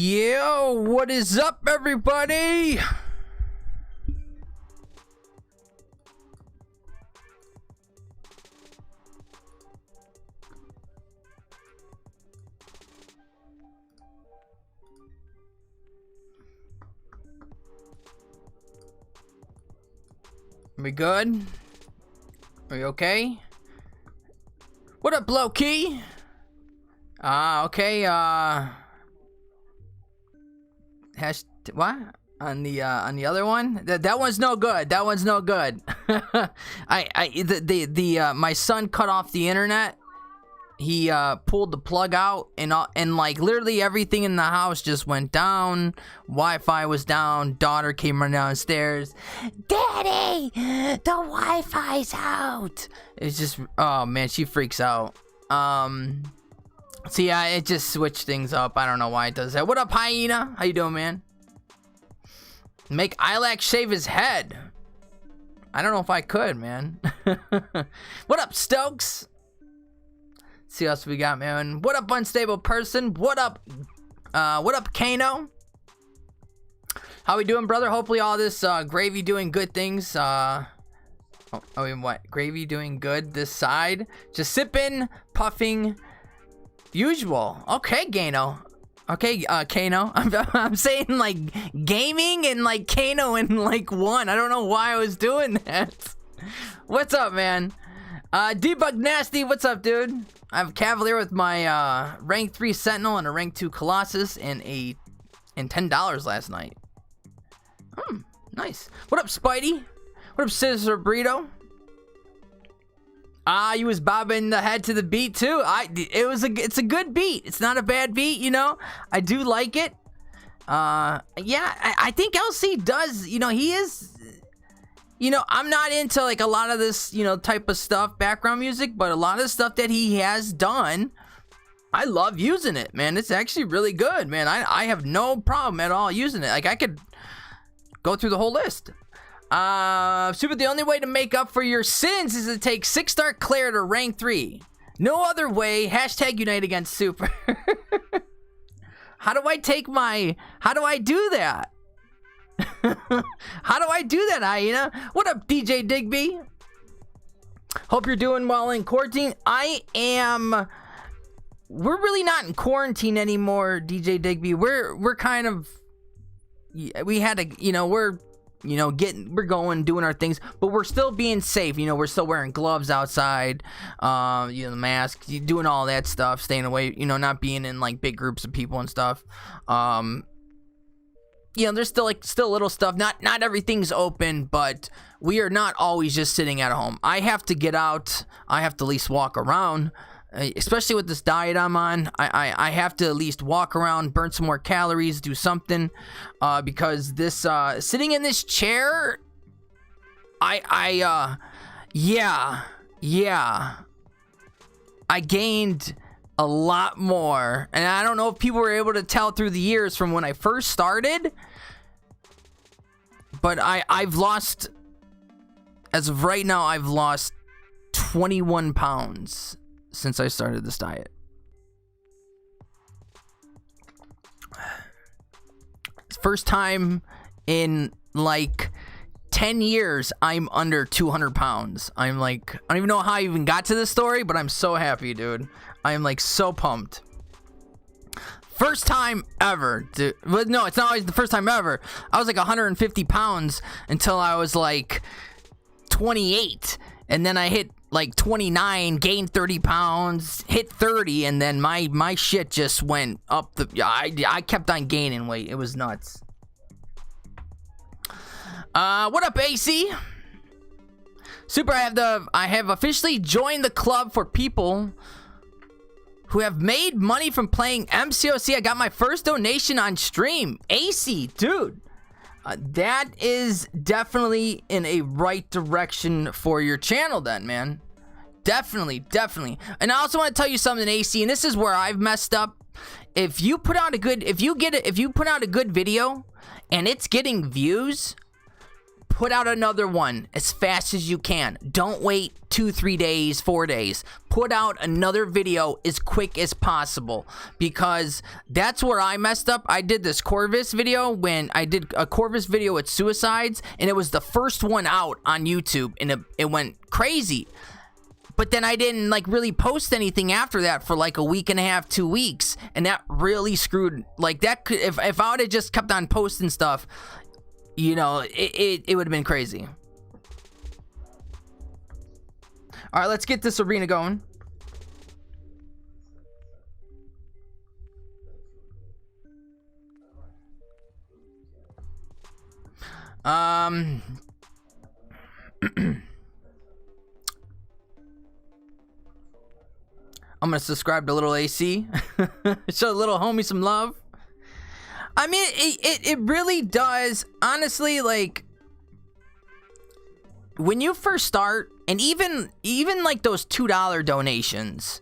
Yo, what is up, everybody? We good? Are you okay? What up, low-key? Okay, what? On the other one? That one's no good. That one's no good. My son cut off the internet. He pulled the plug out, and like literally everything in the house just went down. Wi-Fi was down. Daughter came running downstairs. Daddy, the Wi-Fi's out. It's just, oh man, she freaks out. So yeah, it just switched things up. I don't know why it does that. What up, Hyena? How you doing, man? Make Ilax shave his head. I don't know if I could, man. What up, Stokes? See what else we got, man. What up, unstable person? What up, Kano? How we doing, brother? Hopefully all this gravy doing good things. What? Gravy doing good this side? Just sipping, puffing, usual. Okay, Gano. Okay, Kano. I'm saying like gaming and like Kano in like one. I don't know why I was doing that. What's up, man? Debug Nasty, what's up, dude? I have a Cavalier with my rank 3 Sentinel and a rank 2 Colossus and $10 last night. Nice. What up, Spidey? What up, Scissor Burrito? You was bobbing the head to the beat too. It's a good beat. It's not a bad beat, you know. I do like it. Yeah, I think LC does. You know, he is. You know, I'm not into like a lot of this, you know, type of stuff, background music, but a lot of the stuff that he has done, I love using it, man. It's actually really good, man. I have no problem at all using it. Like I could go through the whole list. Super, the only way to make up for your sins is to take 6-star Claire to rank 3. No other way. Hashtag unite against Super. How do I do that? How do I do that, Hyena? What up, DJ Digby? Hope you're doing well in quarantine. I am. We're really not in quarantine anymore, DJ Digby. We're kind of. We had to, you know, we're going, doing our things, but we're still being safe. You know, we're still wearing gloves outside, you know, the mask, doing all that stuff, staying away, you know, not being in like big groups of people and stuff. You know, there's still little stuff. Not everything's open, but we are not always just sitting at home. I have to get out. I have to at least walk around, especially with this diet I'm on. I have to at least walk around, burn some more calories, do something, because this sitting in this chair, yeah, I gained a lot more, and I don't know if people were able to tell through the years from when I first started, but I've lost, as of right now, I've lost 21 pounds since I started this diet. First time in like 10 years I'm under 200 pounds. I'm like, I don't even know how I even got to this story, but I'm so happy, dude. I am like so pumped. First time ever, dude. But no, it's not always the first time ever. I was like 150 pounds until I was like 28, and then I hit like 29, gained 30 pounds, hit 30, and then my shit just went up the. I kept on gaining weight. It was nuts. What up, AC? Super. I have officially joined the club for people who have made money from playing MCOC. I got my first donation on stream. AC, dude. That is definitely in a right direction for your channel then, man. Definitely. And I also want to tell you something, AC, and this is where I've messed up. If you put out a good video and it's getting views, put out another one as fast as you can. Don't wait 2, 3 days, 4 days. Put out another video as quick as possible, because that's where I messed up. I did this Corvus video when I did a Corvus video with suicides, and it was the first one out on YouTube, and it went crazy. But then I didn't like really post anything after that for like a week and a half, 2 weeks, and that really screwed. Like that could, if I would have just kept on posting stuff, you know, it would have been crazy. All right, let's get this arena going. I'm gonna subscribe to Little AC. Show little homie some love. I mean, it really does. Honestly, like, when you first start, and even like those $2 donations,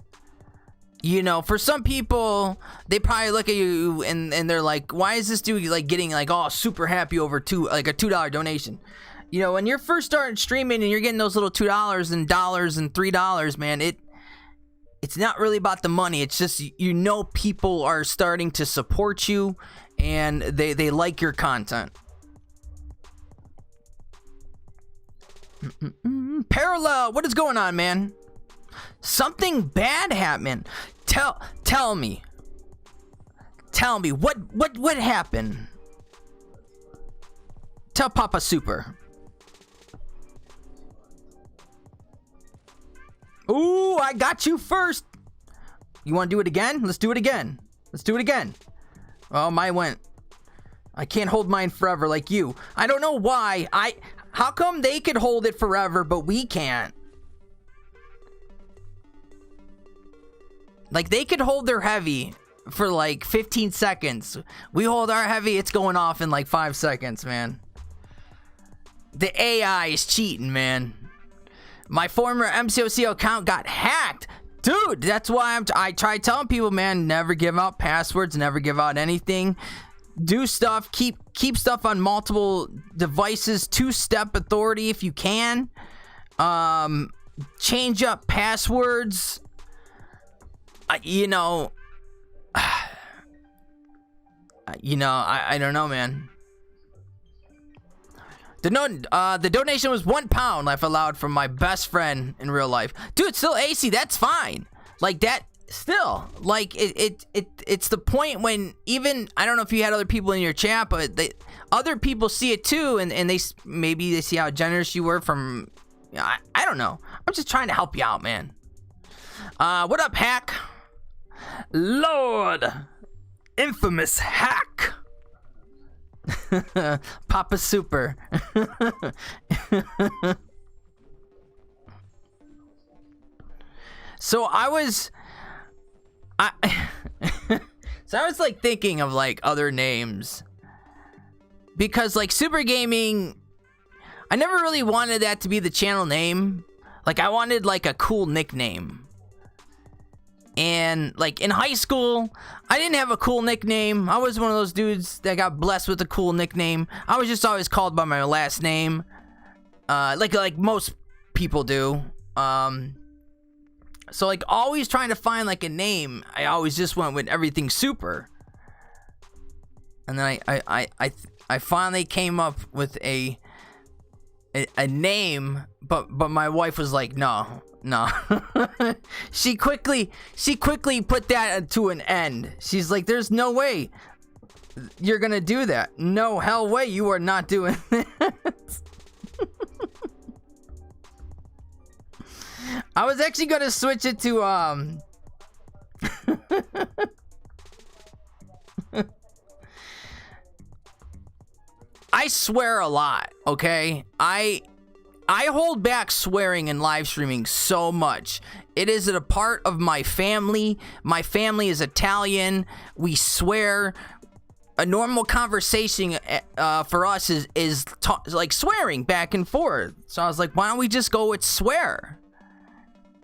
you know, for some people, they probably look at you and they're like, why is this dude like getting like all super happy over a $2 donation? You know, when you're first starting streaming and you're getting those little $2 and $3, man, it's not really about the money. It's just, you know, people are starting to support you and they like your content. Parallel, what is going on, man? Something bad happened. Tell me what happened. Tell Papa Super. Ooh, I got you first. You want to do it again? Let's do it again. Oh, mine went. I can't hold mine forever like you. I don't know why. How come they could hold it forever, but we can't? Like, they could hold their heavy for like 15 seconds. We hold our heavy, it's going off in like 5 seconds, man. The AI is cheating, man. My former MCOC account got hacked. Dude, that's why I try telling people, man, never give out passwords, never give out anything. Do stuff, keep stuff on multiple devices, 2-step authority if you can. Change up passwords. You know, I don't know, man. The donation was £1, laugh aloud, from my best friend in real life. Dude, still AC, that's fine. Like, that, still, like, it's the point when, even, I don't know if you had other people in your chat, but other people see it too, and maybe they see how generous you were from, I don't know. I'm just trying to help you out, man. What up, Hack? Lord, infamous Hack. Papa Super. So I was like thinking of like other names, because like Super Gaming, I never really wanted that to be the channel name. Like, I wanted like a cool nickname. And like in high school, I didn't have a cool nickname. I was one of those dudes that got blessed with a cool nickname. I was just always called by my last name, like most people do. So like always trying to find like a name, I always just went with everything Super. And then I finally came up with a name, but my wife was like, no. she quickly put that to an end. She's like, there's no way you're gonna do that. No hell way you are not doing that. I was actually gonna switch it to I swear a lot, okay? I hold back swearing in live streaming so much. It is a part of my family. My family is Italian. We swear. A normal conversation for us is like swearing back and forth. So I was like, why don't we just go with swear?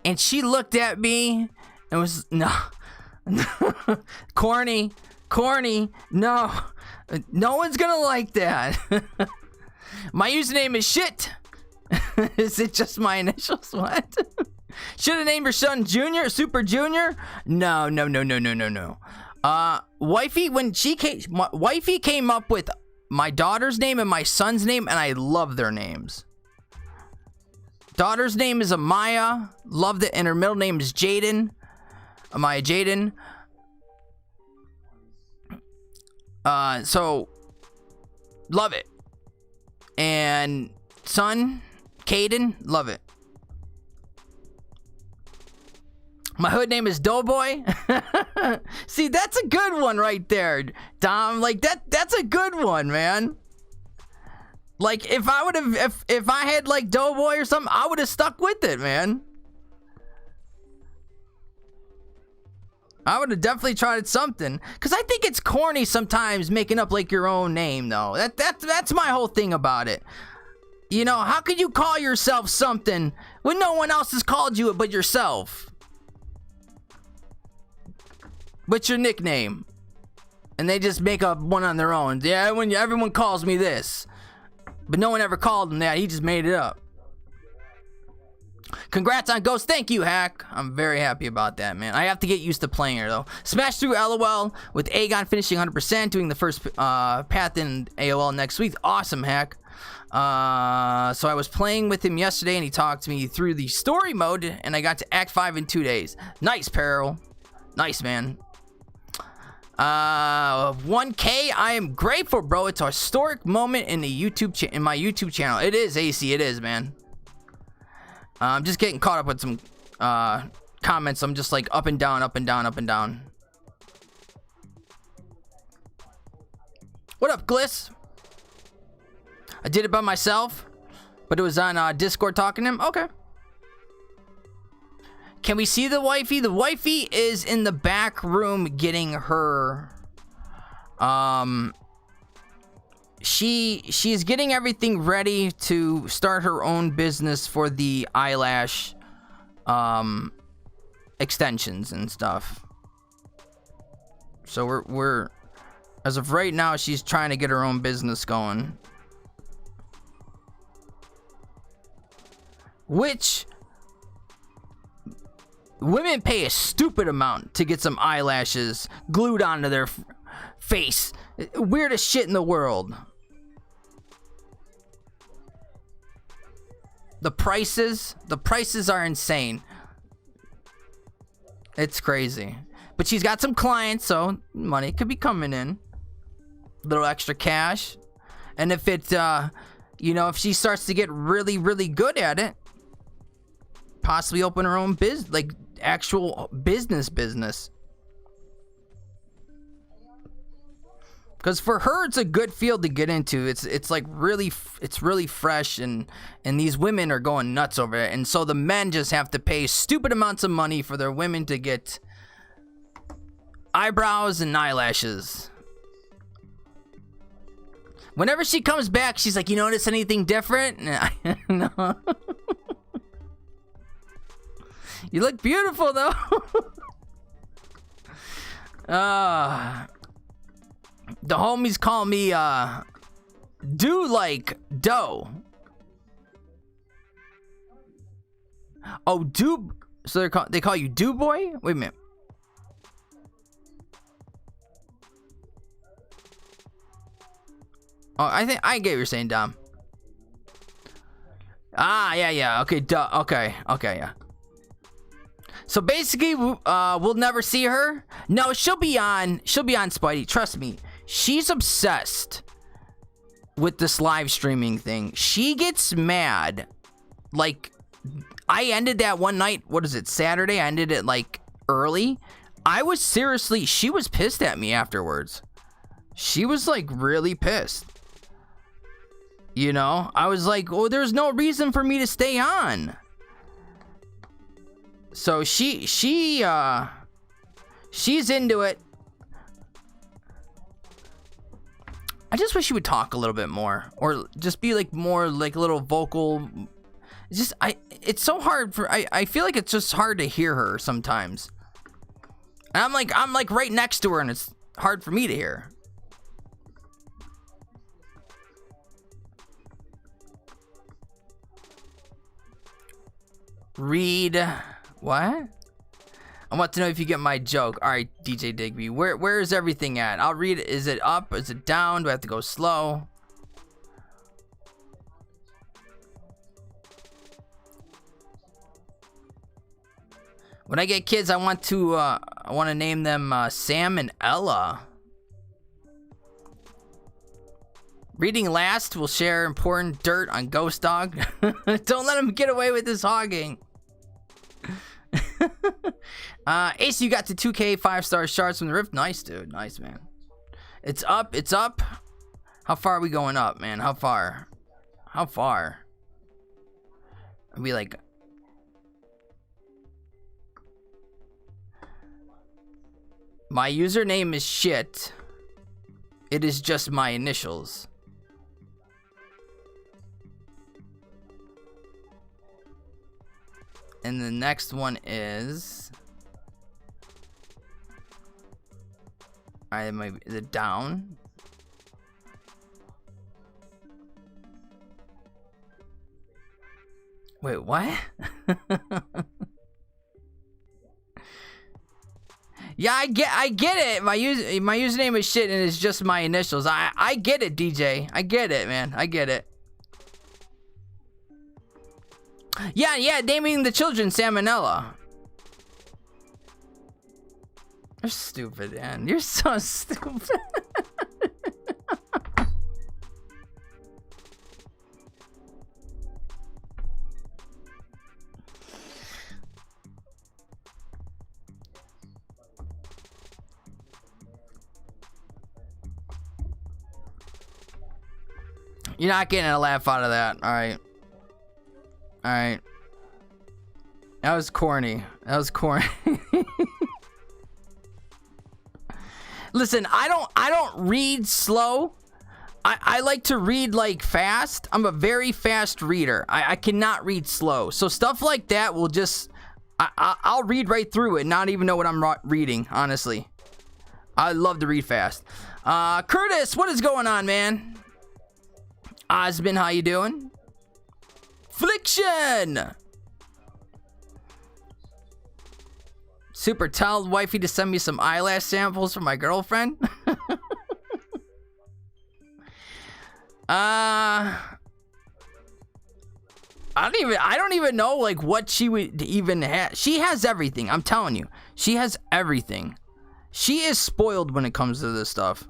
And she looked at me and was, no. corny, no. No one's gonna like that. My username is shit. Is it just my initials? What? Should have named your son Junior, Super Junior? No. Wifey, Wifey came up with my daughter's name and my son's name, and I love their names. Daughter's name is Amaya. Loved it. And her middle name is Jaden. Amaya Jaden. So love it. And son, Caden, love it. My hood name is Doughboy. See, that's a good one right there, Dom. Like that's a good one, man. Like if I had like Doughboy or something, I would have stuck with it, man. I would have definitely tried something, because I think it's corny sometimes making up like your own name, though. That's my whole thing about it. You know, how could you call yourself something when no one else has called you it but yourself? What's your nickname? And they just make up one on their own. Yeah, when everyone calls me this, but no one ever called him that. He just made it up. Congrats on Ghost. Thank you, Hack. I'm very happy about that, man. I have to get used to playing her, though. Smash through LOL with Aegon finishing 100%, doing the first path in AOL next week. Awesome, Hack. So I was playing with him yesterday, and he talked to me through the story mode, and I got to Act 5 in 2 days. Nice, Peril. Nice, man. 1K, I am grateful, bro. It's a historic moment in the in my YouTube channel. It is, AC. It is, man. I'm just getting caught up with some comments. I'm just like up and down, up and down, up and down. What up, Gliss? I did it by myself, but it was on Discord talking to him. Okay. Can we see the wifey? The wifey is in the back room getting her she's getting everything ready to start her own business for the eyelash extensions and stuff. So we're as of right now, she's trying to get her own business going, which women pay a stupid amount to get some eyelashes glued onto their face. Weirdest shit in the world. The prices are insane. It's crazy. But she's got some clients, so money could be coming in. Little extra cash. And if it, you know, if she starts to get really, really good at it, possibly open her own business, like actual business. Because for her, it's a good field to get into. It's like really fresh, and these women are going nuts over it. And so the men just have to pay stupid amounts of money for their women to get eyebrows and eyelashes. Whenever she comes back, she's like, "You notice anything different?" No. You look beautiful, though. The homies call me, do like dough. Oh, do. So they call you Do Boy? Wait a minute. Oh, I think I get what you're saying, Dom. Ah, yeah. Okay, okay, yeah. So basically, we'll never see her. No, she'll be on Spidey. Trust me. She's obsessed with this live streaming thing. She gets mad. Like, I ended that one night. What is it? Saturday. I ended it like early. She was pissed at me afterwards. She was like really pissed. You know, I was like, "Oh, there's no reason for me to stay on." So she's into it. I just wish she would talk a little bit more, or just be like more like a little vocal. It's so hard I feel like it's just hard to hear her sometimes. And I'm like right next to her, and it's hard for me to hear. Read. What? I want to know if you get my joke. All right, DJ Digby. Where is everything at? I'll read it. Is it up? Is it down? Do I have to go slow? When I get kids, I want to name them Sam and Ella. Reading last will share important dirt on Ghost Dog. Don't let him get away with this hogging. Ace, you got to 2K 5-star shards from the rift. Nice, dude. Nice, man. It's up. It's up. How far are we going up, man? How far? How far? Are we like... My username is shit. It is just my initials. And the next one is... is it down? Wait, what? Yeah, I get it. My username is shit and it's just my initials. I get it, DJ. I get it, man. I get it. Yeah, naming the children Sam and Ella. You're stupid, man. You're so stupid. You're not getting a laugh out of that. Alright. Alright. That was corny. That was corny. Listen, I don't read slow. I like to read like fast. I'm a very fast reader. I cannot read slow. So stuff like that will just... I'll read right through it, not even know what I'm reading, honestly. I love to read fast. Curtis, what is going on, man? Osmond, how you doing? Fliction! Super, tell wifey to send me some eyelash samples for my girlfriend. I don't even know like what she would even have. She has everything. I'm telling you, she has everything. She is spoiled when it comes to this stuff.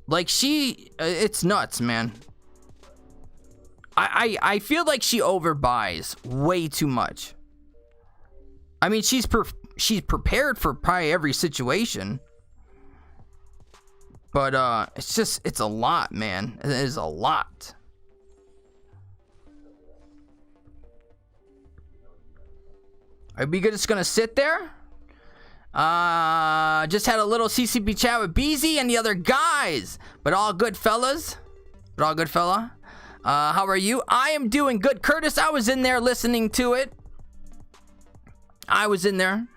Like it's nuts, man. I feel like she overbuys way too much. I mean, she's prepared for probably every situation. But it's a lot, man. It is a lot. Are we just gonna sit there? Just had a little CCP chat with BZ and the other guys. But all good fellas. But all good fella. How are you? I am doing good. Curtis, I was in there listening to it. I was in there.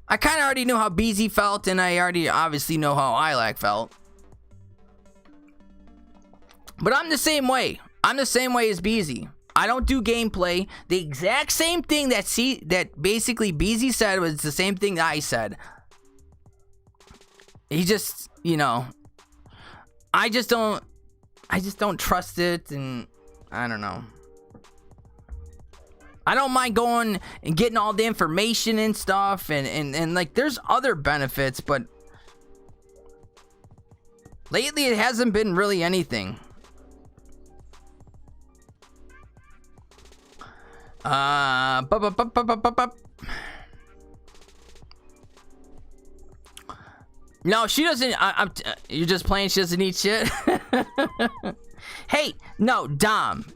I kind of already knew how BZ felt, and I already obviously know how ILAC felt. But I'm the same way. I'm the same way as BZ. I don't do gameplay. The exact same thing that basically BZ said was the same thing that I said. He just, you know, I just don't trust it, and I don't know. I don't mind going and getting all the information and stuff, and like there's other benefits, but lately it hasn't been really anything. No, she doesn't. You're just playing. She doesn't need shit. Hey, no, Dom.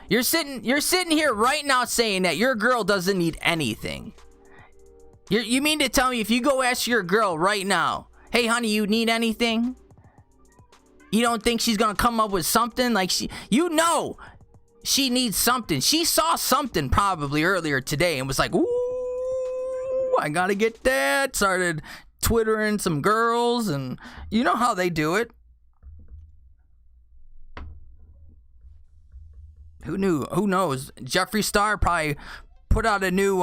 You're sitting here right now saying that your girl doesn't need anything. You mean to tell me if you go ask your girl right now, hey, honey, you need anything? You don't think she's gonna come up with something? Like she needs something. She saw something probably earlier today and was like, ooh, I gotta get that. Started twittering some girls, and you know how they do it. Who knew? Who knows? Jeffree Star probably put out a new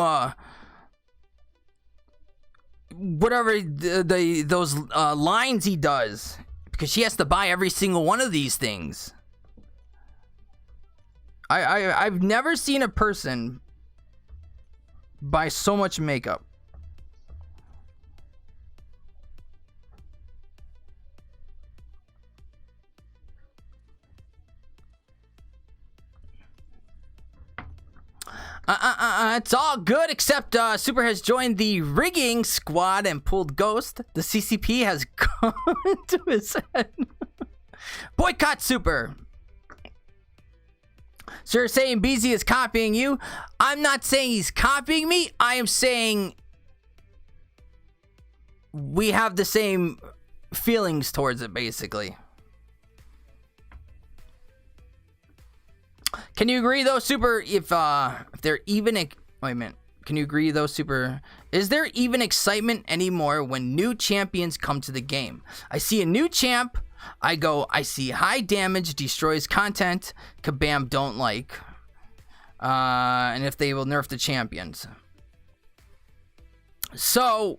whatever those lines he does, because she has to buy every single one of these things. I've never seen a person buy so much makeup. It's all good except Super has joined the rigging squad and pulled Ghost. The CCP has gone to his head. Boycott Super. So you're saying BZ is copying you? I'm not saying he's copying me. I am saying we have the same feelings towards it, basically. Can you agree though, Super, if they're even... Wait a minute. Can you agree though, Super? Is there even excitement anymore when new champions come to the game? I see a new champ. I see high damage, destroys content, kabam, don't like. And if they will nerf the champions. So...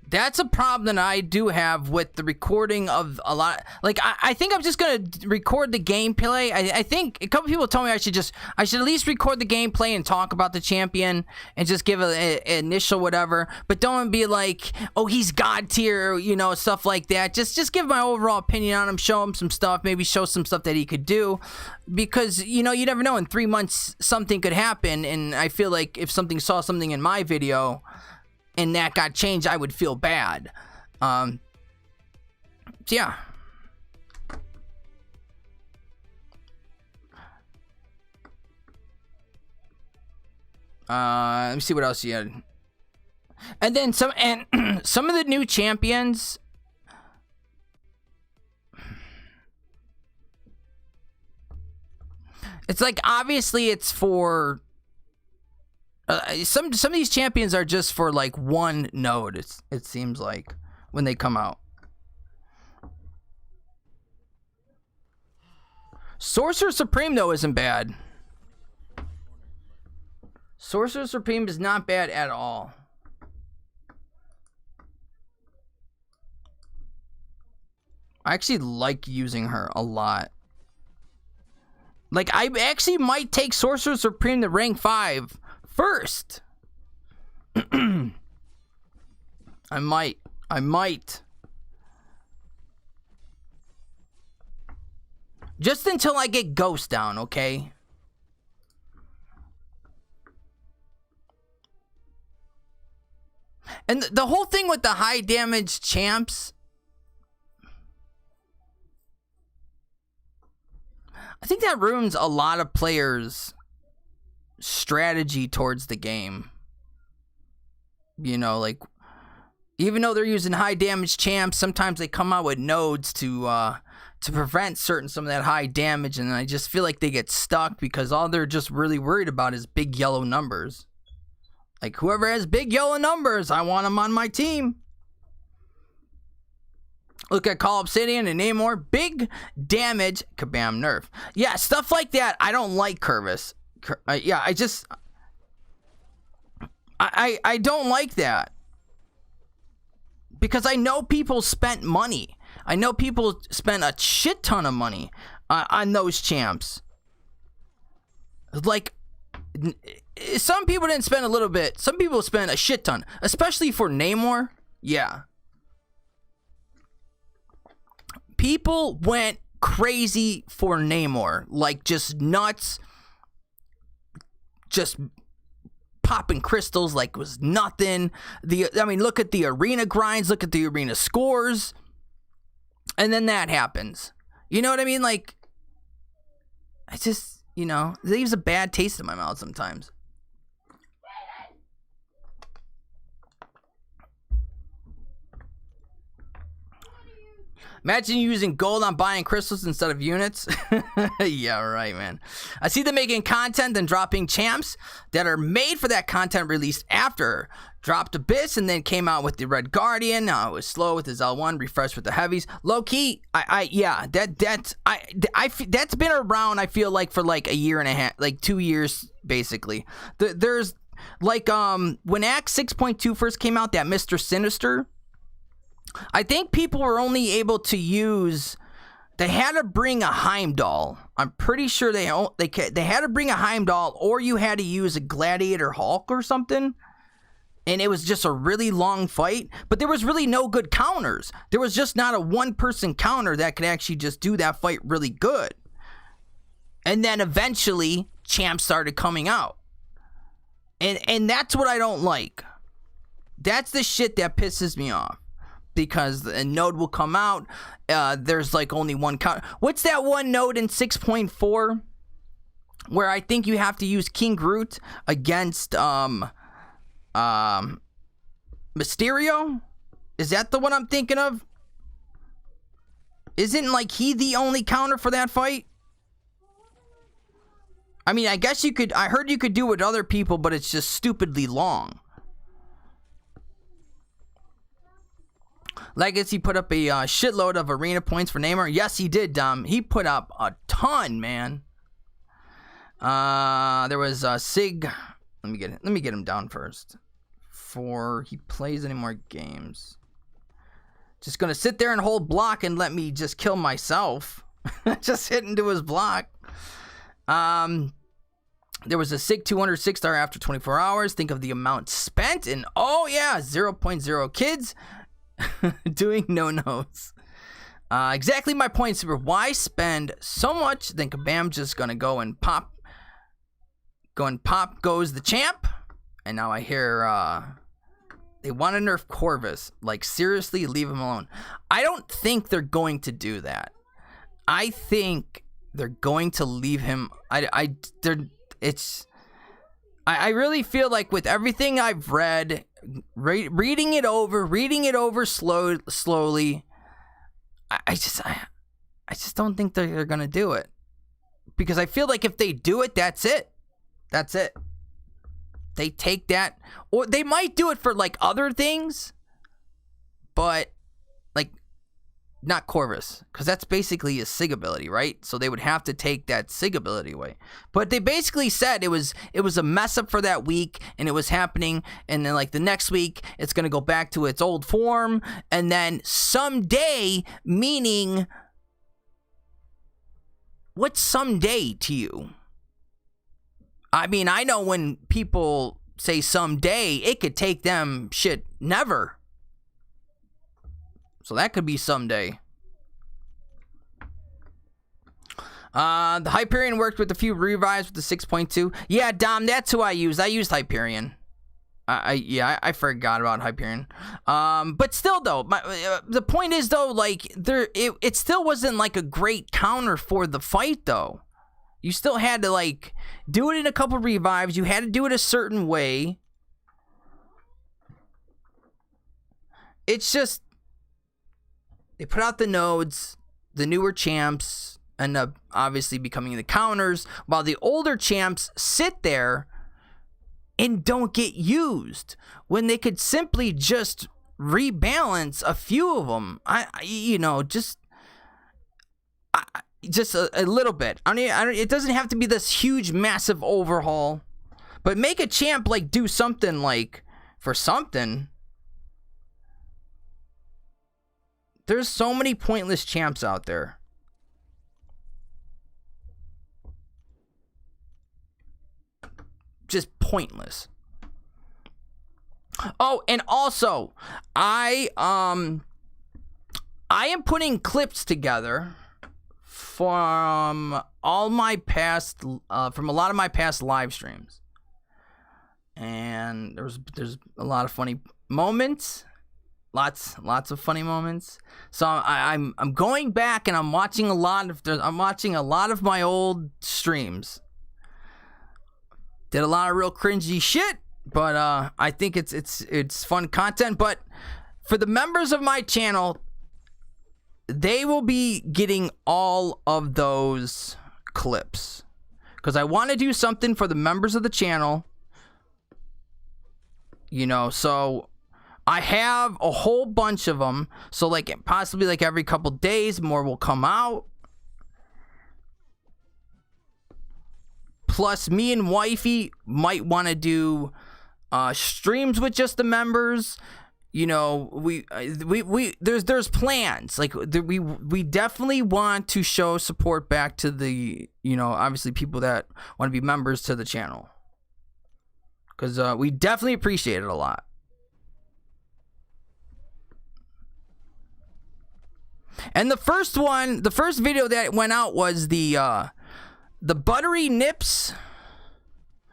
that's a problem that I do have with the recording of a lot. Like, I think I'm just going to record the gameplay. I think a couple people told me I should at least record the gameplay and talk about the champion and just give an initial whatever. But don't be like, oh, he's God tier, you know, stuff like that. Just give my overall opinion on him, show him some stuff, maybe show some stuff that he could do. Because, you know, you never know. In 3 months, something could happen. And I feel like if something saw something in my video... and that got changed, I would feel bad. So yeah. Let me see what else you had. And then some of the new champions. It's like, obviously it's for... some of these champions are just for like one node. It seems like when they come out. Sorcerer Supreme though isn't bad. Sorcerer Supreme is not bad at all. I actually like using her a lot. Like, I actually might take Sorcerer Supreme to rank 5 first. I might. Just until I get Ghost down, okay? And the whole thing with the high damage champs, I think that ruins a lot of players' strategy towards the game. You know, like, even though they're using high damage champs, sometimes they come out with nodes to prevent some of that high damage, and I just feel like they get stuck because all they're just really worried about is big yellow numbers. Like, whoever has big yellow numbers, I want them on my team. Look at Call Obsidian and Namor. Big damage, kabam, nerf. Yeah, stuff like that. I don't like Curvis. Yeah, I don't like that. Because I know people spent money. I know people spent a shit ton of money on those champs. Like, some people didn't spend a little bit. Some people spent a shit ton. Especially for Namor. Yeah. People went crazy for Namor. Like, just nuts. Just popping crystals like it was nothing. I mean, look at the arena grinds. Look at the arena scores. And then that happens. You know what I mean? Like, I just, you know, it leaves a bad taste in my mouth sometimes. Imagine using gold on buying crystals instead of units. Yeah, right, man. I see them making content and dropping champs that are made for that content released after. Dropped Abyss and then came out with the Red Guardian. Now it was slow with his L1, refreshed with the heavies. Low key, that's been around. I feel like for like a year and a half, like 2 years basically. There's like when Act 6.2 first came out, that Mr. Sinister. I think people were only able to use. They had to bring a Heimdall. I'm pretty sure they had to bring a Heimdall, or you had to use a Gladiator Hulk or something. And it was just a really long fight, but there was really no good counters. There was just not a one-person counter that could actually just do that fight really good. And then eventually, champs started coming out. And that's what I don't like. That's the shit that pisses me off. Because a node will come out, there's like only one counter. What's that one node in 6.4? Where I think you have to use King Groot against, Mysterio? Is that the one I'm thinking of? Isn't like he the only counter for that fight? I mean, I guess you could. I heard you could do it with other people, but it's just stupidly long. Legacy put up a shitload of arena points for Neymar. Yes, he did, Dom. He put up a ton, man. There was Sig. Let me get him down first. Before he plays any more games. Just gonna sit there and hold block and let me just kill myself. Just hit into his block. There was a SIG 200 6-star after 24 hours. Think of the amount spent in, oh yeah, 0.0 kids doing no-nos. Exactly my point, Super. Why spend so much? Then Kabam just gonna go and pop. Pop goes the champ. And now I hear they want to nerf Corvus. Like, seriously, leave him alone. I don't think they're going to do that. I think they're going to leave him. I really feel like with everything I've read, reading it over slowly, I just don't think they're gonna do it, because I feel like if they do it, that's it. They take that, or they might do it for like other things, but like not Corvus, because that's basically a SIG ability, right? So they would have to take that SIG ability away. But they basically said it was a mess up for that week, and it was happening, and then like the next week it's gonna go back to its old form, and then someday, meaning what's someday to you? I mean, I know when people say someday, it could take them shit never. So that could be someday. The Hyperion worked with a few revives with the 6.2. Yeah, Dom, that's who I used. I used Hyperion. I forgot about Hyperion. But still, though, the point is, though, like it still wasn't like a great counter for the fight, though. You still had to, like, do it in a couple revives. You had to do it a certain way. It's just, they put out the nodes, the newer champs end up obviously becoming the counters, while the older champs sit there and don't get used, when they could simply just rebalance a few of them. Just a little bit. I mean, it doesn't have to be this huge, massive overhaul, but make a champ like do something like for something. There's so many pointless champs out there. Just pointless. Oh, and also, I am putting clips together from all my past, from a lot of my past live streams, and there's a lot of funny moments, lots of funny moments. So I'm going back and I'm watching a lot of my old streams. Did a lot of real cringy shit, but I think it's fun content. But for the members of my channel, they will be getting all of those clips because I want to do something for the members of the channel, you know. So I have a whole bunch of them, so like possibly like every couple days more will come out. Plus me and wifey might want to do streams with just the members. You know, there's plans. Like we definitely want to show support back to the, you know, obviously people that want to be members to the channel, because we definitely appreciate it a lot. And the first video that went out was the buttery nips,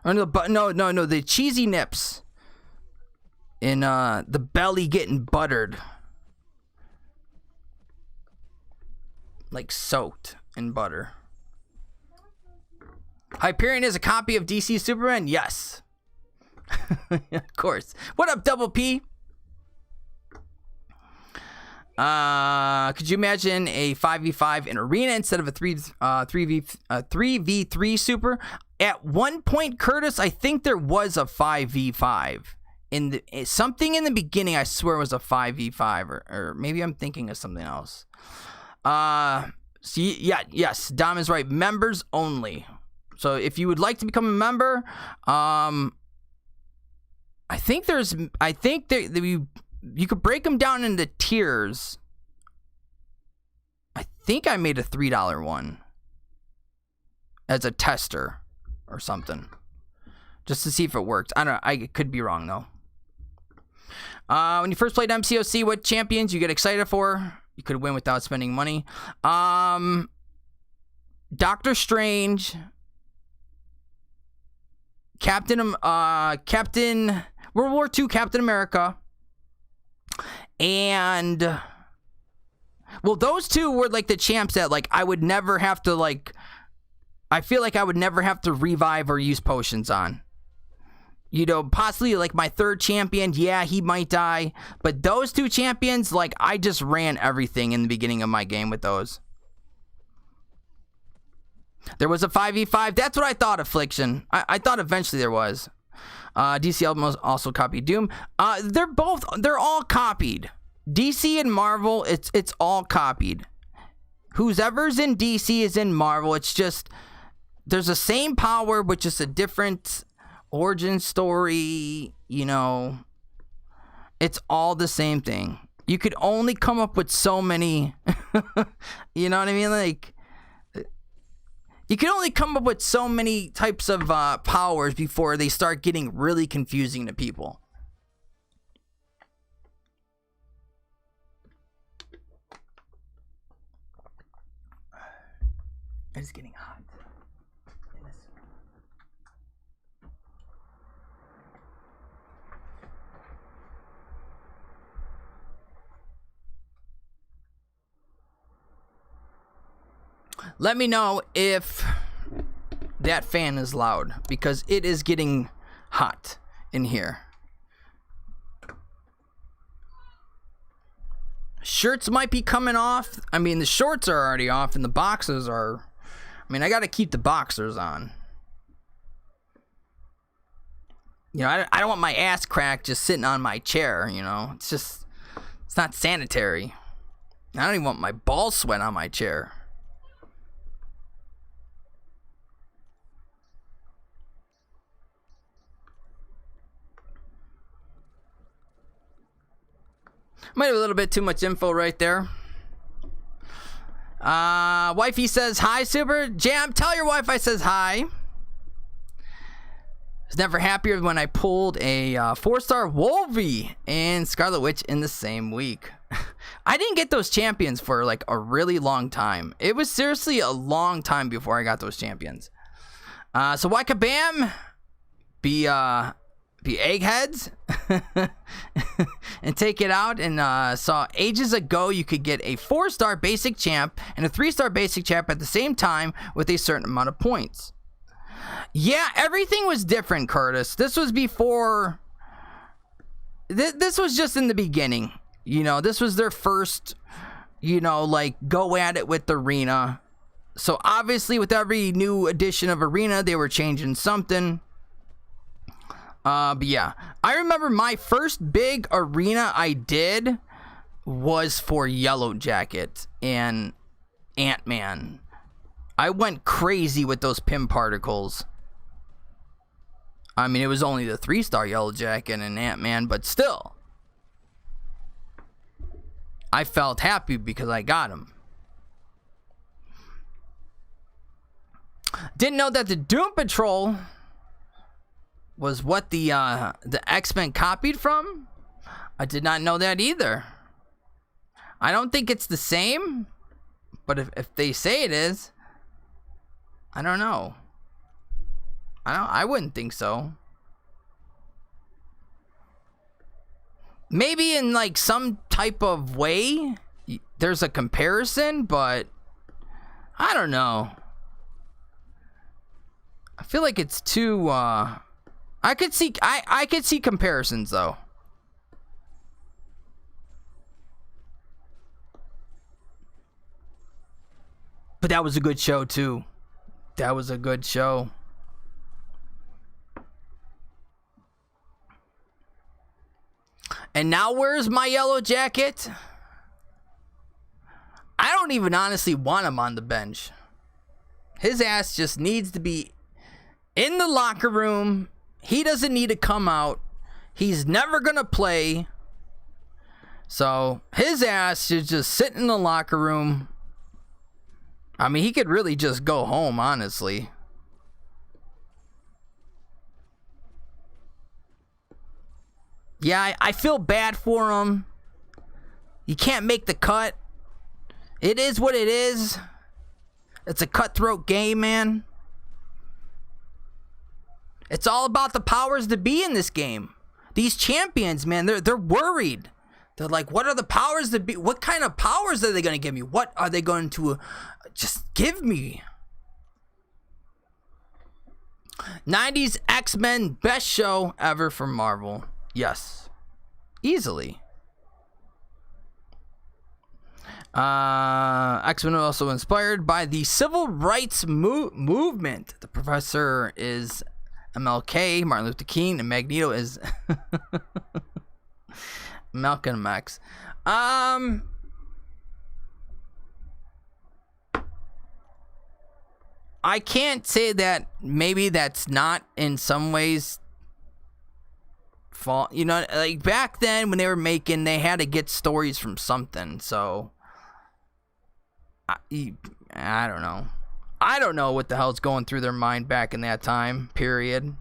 or the cheesy nips. In the belly getting buttered, like soaked in butter. Hyperion is a copy of DC Superman? Yes. Of course. What up, Double P? Could you imagine a 5v5 in arena instead of a 3v3 super? At one point, Curtis, I think there was a 5v5. Something in the beginning, I swear, was a 5v5, or maybe I'm thinking of something else. Yes, Dom is right. Members only. So if you would like to become a member, I think you could break them down into tiers. I think I made a $3 one as a tester or something, just to see if it worked. I don't know. I could be wrong though. When you first played MCOC, what champions you get excited for? You could win without spending money. Doctor Strange, Captain World War II Captain America, and well, those two were like the champs that like I would never have to like. I feel like I would never have to revive or use potions on. You know, possibly like my third champion, yeah, he might die. But those two champions, like, I just ran everything in the beginning of my game with those. There was a 5v5. That's what I thought, Affliction. I thought eventually there was. DC also copied Doom. They're all copied. DC and Marvel, it's all copied. Whoever's in DC is in Marvel. It's just, there's the same power, but just a different origin story, you know. It's all the same thing. You could only come up with so many. You know what I mean? Like, you can only come up with so many types of powers before they start getting really confusing to people. It's getting hot. Let me know if that fan is loud, because it is getting hot in here. Shirts might be coming off. I mean, the shorts are already off and the boxers are... I mean, I got to keep the boxers on. You know, I don't want my ass crack just sitting on my chair, you know. It's just... It's not sanitary. I don't even want my ball sweat on my chair. Might have a little bit too much info right there. Wifey says hi, Super Jam. Tell your wife I says hi. Was never happier when I pulled a 4-star Wolvie and Scarlet Witch in the same week. I didn't get those champions for like a really long time. It was seriously a long time before I got those champions. So why kabam? Be eggheads and take it out. And saw ages ago you could get a 4-star basic champ and a 3-star basic champ at the same time with a certain amount of points. Yeah, everything was different, Curtis. This was before. This was just in the beginning. You know, this was their first you know, like, go at it with Arena. So obviously with every new edition of Arena, they were changing something. But yeah, I remember my first big Arena I did was for Yellow Jacket and Ant-Man. I went crazy with those Pym particles. I mean, it was only the 3-star Yellow Jacket and Ant-Man, but still. I felt happy because I got him. Didn't know that the Doom Patrol was what the X-Men copied from. I did not know that either. I don't think it's the same, but if they say it is, I don't know. I wouldn't think so. Maybe in like some type of way there's a comparison, but I don't know. I feel like it's too I could see comparisons though. But that was a good show too. That was a good show. And now where's my Yellow Jacket? I don't even honestly want him on the bench. His ass just needs to be in the locker room. He doesn't need to come out. He's never gonna play. So his ass should just sit in the locker room. I mean, he could really just go home, honestly. Yeah, I feel bad for him. You can't make the cut. It is what it is. It's a cutthroat game, man. It's all about the powers that be in this game. These champions, man, they're worried. They're like, what are the powers that be? What kind of powers are they going to give me? What are they going to just give me? 90s X-Men, best show ever from Marvel. Yes. Easily. X-Men was also inspired by the civil rights movement. The professor is MLK, Martin Luther King, and Magneto is Malcolm X. I can't say that maybe that's not in some ways fault. You know, like back then when they were making, they had to get stories from something. So I don't know. I don't know what the hell's going through their mind back in that time period.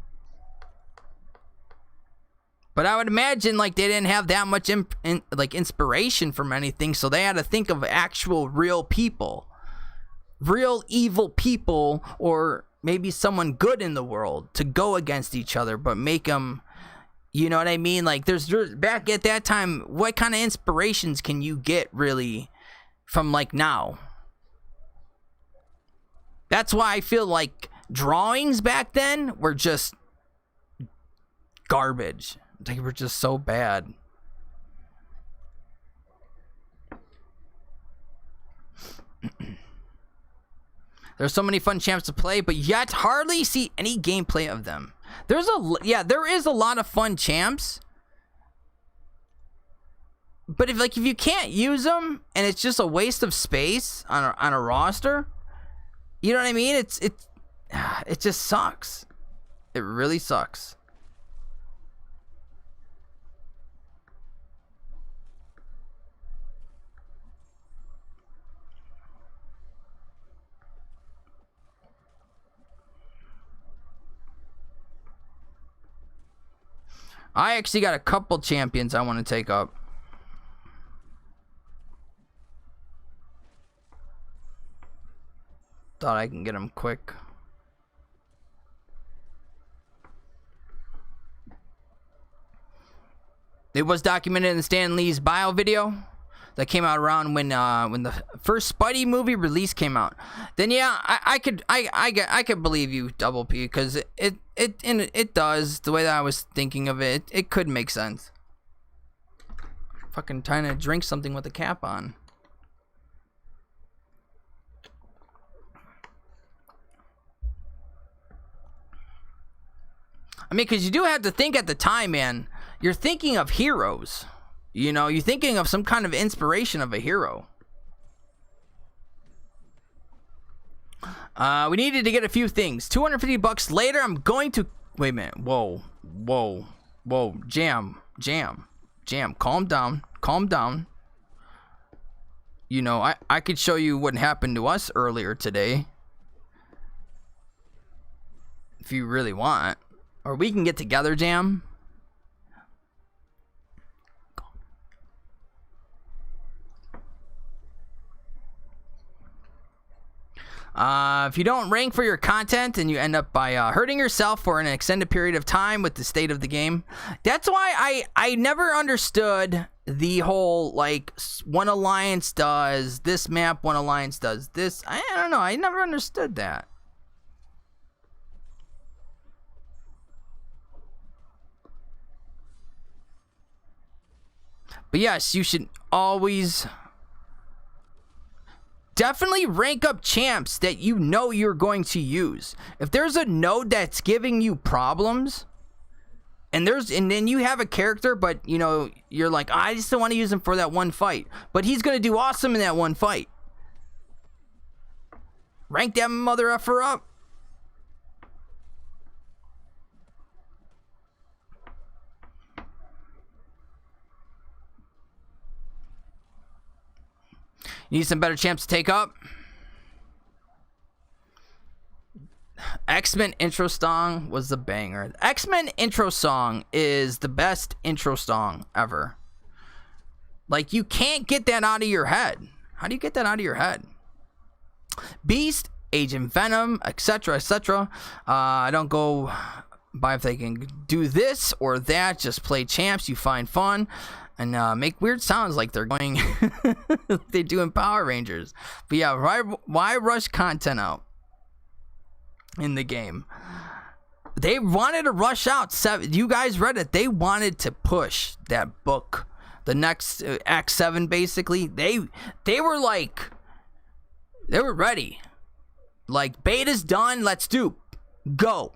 But I would imagine like they didn't have that much inspiration from anything, so they had to think of actual real people, real evil people, or maybe someone good in the world to go against each other, but make them, you know what I mean? Like there's back at that time, what kind of inspirations can you get really from like now? That's why I feel like drawings back then were just garbage. They were just so bad. There's so many fun champs to play, but yet hardly see any gameplay of them. There is a lot of fun champs. But if you can't use them and it's just a waste of space on a roster, you know what I mean? It just sucks. It really sucks. I actually got a couple champions I want to take up. Thought I can get them quick. It was documented in Stan Lee's bio video that came out around when the first Spidey movie release came out. Then yeah, I could believe you, Double P, because it does the way that I was thinking of it. It could make sense. Fucking trying to drink something with the cap on. I mean, because you do have to think at the time, man. You're thinking of heroes. You know, you're thinking of some kind of inspiration of a hero. We needed to get a few things. $250 later, I'm going to... Wait a minute. Whoa. Jam. Calm down. You know, I could show you what happened to us earlier today. If you really want. Or we can get together, Jam. If you don't rank for your content and you end up by hurting yourself for an extended period of time with the state of the game. That's why I never understood the whole, like, one alliance does this map, one alliance does this. I don't know. I never understood that. But yes, you should always... definitely rank up champs that you know you're going to use. If there's a node that's giving you problems, and then you have a character, but you know you're like, I just don't want to use him for that one fight, but he's gonna do awesome in that one fight. Rank that mother effer up. You need some better champs to take up. X-Men intro song was the banger. X-Men intro song is the best intro song ever. Like, you can't get that out of your head. How do you get that out of your head? Beast, Agent Venom, etc., etc. I don't go by if they can do this or that. Just play champs. You find fun. And make weird sounds like they're going... they do in Power Rangers. But yeah, why rush content out in the game? They wanted to rush out. You guys read it. They wanted to push that book. The next Act 7, basically. They were like... They were ready. Like, beta's done. Let's do. Go.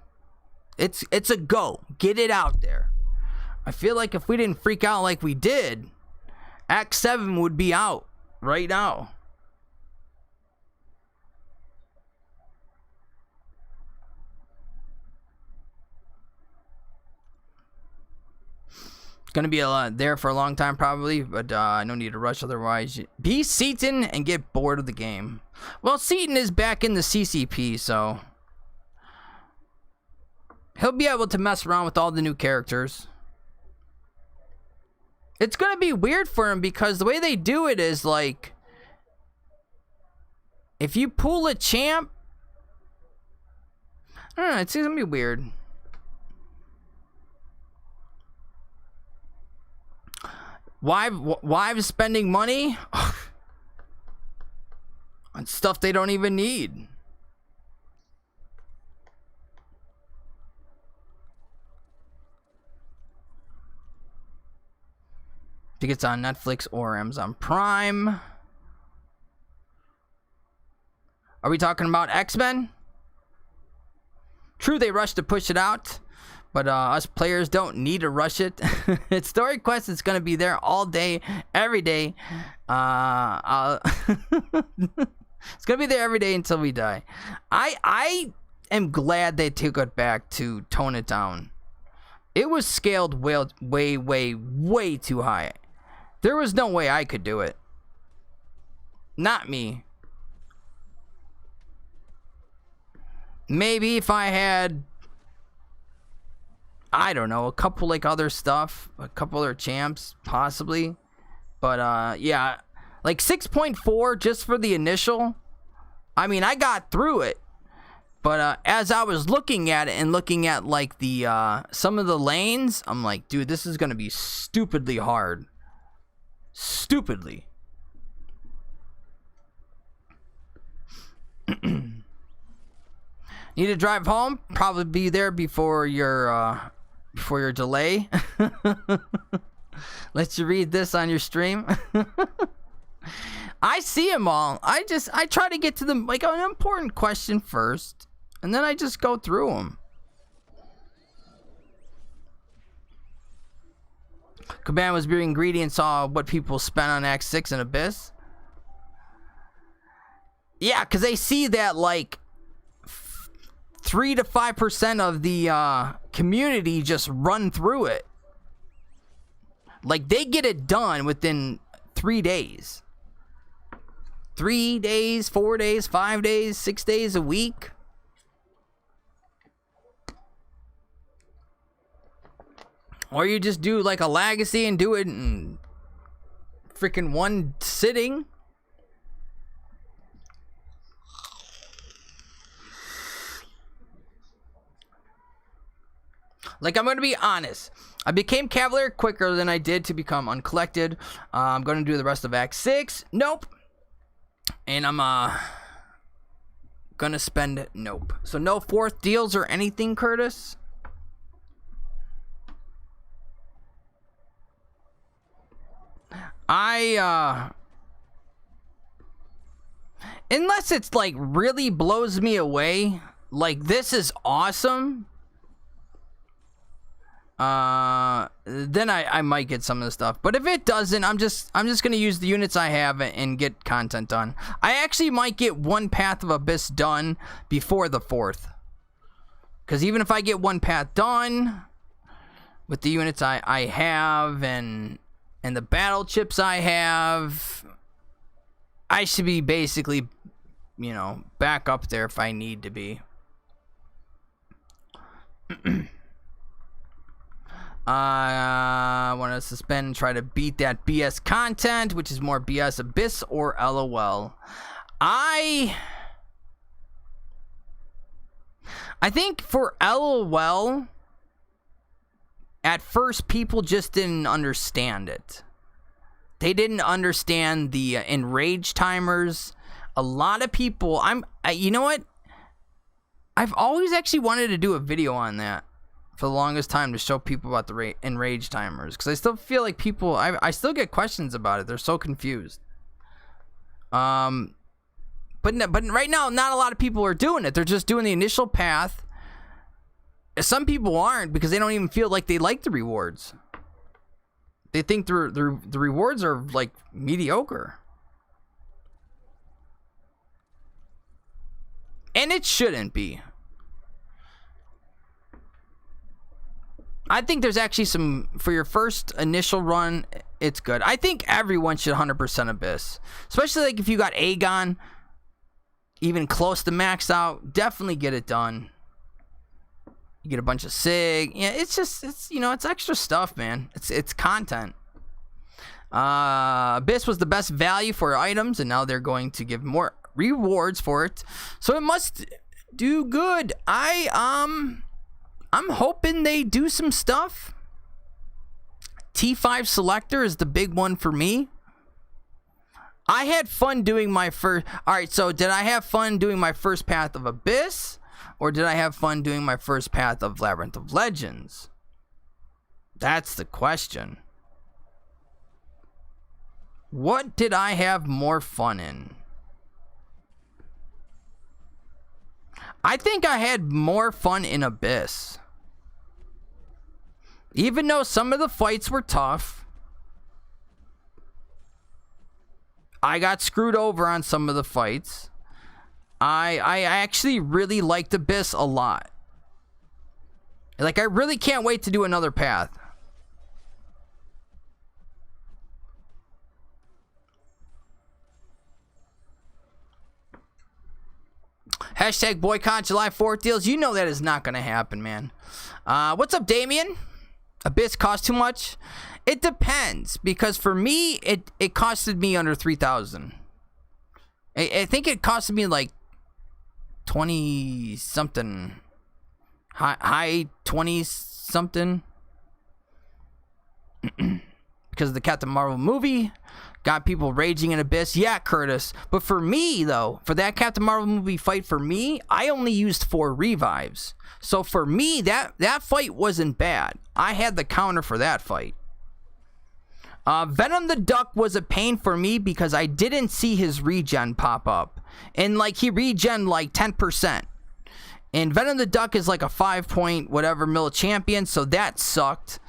It's a go. Get it out there. I feel like if we didn't freak out like we did, Act 7 would be out right now. It's going to be there for a long time probably, but no need to rush otherwise. Be Seaton and get bored of the game. Well, Seaton is back in the CCP, so he'll be able to mess around with all the new characters. It's going to be weird for him because the way they do it is like, if you pull a champ, I don't know, it's going to be weird. Why spending money on stuff they don't even need? I think it's on Netflix or Amazon Prime. Are we talking about X-Men? True, they rushed to push it out, but us players don't need to rush it. It's Story Quest. It's going to be there all day, every day. It's going to be there every day until we die. I am glad they took it back to tone it down. It was scaled way too high. There was no way I could do it. Not me. Maybe if I had, I don't know, a couple like other stuff, a couple other champs, possibly. But yeah, like 6.4 just for the initial. I mean, I got through it. But as I was looking at it and looking at like the some of the lanes, I'm like, dude, this is gonna be stupidly hard. Stupidly. Need to drive home? Probably be there before your delay. Let you read this on your stream. I see them all. I try to get to them like an important question first, and then I just go through them. Caban was being greedy and saw what people spent on Act 6 and Abyss. Yeah, because they see that, like, 3 to 5% of the community just run through it. Like, they get it done within 3 days. 3 days, 4 days, 5 days, 6 days a week. Or you just do like a legacy and do it in freaking one sitting. Like, I'm going to be honest. I became Cavalier quicker than I did to become Uncollected. I'm going to do the rest of Act 6. Nope. And I'm going to spend nope. So no fourth deals or anything, Curtis? Unless it's like really blows me away, like this is awesome, then I might get some of the stuff. But if it doesn't, I'm just gonna use the units I have and get content done. I actually might get one Path of Abyss done before the 4th, because even if I get one path done with the units I have and the battle chips I have, I should be basically, you know, back up there if I need to be. I want to suspend and try to beat that BS content, which is more BS Abyss or LOL. I think for LOL, at first people just didn't understand it. They didn't understand the enrage timers. A lot of people, you know what? I've always actually wanted to do a video on that for the longest time, to show people about the enrage timers, because I still feel like people, I still get questions about it. They're so confused. But right now, not a lot of people are doing it. They're just doing the initial path. Some people aren't, because they don't even feel like they like the rewards. They think the rewards are like mediocre. And it shouldn't be. I think there's actually some, for your first initial run, it's good. I think everyone should 100% Abyss. Especially like if you got Aegon, even close to max out, definitely get it done. You get a bunch of Sig. Yeah, it's you know, it's extra stuff, man. It's content. Abyss was the best value for items, and now they're going to give more rewards for it. So it must do good. I'm hoping they do some stuff. T5 selector is the big one for me. I had fun doing my first... Alright, so did I have fun doing my first Path of Abyss? Or did I have fun doing my first Path of Labyrinth of Legends? That's the question. What did I have more fun in? I think I had more fun in Abyss. Even though some of the fights were tough, I got screwed over on some of the fights. I actually really liked Abyss a lot. Like, I really can't wait to do another path. Hashtag boycott July 4th deals. You know that is not going to happen, man. What's up, Damien? Abyss cost too much? It depends, because for me, it costed me under 3,000. I think it costed me like 20 something, high 20 something, because of the Captain Marvel movie. Got people raging in Abyss. Yeah, Curtis. But for me, though, for that Captain Marvel movie fight, for me, I only used 4 revives. So for me, that fight wasn't bad. I had the counter for that fight. Venom the Duck was a pain for me because I didn't see his regen pop up. And, like, he regen, like, 10%. And Venom the Duck is, like, a 5 point whatever mil champion, so that sucked.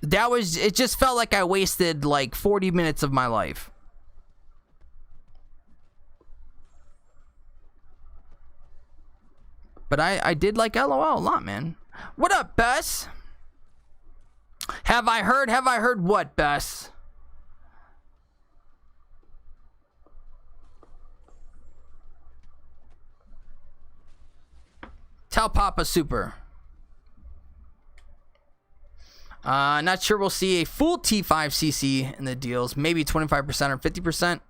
it just felt like I wasted like 40 minutes of my life. But I did like LOL a lot, man. What up, Bess? Have I heard what, Bess? Tell Papa Super. Not sure we'll see a full T5cc in the deals. Maybe 25% or 50%.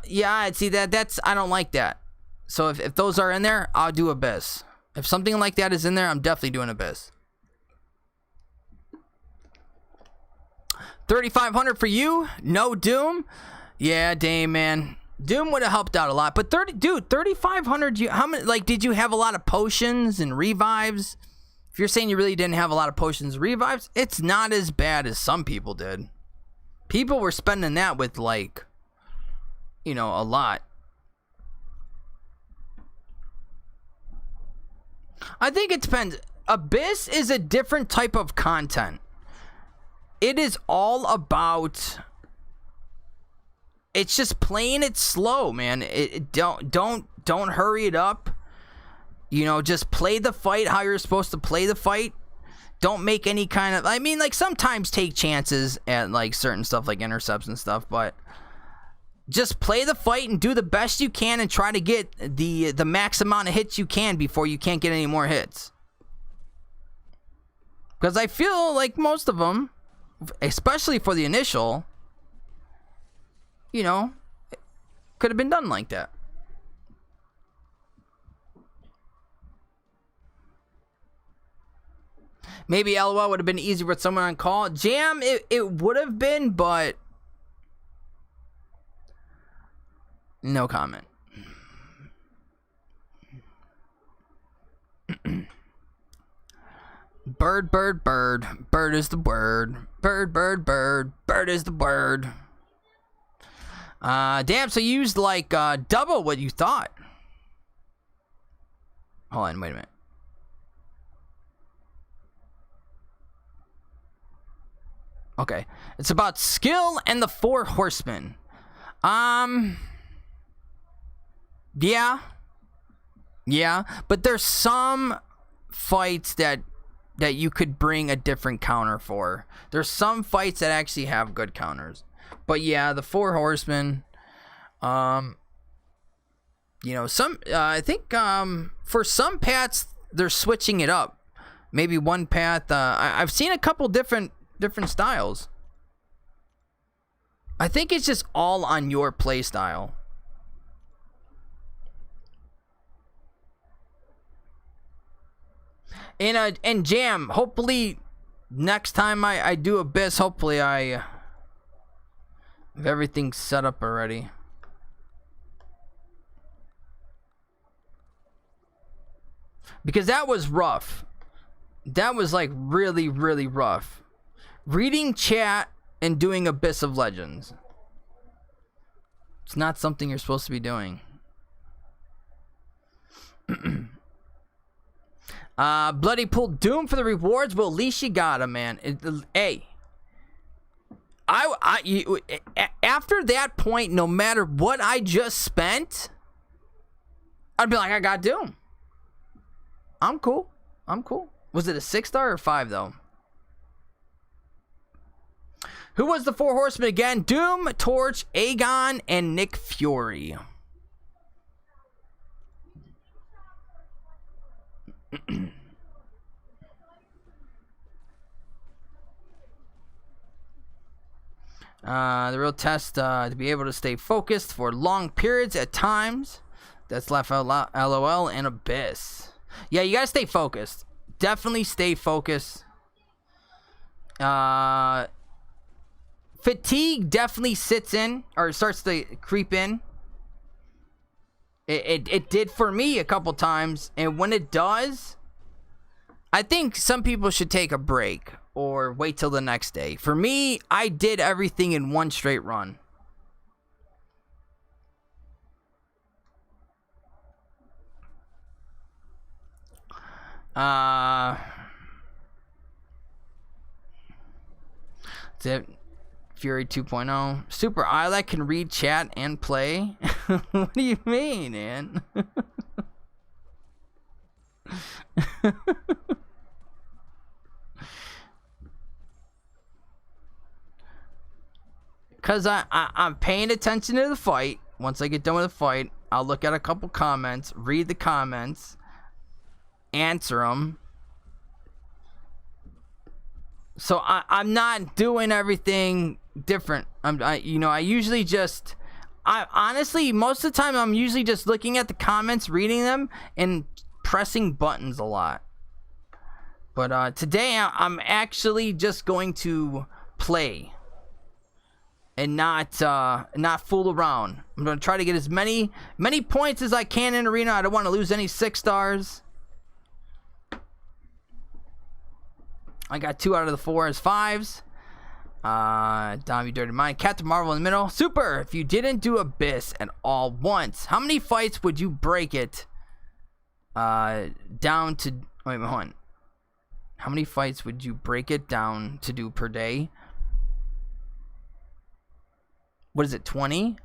Yeah, I'd see that. I don't like that. So if those are in there, I'll do Abyss. If something like that is in there, I'm definitely doing Abyss. 3,500 for you. No Doom. Yeah, Dame, man. Doom would have helped out a lot. But 3,500. How many? Like, did you have a lot of potions and revives? If you're saying you really didn't have a lot of potions and revives, it's not as bad as some people did. People were spending that with, like, you know, a lot. I think it depends. Abyss is a different type of content. It is all about, it's just playing it slow, man. Don't hurry it up. You know, just play the fight how you're supposed to play the fight. Don't make any kind of, I mean, like, sometimes take chances at, like, certain stuff like intercepts and stuff, but just play the fight and do the best you can and try to get the max amount of hits you can before you can't get any more hits. Because I feel like most of them, especially for the initial, you know, could have been done like that. Maybe LOL would have been easier with someone on call. Jam, it would have been, but no comment. Bird, bird, bird. Bird is the word. Bird, bird, bird. Bird is the word. Damn, so you used like double what you thought. Hold on, wait a minute. Okay. It's about skill and the 4 horsemen. Yeah. Yeah, but there's some fights that you could bring a different counter for. There's some fights that actually have good counters. But yeah, the 4 horsemen, you know, some I think for some paths they're switching it up. Maybe one path, I've seen a couple different styles. I think it's just all on your play style. And Jam, hopefully next time I do Abyss, hopefully I have everything set up already. Because that was rough. That was like really, really rough. Reading chat and doing Abyss of Legends. It's not something you're supposed to be doing. Bloody pulled Doom for the rewards. Well, at least you got him, man. Hey, after that point, no matter what I just spent, I'd be like, I got Doom. I'm cool. I'm cool. Was it a 6-star or 5 though? Who was the 4 horsemen again? Doom, Torch, Aegon, and Nick Fury. The real test to be able to stay focused for long periods at times. That's left out LOL and Abyss. Yeah, you gotta stay focused. Definitely stay focused. Fatigue definitely sits in or starts to creep in. It did for me a couple times, and when it does, I think some people should take a break or wait till the next day. For me, I did everything in one straight run. Zip. Fury 2.0. Super Islet can read chat and play. What do you mean, man? Because I'm paying attention to the fight. Once I get done with the fight, I'll look at a couple comments, read the comments, answer them. So I'm not doing everything different. I usually just... honestly, most of the time, I'm usually just looking at the comments, reading them, and pressing buttons a lot. But today, I'm actually just going to play. And not fool around. I'm gonna try to get as many points as I can in arena. I don't want to lose any 6 stars. I got 2 out of the 4 as 5s. Dom, you dirty mind. Captain Marvel in the middle. Super. If you didn't do Abyss at all once, how many fights would you break it down to? Wait, hold on. How many fights would you break it down to do per day? What is it, 20?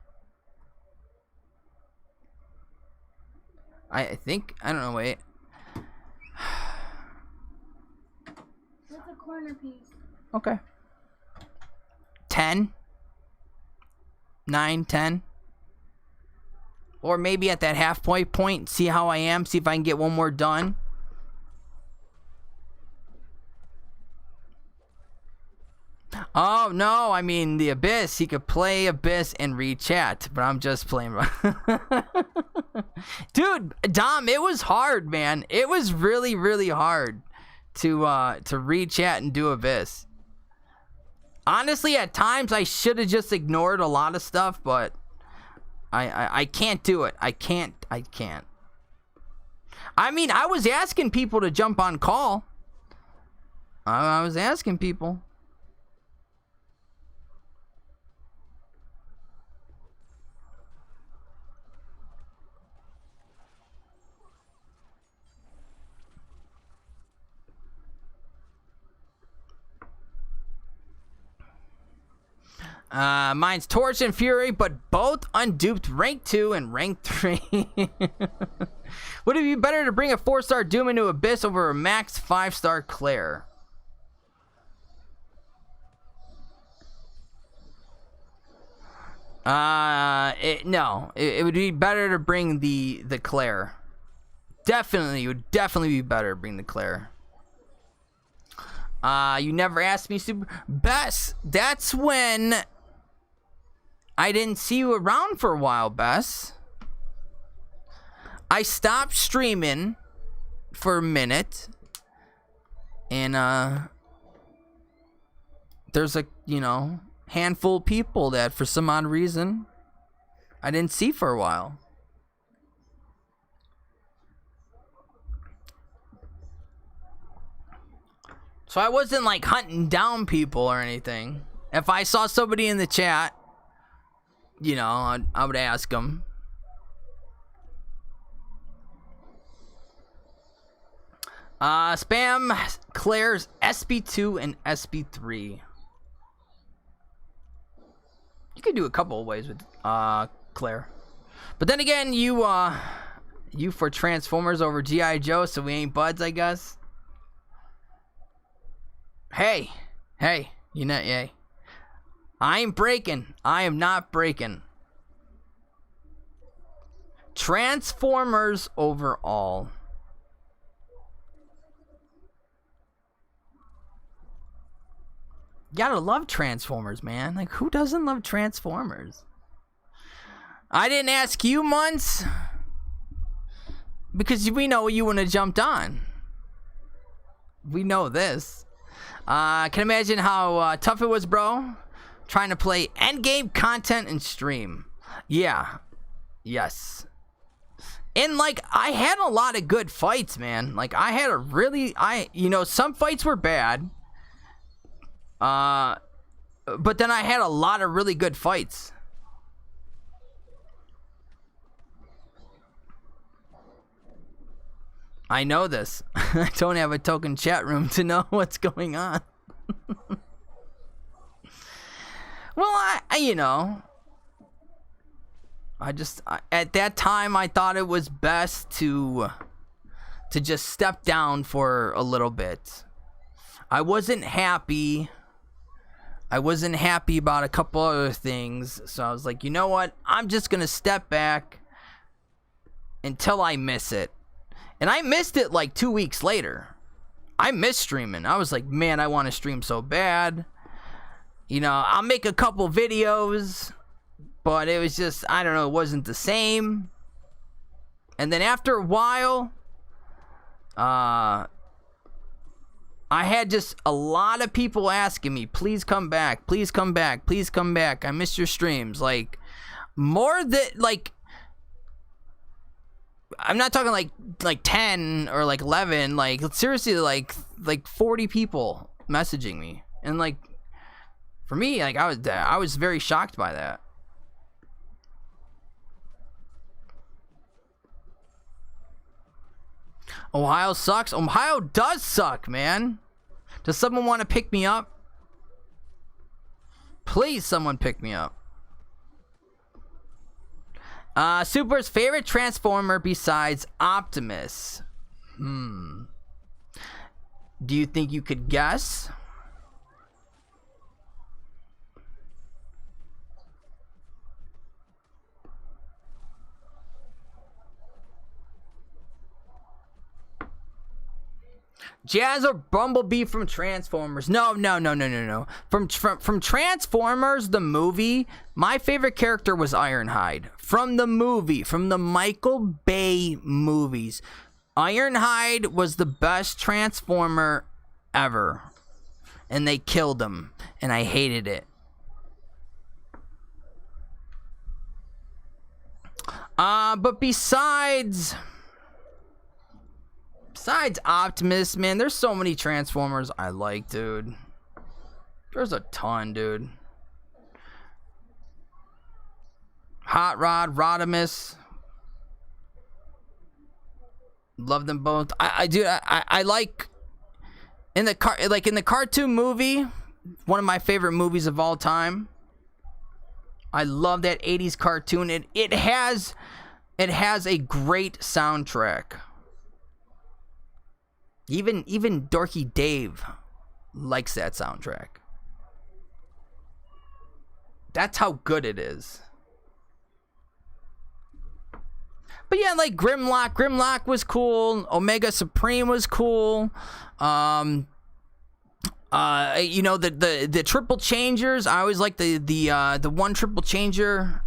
I think, I don't know, wait. What's a corner piece? Okay. 10? 9, 10? Or maybe at that halfway point, see how I am, see if I can get one more done. Oh, no, I mean, the Abyss. He could play Abyss and read chat, but I'm just playing. Dude, Dom, it was hard, man. It was really, really hard to read chat and do Abyss. Honestly, at times, I should have just ignored a lot of stuff, but I can't do it. I can't. I mean, I was asking people to jump on call. I was asking people. Mine's Torch and Fury, but both unduped rank 2 and rank 3. Would it be better to bring a 4-star Doom into Abyss over a max 5-star Claire? No. It would be better to bring the Claire. Definitely, it would definitely be better to bring the Claire. You never asked me, Super Bess. That's when I didn't see you around for a while, Bess. I stopped streaming for a minute, and there's a handful of people that for some odd reason I didn't see for a while. So I wasn't like hunting down people or anything. If I saw somebody in the chat, I would ask them. Spam Claire's SB2 and SB3. You could do a couple of ways with Claire. But then again, you for Transformers over G.I. Joe, so we ain't buds, I guess. Hey, hey. I ain't breaking. I am not breaking. Transformers overall. You gotta love Transformers, man. Like, who doesn't love Transformers? I didn't ask you months because we know you wouldn't have jumped on. We know this. Can imagine how tough it was, bro. Trying to play endgame content and stream. Yeah. Yes. And like, I had a lot of good fights, man. Like, I had a really, some fights were bad. But then I had a lot of really good fights. I know this. I don't have a token chat room to know what's going on. Well, at that time I thought it was best to just step down for a little bit. I wasn't happy about a couple other things, so I was like, you know what? I'm just gonna step back until I miss it. And I missed it like 2 weeks later. I missed streaming. I was like, man, I want to stream so bad. I'll make a couple videos, but it was just, I don't know, it wasn't the same. And then after a while, I had just a lot of people asking me, please come back, please come back, please come back. I missed your streams. Like, more than, like, I'm not talking like 10 or like 11, like seriously, like 40 people messaging me. And like, for me, like, I was very shocked by that. Ohio sucks. Ohio does suck, man. Does someone want to pick me up? Please, someone pick me up. Super's favorite Transformer besides Optimus. Do you think you could guess? Jazz or Bumblebee from Transformers? No. From Transformers, the movie, my favorite character was Ironhide. From the movie, from the Michael Bay movies, Ironhide was the best Transformer ever. And they killed him. And I hated it. But besides Optimus, man, there's so many Transformers I like, dude. There's a ton, dude. Hot Rod, Rodimus. Love them both. I like in the cartoon movie, one of my favorite movies of all time. I love that 80s cartoon. It has a great soundtrack. Even Dorky Dave likes that soundtrack. That's how good it is. But yeah, like Grimlock was cool. Omega Supreme was cool. The triple changers. I always like the one triple changer.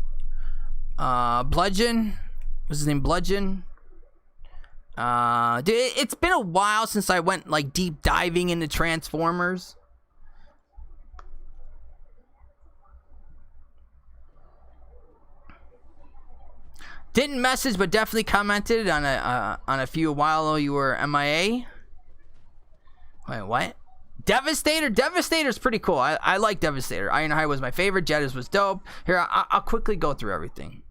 Bludgeon. What's his name? Bludgeon. Dude, it's been a while since I went like deep diving into Transformers. Didn't message, but definitely commented on a few a while ago. You were MIA. Wait, what? Devastator's pretty cool. I like Devastator. Ironhide was my favorite. Jettis was dope. Here, I'll quickly go through everything.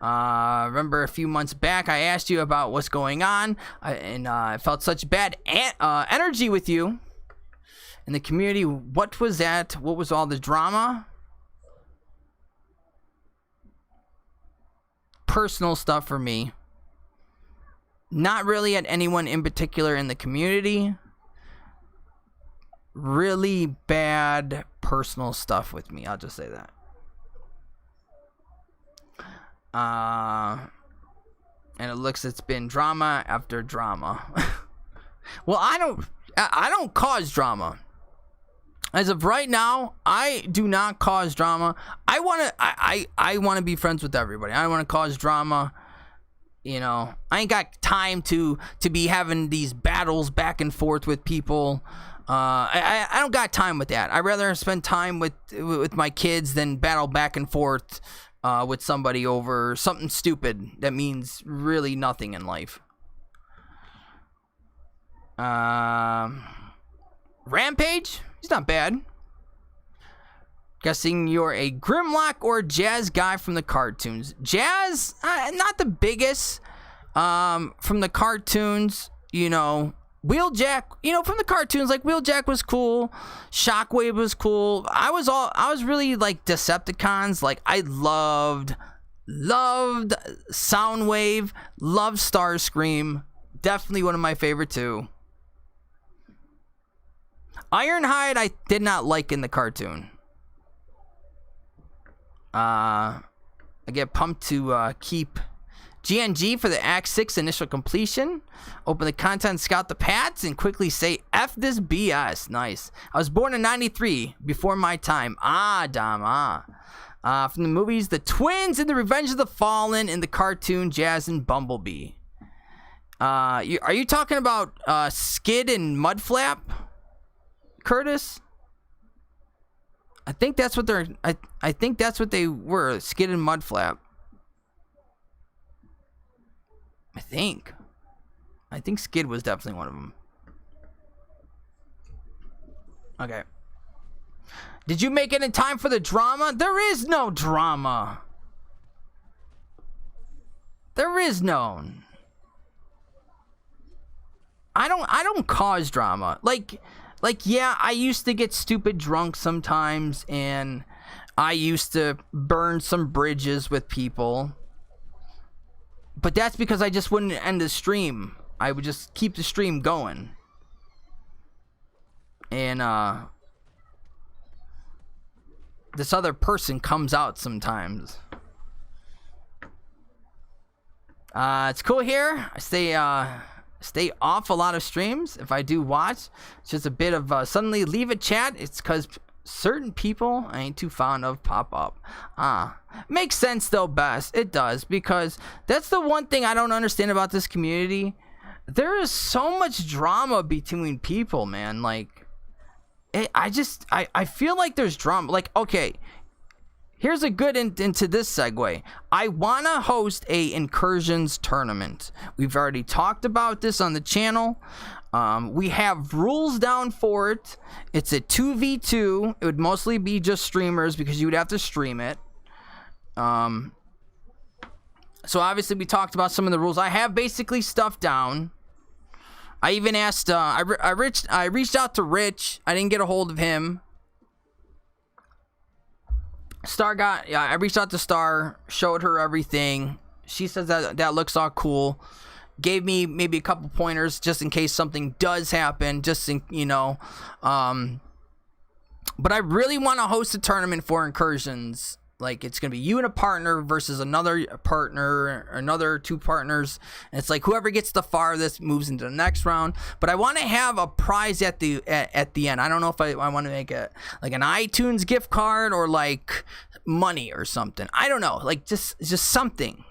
Remember a few months back I asked you about what's going on, and I felt such bad energy with you in the community. What was that? What was all the drama? Personal stuff for me. Not really at anyone in particular in the community. Really bad personal stuff with me. I'll just say that. And it looks, it's been drama after drama. Well, I don't cause drama. As of right now, I do not cause drama. I want to be friends with everybody. I don't want to cause drama. I ain't got time to be having these battles back and forth with people. I don't got time with that. I'd rather spend time with my kids than battle back and forth with somebody over something stupid that means really nothing in life. Rampage? He's not bad. Guessing you're a Grimlock or Jazz guy from the cartoons. Jazz, not the biggest. From the cartoons, Wheeljack, you know, from the cartoons, like Wheeljack was cool, Shockwave was cool. I was really like Decepticons. Like I loved Soundwave, loved Starscream. Definitely one of my favorite too. Ironhide I did not like in the cartoon. I get pumped to keep GNG for the Act 6 initial completion. Open the content, scout the paths, and quickly say, F this BS. Nice. I was born in 93, before my time. From the movies, The Twins and The Revenge of the Fallen, and the cartoon, Jazz and Bumblebee. Are you talking about Skid and Mudflap, Curtis? I think that's what they're... I think that's what they were, Skid and Mudflap. I think Skid was definitely one of them. Okay. Did you make it in time for the drama? There is no drama. There is none. I don't cause drama. Like yeah, I used to get stupid drunk sometimes, and I used to burn some bridges with people. But that's because I just wouldn't end the stream. I would just keep the stream going. And this other person comes out sometimes. It's cool here. I stay off a lot of streams. If I do watch, it's just a bit of suddenly leave a chat. It's because certain people I ain't too fond of pop up. Makes sense though, Best. It does, because that's the one thing I don't understand about this community. There is so much drama between people, man. Like, I feel like there's drama. Like, okay, here's a good into this segue. I want to host a incursions tournament. We've already talked about this on the channel. We have rules down for it. It's a 2v2. It would mostly be just streamers because you would have to stream it. So obviously we talked about some of the rules. I have basically stuff down. I even asked, I reached out to Rich. I didn't get a hold of him. I reached out to Star, showed her everything. She says that looks all cool. Gave me maybe a couple pointers just in case something does happen, just in, you know. But I really want to host a tournament for incursions. Like, it's gonna be you and a partner versus another partner, another two partners, and it's like whoever gets the farthest moves into the next round. But I want to have a prize at the end. I don't know if I want to make it like an iTunes gift card or like money or something. I don't know, like just something.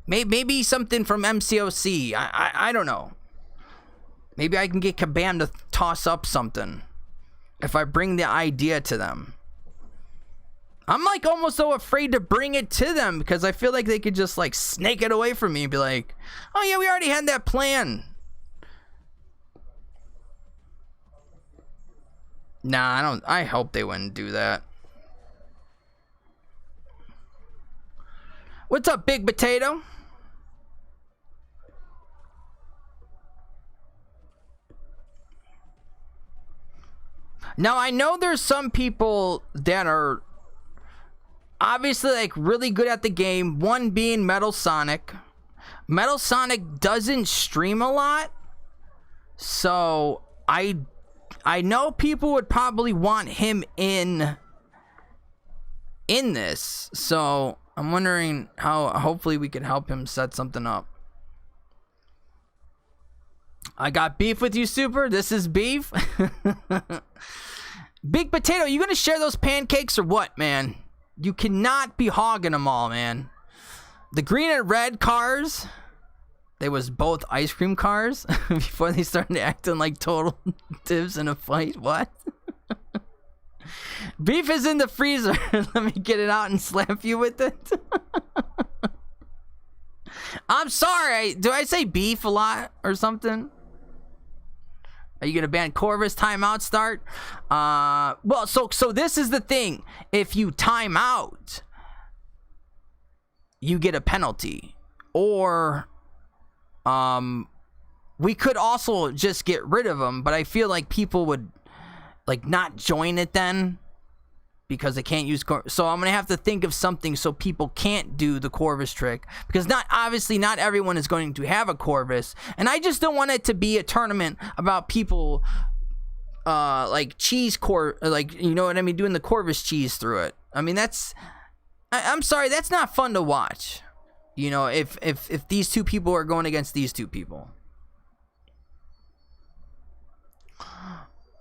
Maybe something from MCOC. I don't know. Maybe I can get Kabam to toss up something if I bring the idea to them. I'm like almost so afraid to bring it to them because I feel like they could just like snake it away from me and be like, oh yeah, we already had that plan. Nah, I hope they wouldn't do that. What's up, Big Potato? Now, I know there's some people that are obviously like really good at the game. One being Metal Sonic. Metal Sonic doesn't stream a lot. So I know people would probably want him in this. So I'm wondering how hopefully we can help him set something up. I got beef with you, Super. This is beef. Big Potato, you gonna share those pancakes or what, man? You cannot be hogging them all, man. The green and red cars, they was both ice cream cars before they started acting like total divs in a fight. What? Beef is in the freezer. Let me get it out and slap you with it. I'm sorry. Do I say beef a lot or something? Are you gonna ban Corvus timeout start? Well, so this is the thing. If you time out, you get a penalty, or we could also just get rid of them, but I feel like people would like not join it then because they can't use so I'm gonna have to think of something so people can't do the Corvus trick, because obviously not everyone is going to have a Corvus, and I just don't want it to be a tournament about people like like, you know what I mean, doing the Corvus cheese through it. I mean, I'm sorry, that's not fun to watch, you know, if these two people are going against these two people.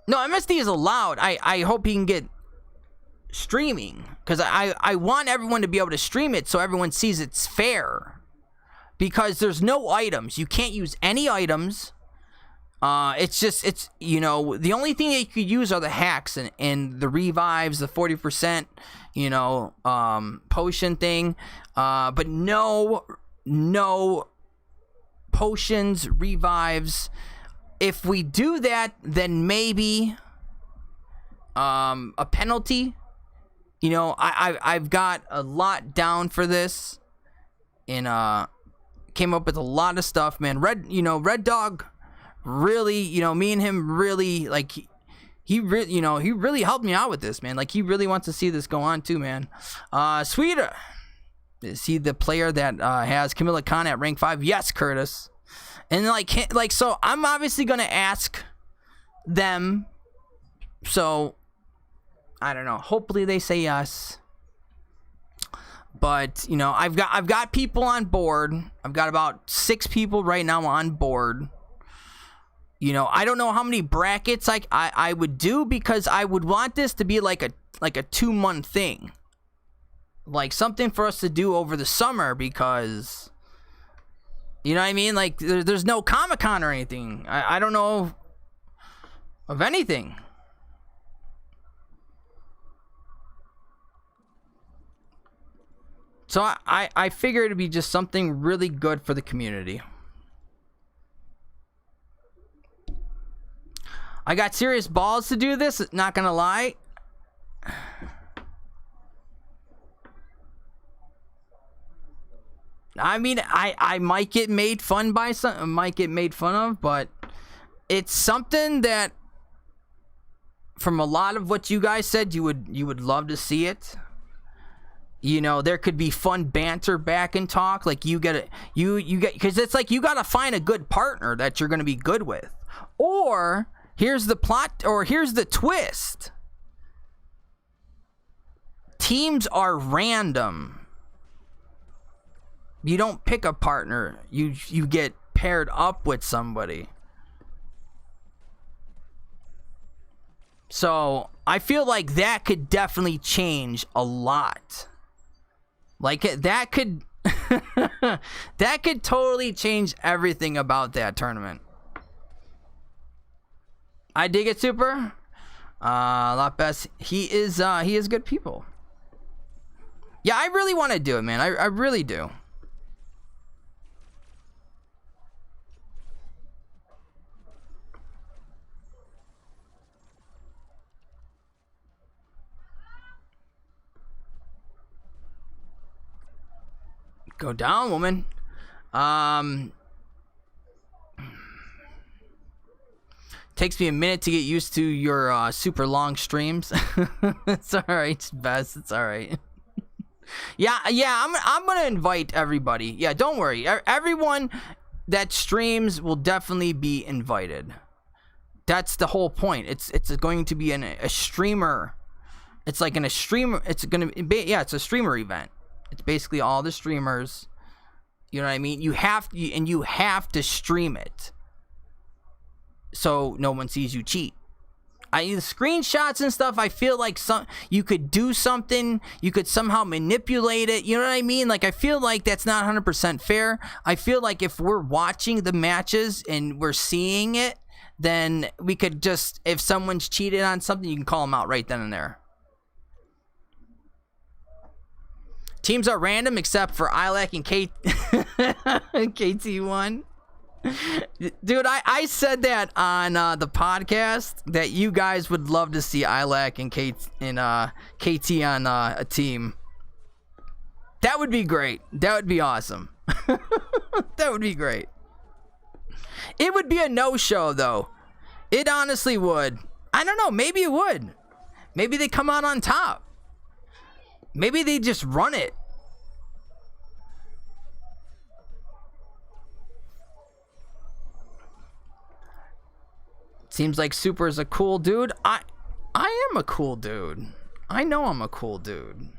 No, MSD is allowed. I hope he can get streaming, because I want everyone to be able to stream it so everyone sees it's fair, because there's no items. You can't use any items. It's you know, the only thing that you could use are the hacks and the revives, the 40%, you know, potion thing, but no potions, revives. If we do that, then maybe a penalty. You know, I've got a lot down for this, and came up with a lot of stuff, man. Red Dog really, you know, me and him really, like, he really helped me out with this, man. Like, he really wants to see this go on too, man. Sweeter, is he the player that has Camilla Khan at rank 5? Yes, Curtis. And like so I'm obviously gonna ask them, so I don't know, hopefully they say yes. But you know, I've got people on board. I've got about 6 people right now on board. You know, I don't know how many brackets I would do, because I would want this to be like a 2-month thing, like something for us to do over the summer, because you know what I mean? Like, there's no Comic-Con or anything. I don't know of anything. So I figure it'd be just something really good for the community. I got serious balls to do this, not gonna lie. I mean, I might get made fun by some, might get made fun of, but it's something that, from a lot of what you guys said, you would love to see it. You know, there could be fun banter back and talk. Like, you get, because it's like you gotta find a good partner that you're gonna be good with. Or here's the plot, or here's the twist. Teams are random. You don't pick a partner. You get paired up with somebody. So I feel like that could definitely change a lot. Like, that could that could totally change everything about that tournament. I dig it, Super. A lot best. He is good people. Yeah, I really want to do it, man. I really do. Go down, woman. Takes me a minute to get used to your super long streams. It's alright, Bess. It's alright. yeah, I'm gonna invite everybody. Yeah, don't worry. Everyone that streams will definitely be invited. That's the whole point. It's going to be a streamer. It's like a streamer. It's gonna be, yeah, it's a streamer event. It's basically all the streamers. You know what I mean? You have to stream it, so no one sees you cheat. The screenshots and stuff, I feel like you could do something. You could somehow manipulate it. You know what I mean? Like, I feel like that's not 100% fair. I feel like if we're watching the matches and we're seeing it, then we could just, if someone's cheated on something, you can call them out right then and there. Teams are random except for ILAC and KT1. Dude, I said that on the podcast that you guys would love to see ILAC and KT on a team. That would be great. That would be awesome. That would be great. It would be a no-show, though. It honestly would. I don't know. Maybe it would. Maybe they come out on top. Maybe they just run it. Seems like Super is a cool dude. I am a cool dude. I know I'm a cool dude.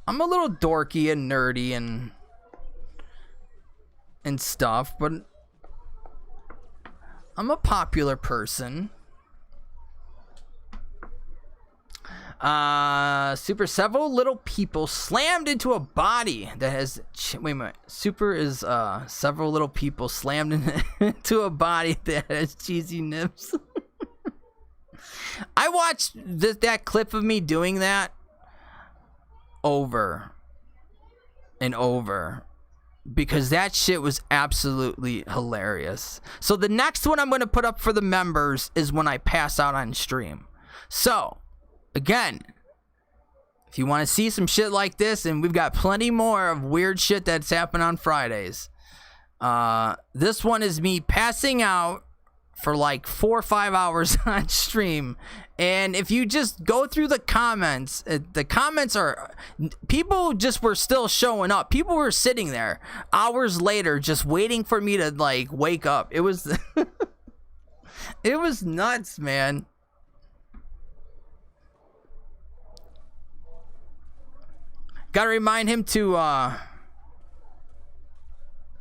I'm a little dorky and nerdy and stuff, but I'm a popular person. Super, several little people slammed into a body that has wait a minute. Super is several little people slammed into a body that has cheesy nips. I watched that clip of me doing that over and over because that shit was absolutely hilarious. So the next one I'm going to put up for the members is when I pass out on stream. So again, if you want to see some shit like this, and we've got plenty more of weird shit that's happened on Fridays, this one is me passing out for like 4 or 5 hours on stream. And if you just go through the comments are, people just were still showing up. People were sitting there hours later just waiting for me to like wake up. It was it was nuts, man. Gotta remind him to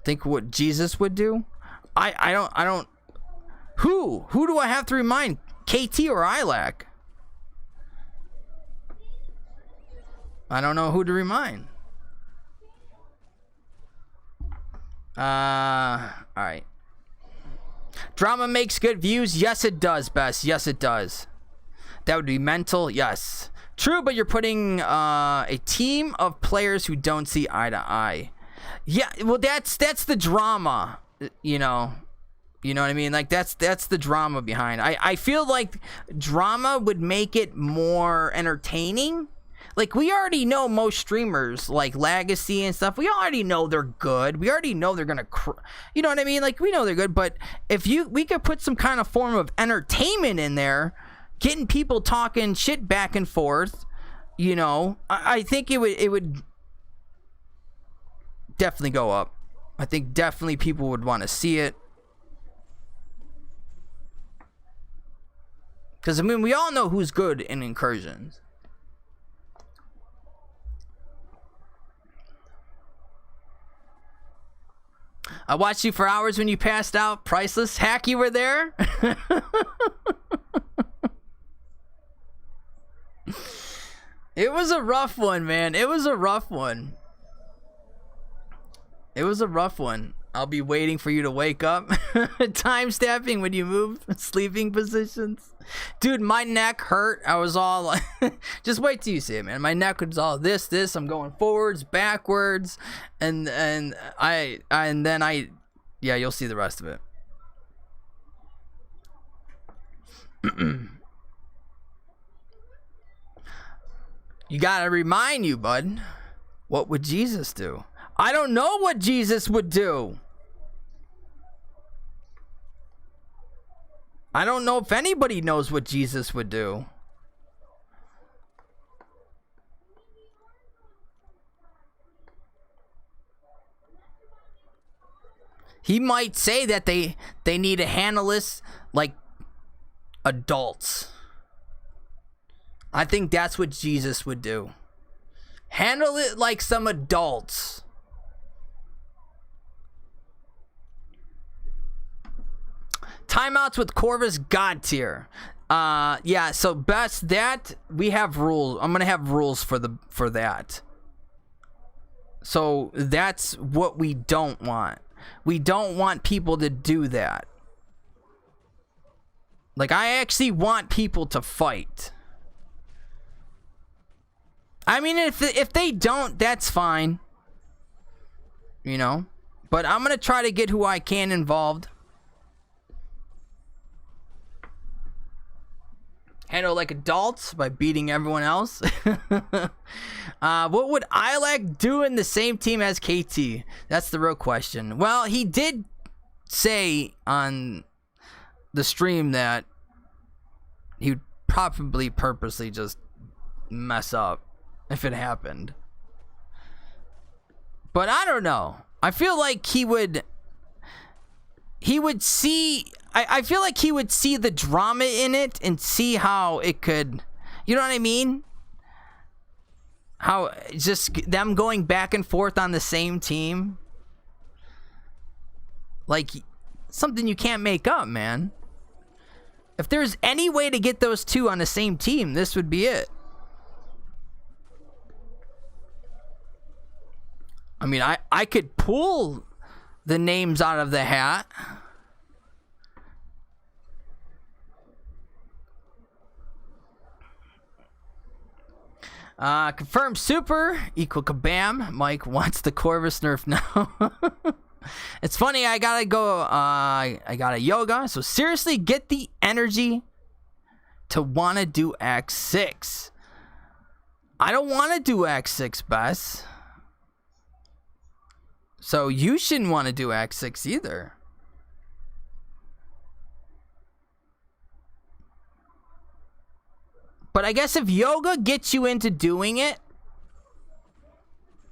think what Jesus would do. I don't. Who do I have to remind? KT or Ilac? I don't know who to remind. Alright. Drama makes good views. Yes, it does, Bess. Yes, it does. That would be mental. Yes. True, but you're putting a team of players who don't see eye to eye. Yeah, well, that's the drama, you know. You know what I mean? Like, that's the drama behind. I feel like drama would make it more entertaining. Like, we already know most streamers, like Legacy and stuff, we already know they're good. We already know they're gonna, you know what I mean? Like, we know they're good, but if we could put some kind of form of entertainment in there, getting people talking shit back and forth, you know, I think it would definitely go up. I think definitely people would want to see it. Because, I mean, we all know who's good in incursions. I watched you for hours when you passed out. Priceless. Hack, you were there? It was a rough one, man. It was a rough one. It was a rough one. I'll be waiting for you to wake up. Time stamping when you move sleeping positions. Dude, my neck hurt. I was all like, just wait till you see it, man. My neck was all this. I'm going forwards, backwards, and then yeah, you'll see the rest of it. You gotta remind you, bud. What would Jesus do? I don't know what Jesus would do. I don't know if anybody knows what Jesus would do. He might say that they need to handle this like adults. I think that's what Jesus would do. Handle it like some adults. Timeouts with Corvus God tier. Yeah, so best that we have rules. I'm gonna have rules for that. So that's what we don't want. We don't want people to do that. Like, I actually want people to fight. I mean, if they don't, that's fine. You know? But I'm gonna try to get who I can involved. Handle like adults by beating everyone else. What would Ilac do in the same team as KT? That's the real question. Well, he did say on the stream that he would probably purposely just mess up if it happened. But I don't know. I feel like he would see, I feel like he would see the drama in it and see how it could, you know what I mean? How just them going back and forth on the same team. Like, something you can't make up, man. If there's any way to get those two on the same team, this would be it. I mean, I could pull the names out of the hat. Confirmed super equal kabam. Mike wants the Corvus nerf now. It's funny, I gotta go, I gotta yoga. So seriously, get the energy to want to do Act 6. I don't want to do Act 6, Bess. So you shouldn't want to do Act 6 either. But I guess if yoga gets you into doing it,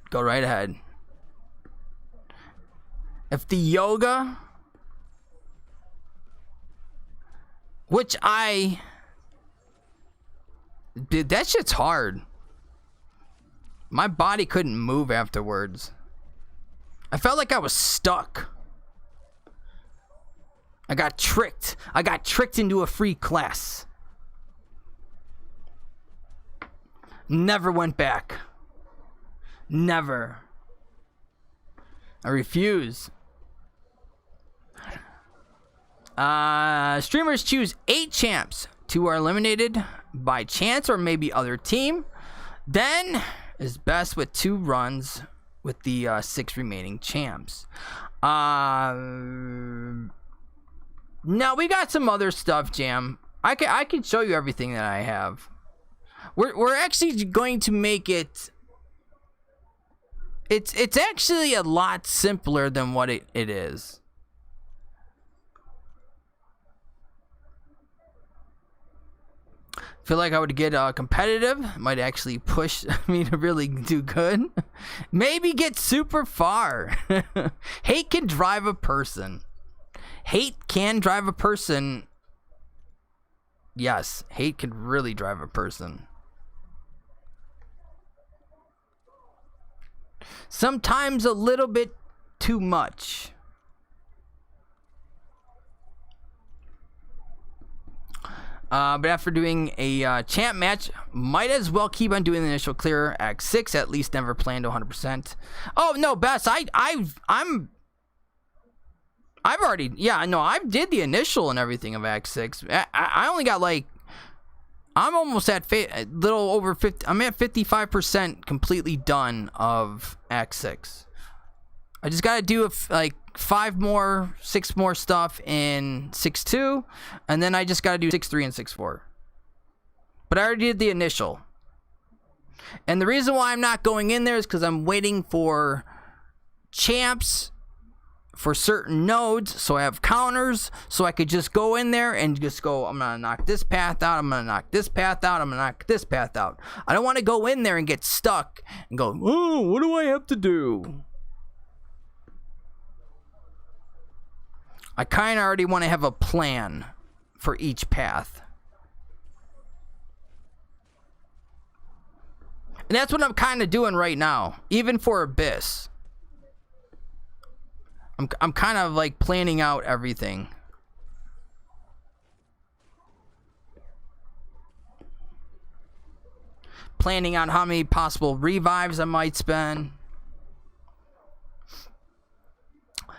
go right ahead. If the yoga, which dude, that shit's hard. My body couldn't move afterwards. I felt like I was stuck. I got tricked. I got tricked into a free class. Never went back. Never. I refuse. Streamers choose 8 champs. 2 are eliminated by chance or maybe other team. Then is best with 2 runs with the 6 remaining champs. Now we got some other stuff, Jam. I can show you everything that I have. We're actually going to make it. It's actually a lot simpler than what it is. Feel like I would get competitive. Might actually push me to really do good. Maybe get super far. Hate can drive a person. Hate can drive a person. Yes, hate can really drive a person. Sometimes a little bit too much. But after doing a champ match, might as well keep on doing the initial clear Act 6. At least never planned to 100%. Oh no, Bess, I've already, yeah, no, I did the initial and everything of Act 6. I only got like, I'm almost at a little over 50. I'm at 55% completely done of Act 6. I just gotta do like 6 more stuff in 6.2, and then I just gotta do 6.3 and 6.4. But I already did the initial. And the reason why I'm not going in there is because I'm waiting for champs for certain nodes, so I have counters, so I could just go in there and just go, I'm gonna knock this path out, I'm gonna knock this path out, I'm gonna knock this path out. I don't want to go in there and get stuck and go, oh, what do I have to do? I kind of already want to have a plan for each path. And that's what I'm kind of doing right now, even for Abyss. I'm kind of like planning out everything. Planning out how many possible revives I might spend.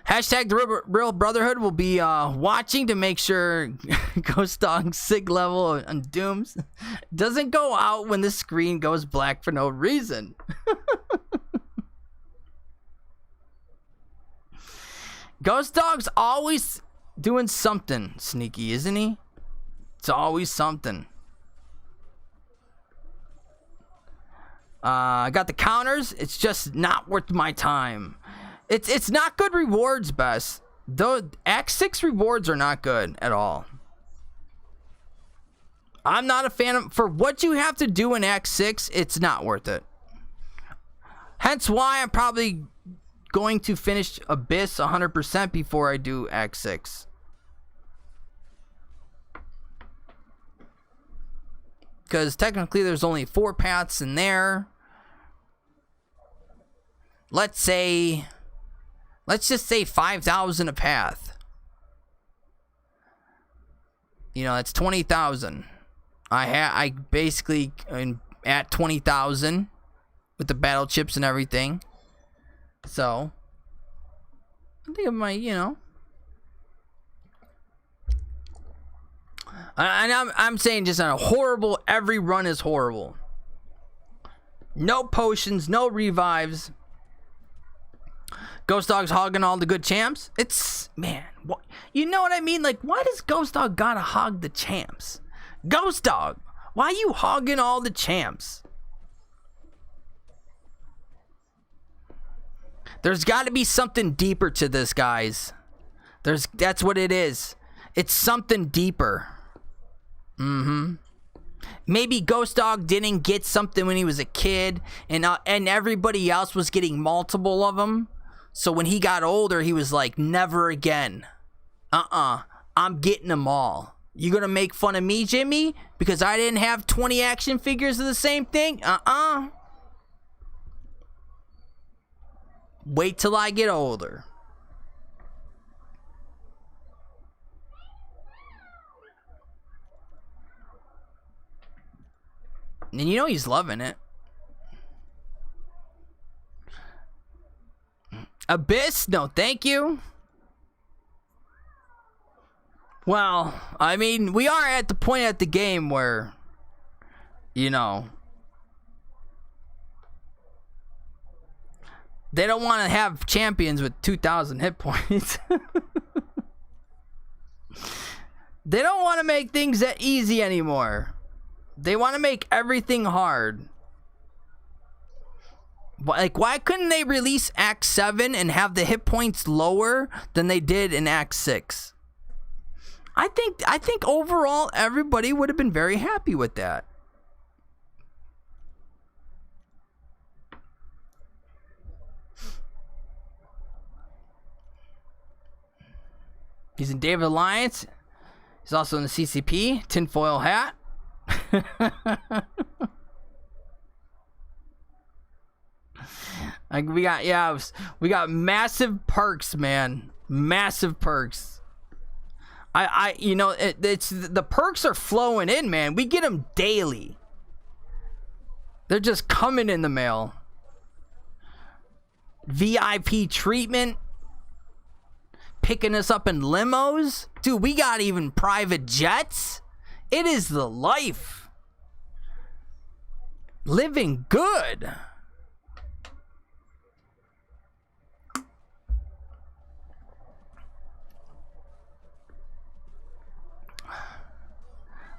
Hashtag the Real Brotherhood will be watching to make sure Ghost Dog's sig level on Dooms doesn't go out when the screen goes black for no reason. Ghost Dog's always doing something sneaky, isn't he? It's always something. I got the counters. It's just not worth my time. It's not good rewards, Bess. Though Act 6 rewards are not good at all. I'm not a fan of, for what you have to do in Act 6, it's not worth it. Hence why I'm probably going to finish Abyss 100% before I do Act 6. Because technically there's only 4 paths in there. Let's just say 5,000 a path. You know, that's 20,000. I basically am at 20,000 with the battle chips and everything. So I think I might, you know. And I'm saying just on a horrible, every run is horrible. No potions, no revives. Ghost Dog's hogging all the good champs. It's, man, what, you know what I mean? Like, why does Ghost Dog gotta hog the champs? Ghost Dog, why you hogging all the champs? There's got to be something deeper to this, guys. That's what it is. It's something deeper. Maybe Ghost Dog didn't get something when he was a kid, and everybody else was getting multiple of them. So when he got older, he was like, never again. I'm getting them all. You gonna make fun of me, Jimmy? Because I didn't have 20 action figures of the same thing? Wait till I get older. And you know he's loving it. Abyss? No, thank you. Well, I mean, we are at the point at the game where, you know, they don't want to have champions with 2,000 hit points. They don't want to make things that easy anymore. They want to make everything hard. Like, why couldn't they release Act 7 and have the hit points lower than they did in Act 6? I think overall everybody would have been very happy with that. He's in David Alliance. He's also in the CCP. Tinfoil hat. Like we got massive perks, man. Massive perks. You know, it's the perks are flowing in, man. We get them daily. They're just coming in the mail. VIP treatment. Picking us up in limos. Dude, we got even private jets. It is the life. Living good.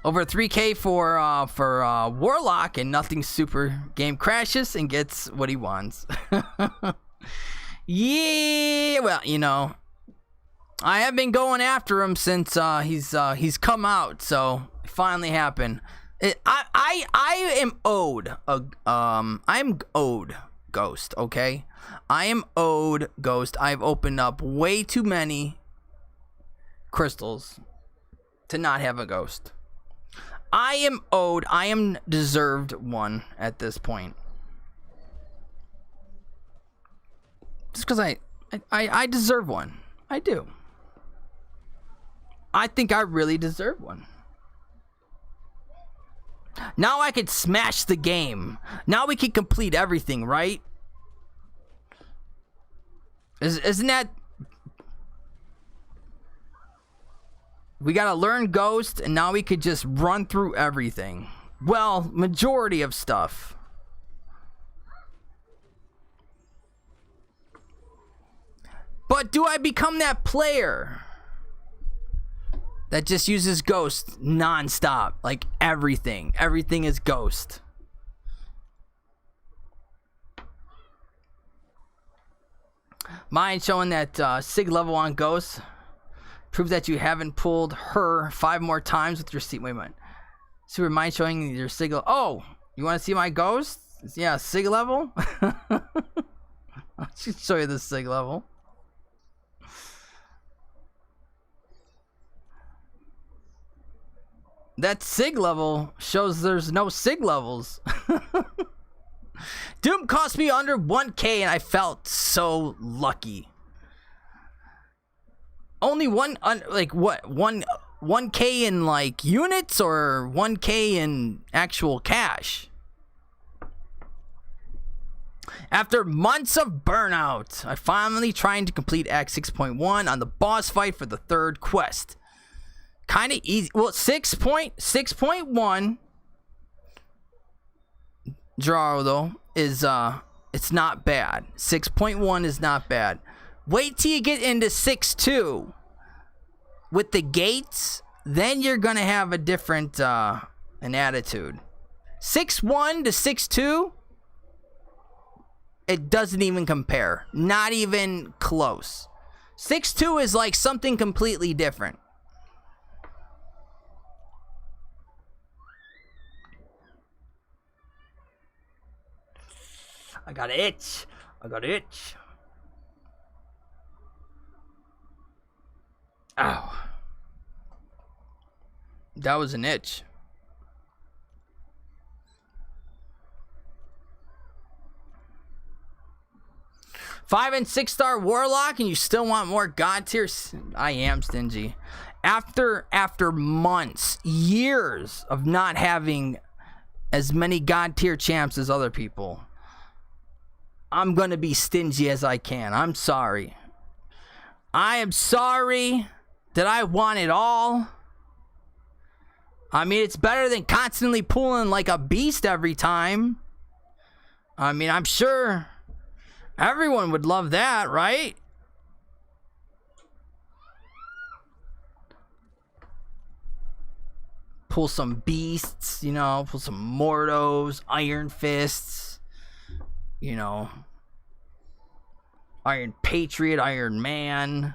Over 3K for Warlock, and nothing super. Game crashes and gets what he wants. Yeah, well, you know, I have been going after him since he's come out, so it finally happened. I am owed I'm owed Ghost, okay? I am owed Ghost. I've opened up way too many crystals to not have a Ghost. I am owed. I am deserved one at this point. Just because I deserve one. I do. I think I really deserve one. Now I could smash the game. Now we can complete everything, right? Isn't that... We gotta learn Ghost, and now we could just run through everything. Well, majority of stuff. But do I become that player that just uses Ghost non-stop? Like everything. Everything is Ghost. Mine showing that sig level on Ghost. Proves that you haven't pulled her 5 more times with your seat. Wait a minute. Super mine showing your sig level. Oh, you want to see my Ghost? Yeah, sig level. I should show you the sig level. That sig level shows there's no sig levels. Doom cost me under 1K and I felt so lucky. Only one, like what? 1K in like units or 1K in actual cash? After months of burnout, I finally trying to complete Act 6.1 on the boss fight for the 3rd quest. Kind of easy. Well, 6.1 Jaro though is it's not bad. 6.1 is not bad. Wait till you get into 6.2 with the gates, then you're gonna have a different an attitude. 6.1 to 6.2, it doesn't even compare. Not even close. 6.2 is like something completely different. I got an itch. I got an itch. Ow. That was an itch. 5 and 6 star Warlock and you still want more God tiers? I am stingy. After months, years of not having as many God tier champs as other people, I'm gonna be stingy as I can. I'm sorry. I am sorry that I want it all. I mean, it's better than constantly pulling like a beast every time. I mean, I'm sure everyone would love that, right? Pull some beasts, you know, pull some Mortos, Iron Fists, you know, Iron Patriot, Iron Man,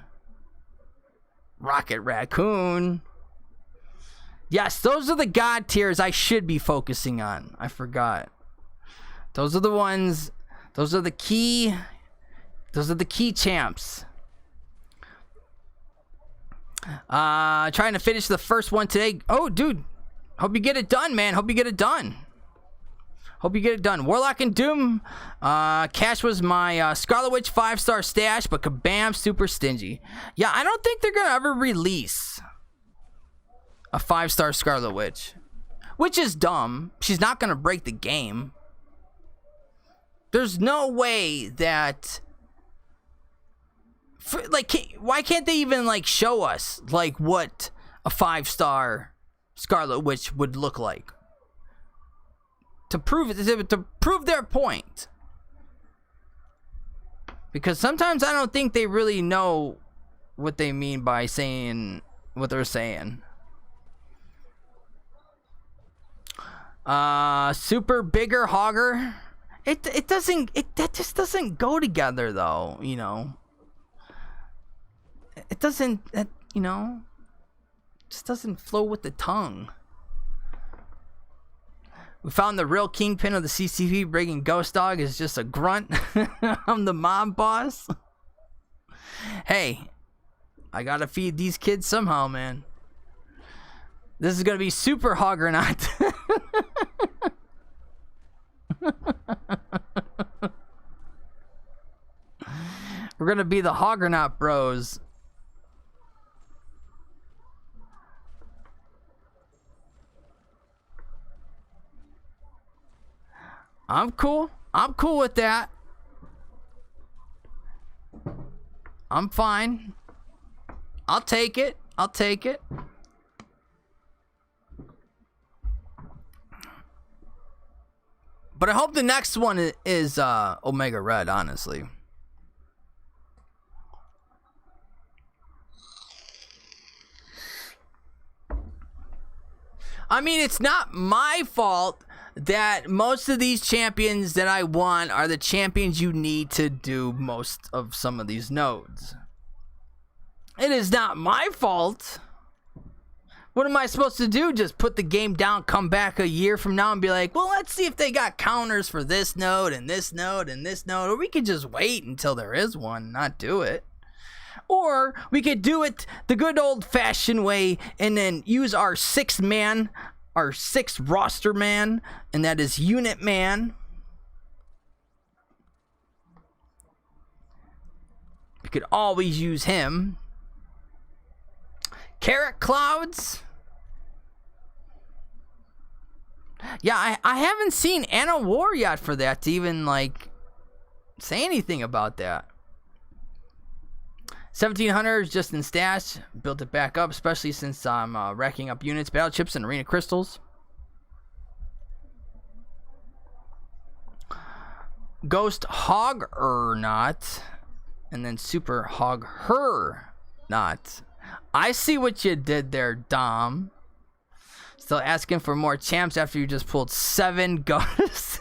Rocket Raccoon. Yes, those are the God tiers I should be focusing on. I forgot. Those are the ones, those are the key champs. Trying to finish the first one today. Oh, dude. Hope you get it done, man. Hope you get it done. Hope you get it done. Warlock and Doom. Cash was my Scarlet Witch 5-star stash, but kabam, super stingy. Yeah, I don't think they're going to ever release a 5-star Scarlet Witch, which is dumb. She's not going to break the game. There's no way that... why can't they even like show us like what a 5-star Scarlet Witch would look like to prove it, to prove their point? Because sometimes I don't think they really know what they mean by saying what they're saying. Super bigger hogger. That just doesn't go together though, you know. It doesn't, you know, just doesn't flow with the tongue. We found the real kingpin of the CCP. Breaking Ghost Dog is just a grunt. I'm the mob boss. Hey, I gotta feed these kids somehow, man. This is gonna be super Hoggernaut. We're gonna be the Hoggernaut bros. I'm cool. I'm cool with that. I'm fine. I'll take it. I'll take it. But I hope the next one is Omega Red, honestly. I mean, it's not my fault that most of these champions that I want are the champions you need to do most of some of these nodes. It is not my fault. What am I supposed to do? Just put the game down, come back a year from now and be like, well, let's see if they got counters for this node and this node and this node. Or we could just wait until there is one and not do it. Or we could do it the good old-fashioned way and then use our sixth roster man, and that is Unit Man. We could always use him. Carrot Clouds. Yeah, I haven't seen Anna War yet for that to even, like, say anything about that. 1700 is just in stash. Built it back up, especially since I'm racking up units, battle chips, and arena crystals. Ghost Hog not, and then Super Hog Her not. I see what you did there, Dom. Still asking for more champs after you just pulled 7 ghosts.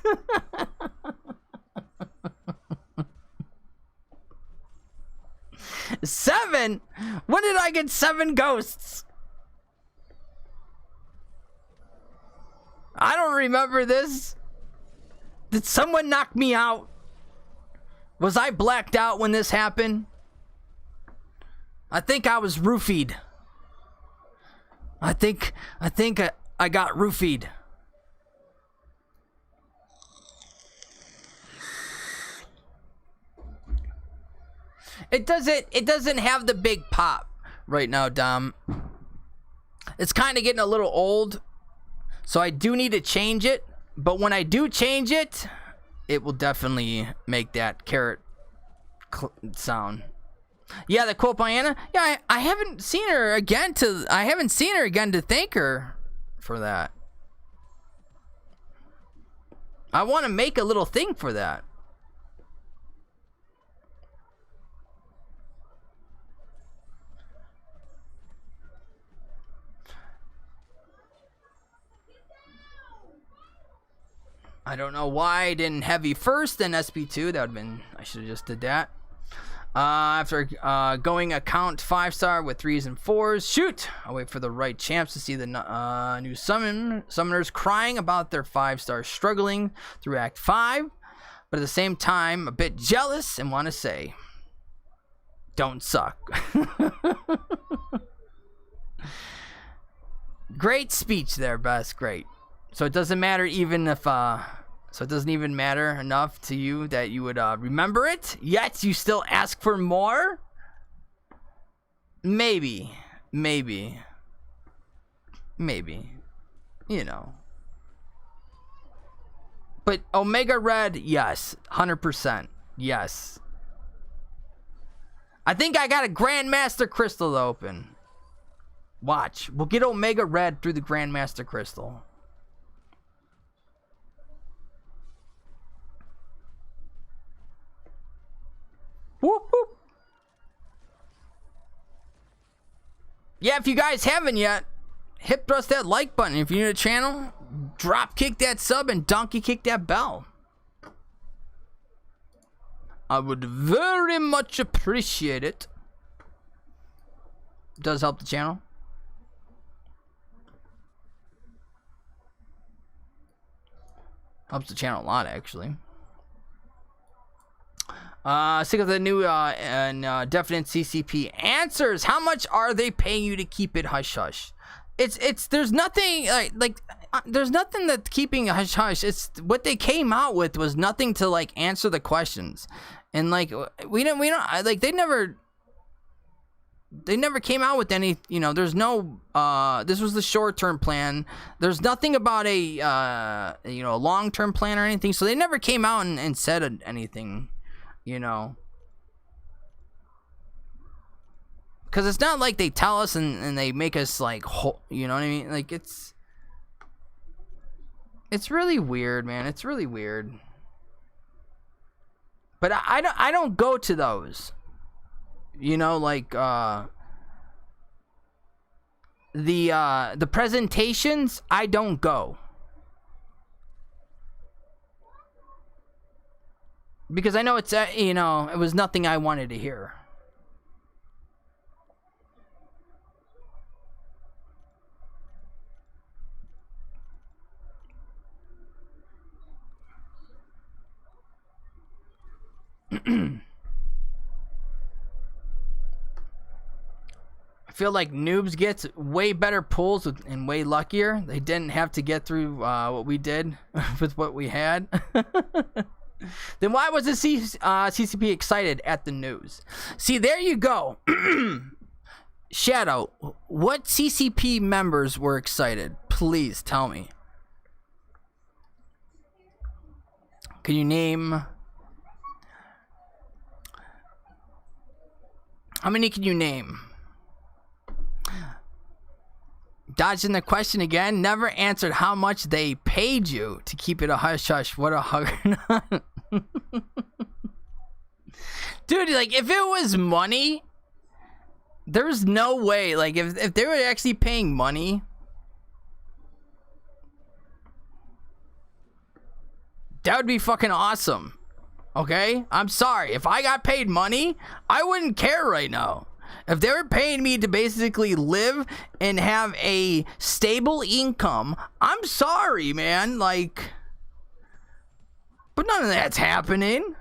7? When did I get 7 ghosts? I don't remember this. Did someone knock me out? Was I blacked out when this happened? I think I was roofied. I think I got roofied. It doesn't have the big pop right now, Dom. It's kind of getting a little old, so I do need to change it. But when I do change it, it will definitely make that carrot sound. Yeah, the quote by Anna. Yeah, I haven't seen her again to thank her for that. I want to make a little thing for that. I don't know why I didn't heavy first, then SP2. That would have been, I should have just did that. After going account 5-star with 3s and 4s, shoot! I'll wait for the right champs to see the new summoners crying about their 5-stars struggling through Act 5, but at the same time, a bit jealous and want to say, don't suck. Great speech there, Bess. Great. So it doesn't matter even if, so it doesn't even matter enough to you that you would remember it, yet you still ask for more? Maybe. You know. But Omega Red, yes. 100%. Yes. I think I got a Grandmaster Crystal to open. Watch. We'll get Omega Red through the Grandmaster Crystal. Whoop, whoop. Yeah, if you guys haven't yet, hip thrust that like button. If you're new to the channel, drop kick that sub and donkey kick that bell. I would very much appreciate it. It does help the channel. Helps the channel a lot, actually. Sick of the new and definite CCP answers. How much are they paying you to keep it hush hush? It's there's nothing there's nothing that keeping hush hush. It's what they came out with was nothing to like answer the questions, and like we don't like they never came out with any, you know, there's no this was the short-term plan. There's nothing about a you know, a long-term plan or anything, so they never came out and said anything. You know, because it's not like they tell us and they make us like, you know what I mean? Like it's really weird, man. It's really weird. But I don't go to those. You know, like the presentations. I don't go. Because I know it's, you know, it was nothing I wanted to hear. I feel like Noobs gets way better pulls and way luckier. They didn't have to get through what we did with what we had. Then why was the CCP excited at the news? See, there you go. Shadow, what CCP members were excited? Please tell me. Can you name... How many can you name? Dodging the question again. Never answered how much they paid you to keep it a hush hush. What a hugger. Dude, like, if it was money, there's no way. Like, if they were actually paying money, that would be fucking awesome. Okay? I'm sorry. If I got paid money, I wouldn't care right now. If they were paying me to basically live and have a stable income, I'm sorry, man. Like, but none of that's happening.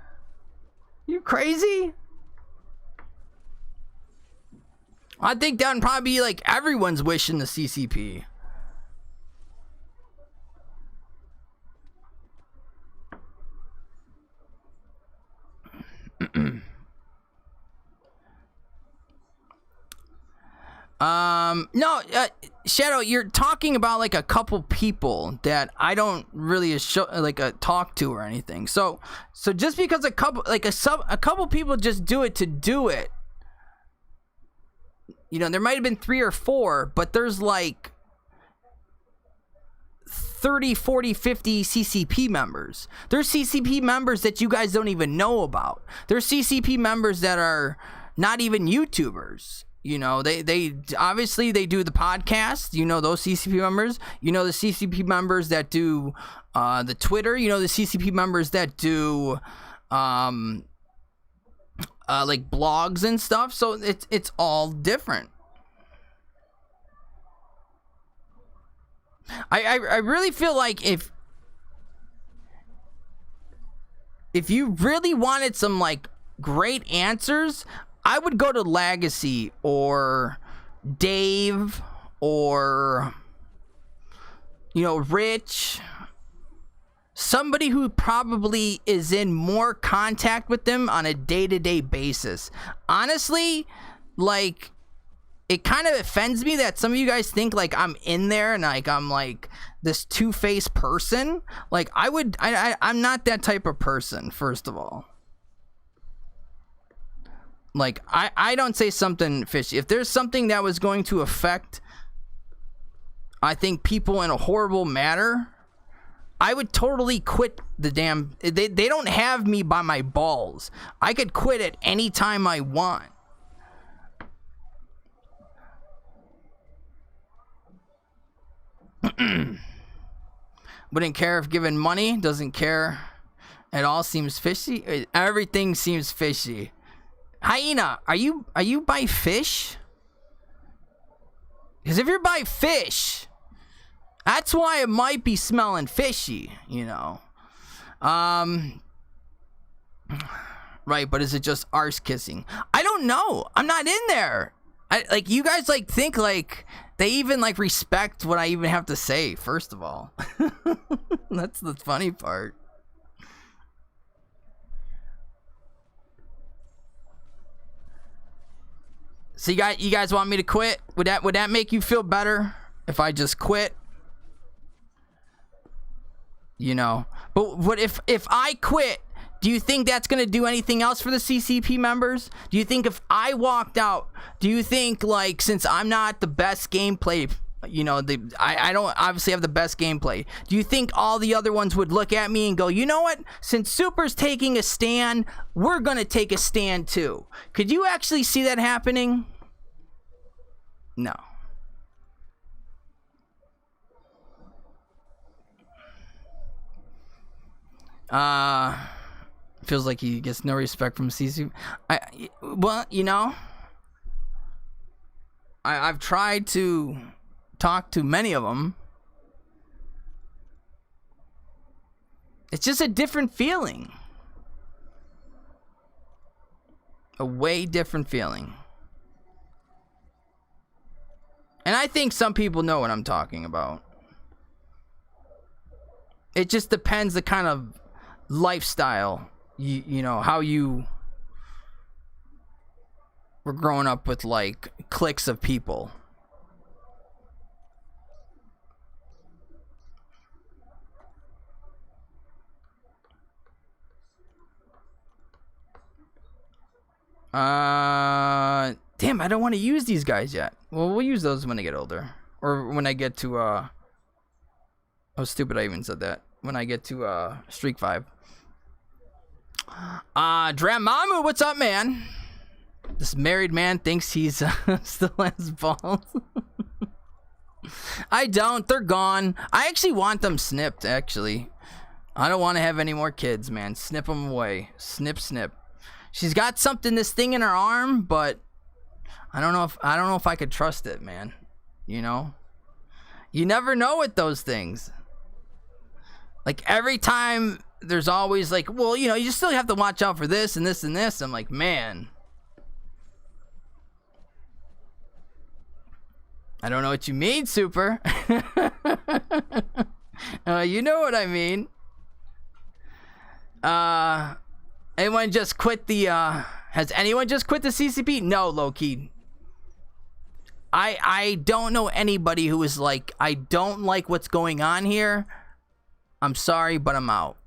You crazy? I think that would probably be like everyone's wish in the CCP. No, Shadow, you're talking about like a couple people that I don't really talk to or anything. So just because a couple people just do it to do it, you know, there might have been 3 or 4, but there's like 30, 40, 50 CCP members. There's CCP members that you guys don't even know about. There's CCP members that are not even YouTubers. You know, they obviously they do the podcast. You know those CCP members. You know the CCP members that do the Twitter. You know the CCP members that do like blogs and stuff. So it's all different. I really feel like if you really wanted some like great answers, I would go to Legacy or Dave or, you know, Rich. Somebody who probably is in more contact with them on a day-to-day basis. Honestly, like, it kind of offends me that some of you guys think like I'm in there and like I'm like this two-faced person. Like, I'm not that type of person, first of all. Like, I don't say something fishy. If there's something that was going to affect, I think, people in a horrible manner, I would totally quit the damn... They don't have me by my balls. I could quit at any time I want. Wouldn't care if given money. Doesn't care at all. Seems fishy. Everything seems fishy. Hyena, are you by fish? Because if you're by fish, that's why it might be smelling fishy, you know. Right, but is it just arse kissing? I don't know. I'm not in there. Like, you guys like think like they even like respect what I even have to say, first of all. That's the funny part. So you guys want me to quit? Would that make you feel better if I just quit? You know, but what if I quit? Do you think that's gonna do anything else for the CCP members? Do you think if I walked out, do you think like since I'm not the best gameplay, you know, I don't obviously have the best gameplay. Do you think all the other ones would look at me and go, you know what? Since Super's taking a stand, we're gonna take a stand too. Could you actually see that happening? No. Feels like he gets no respect from CC. Well, you know, I've tried to talk to many of them. It's just a different feeling. A way different feeling. And I think some people know what I'm talking about. It just depends the kind of lifestyle, you know, how you were growing up with, like, cliques of people. Damn, I don't want to use these guys yet. Well, we'll use those when I get older. Or when I get to, oh, stupid, I even said that. When I get to, Streak 5. Dramamu, what's up, man? This married man thinks he's, still has balls. I don't. They're gone. I actually want them snipped, actually. I don't want to have any more kids, man. Snip them away. Snip, snip. She's got something, this thing in her arm, but I don't know if I could trust it, man. You know? You never know with those things. Like, every time there's always like, well, you know, you still have to watch out for this and this and this. I'm like, man. I don't know what you mean, Super. You know what I mean. Anyone just quit the, has anyone just quit the CCP? No, low-key. I don't know anybody who is like, I don't like what's going on here. I'm sorry, but I'm out.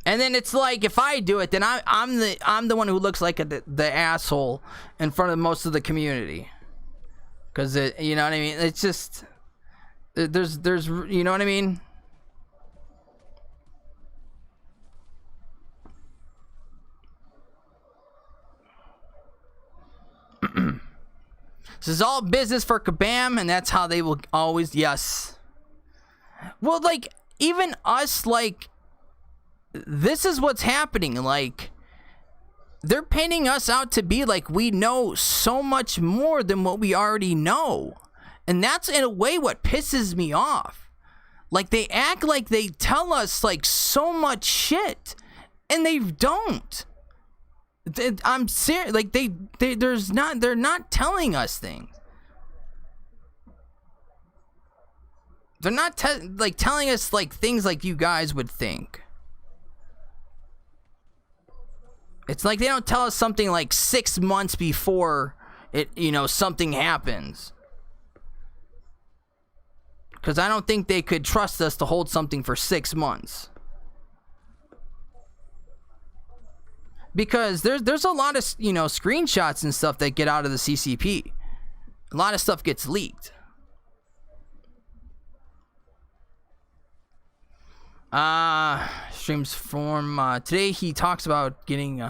And then it's like, if I do it, then I'm the one who looks like the asshole in front of most of the community. Cause you know what I mean? It's just there's you know what I mean? This is all business for Kabam, and that's how they will always, yes. Well, like, even us, like, this is what's happening. Like, they're painting us out to be like we know so much more than what we already know. And that's, in a way, what pisses me off. Like, they act like they tell us, like, so much shit, and they don't. I'm serious. Like, they're not telling us things. They're not like telling us like things like you guys would think. It's like they don't tell us something like 6 months before it, you know, something happens. Because I don't think they could trust us to hold something for 6 months. Because there's a lot of, you know, screenshots and stuff that get out of the CCP. A lot of stuff gets leaked. Streams form. Today he talks about getting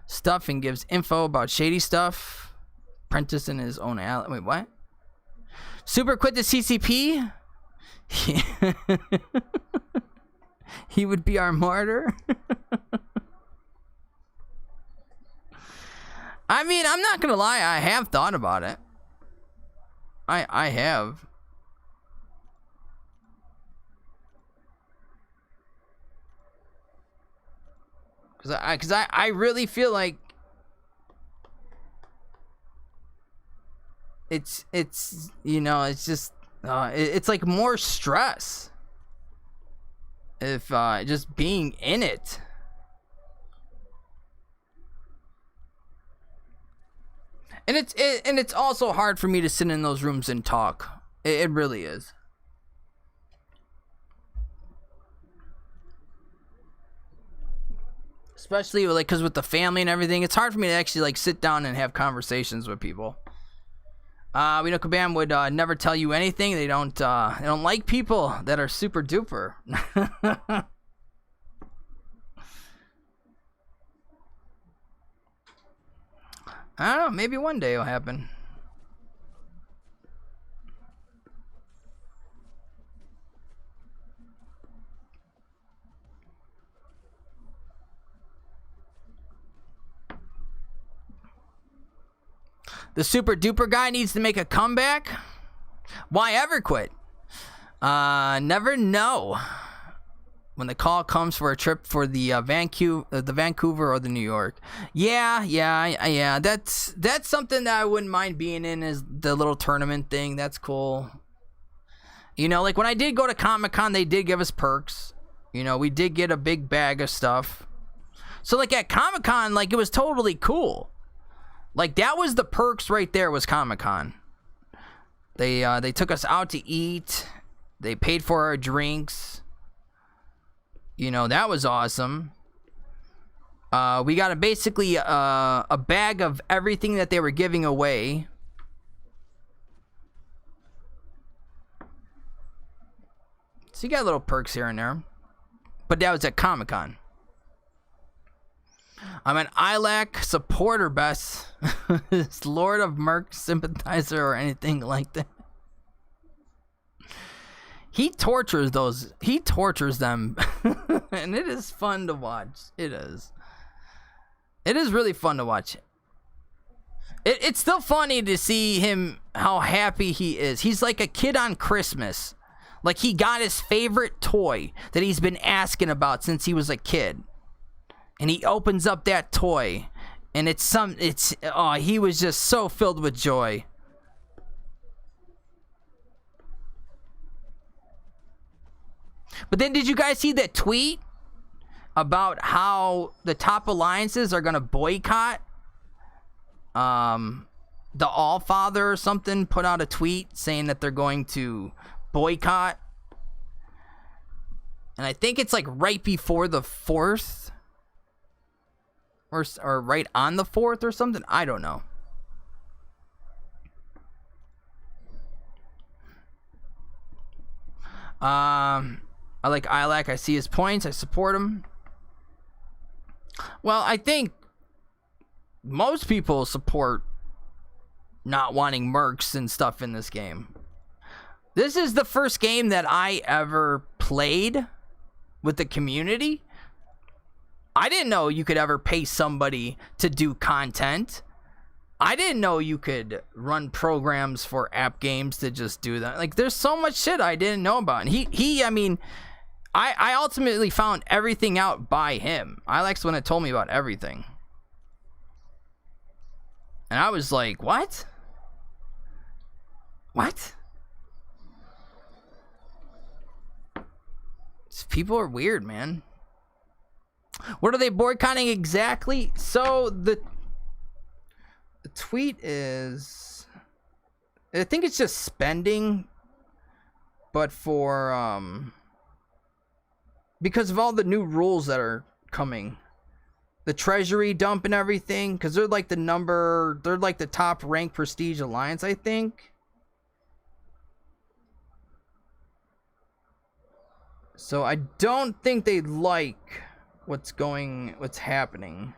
stuff and gives info about shady stuff. Prentice in his own alley. Wait, what? Super quit the CCP? He would be our martyr? I mean, I'm not gonna lie, I have thought about it. I have. Cause I really feel like it's you know, it's just it's like more stress if just being in it. And it's also hard for me to sit in those rooms and talk. It really is. Especially like because with the family and everything, it's hard for me to actually like sit down and have conversations with people. We know Kabam would never tell you anything. They don't like people that are super duper. I don't know. Maybe one day it'll happen. The super duper guy needs to make a comeback. Why ever quit? Never know. When the call comes for a trip for the Vancouver or the New York. Yeah. That's something that I wouldn't mind being in, is the little tournament thing. That's cool. You know, like when I did go to Comic-Con, they did give us perks. You know, we did get a big bag of stuff. So like at Comic-Con, like it was totally cool. Like that was the perks right there, was Comic-Con. They took us out to eat. They paid for our drinks. You know, that was awesome. We got basically a bag of everything that they were giving away. So you got little perks here and there. But that was at Comic-Con. I'm an ILAC supporter, Bess. Lord of Merc sympathizer or anything like that. He tortures them. And it is fun to watch. It is really fun to watch. It's still funny to see him, how happy he is. He's like a kid on Christmas. Like he got his favorite toy that he's been asking about since he was a kid. And he opens up that toy and he was just so filled with joy. But then did you guys see that tweet about how the top alliances are going to boycott? The Allfather or something put out a tweet saying that they're going to boycott. And I think it's like right before the 4th. Or right on the 4th or something. I don't know. I like ILAC. I see his points. I support him. Well, I think most people support not wanting mercs and stuff in this game. This is the first game that I ever played with the community. I didn't know you could ever pay somebody to do content. I didn't know you could run programs for app games to just do that. Like, there's so much shit I didn't know about. And I ultimately found everything out by him. Alex, when it told me about everything. And I was like, what? What? These people are weird, man. What are they boycotting exactly? So the tweet is, I think it's just spending, but for because of all the new rules that are coming, the treasury dump and everything, because they're like the top ranked prestige alliance, I think. So I don't think they like what's happening.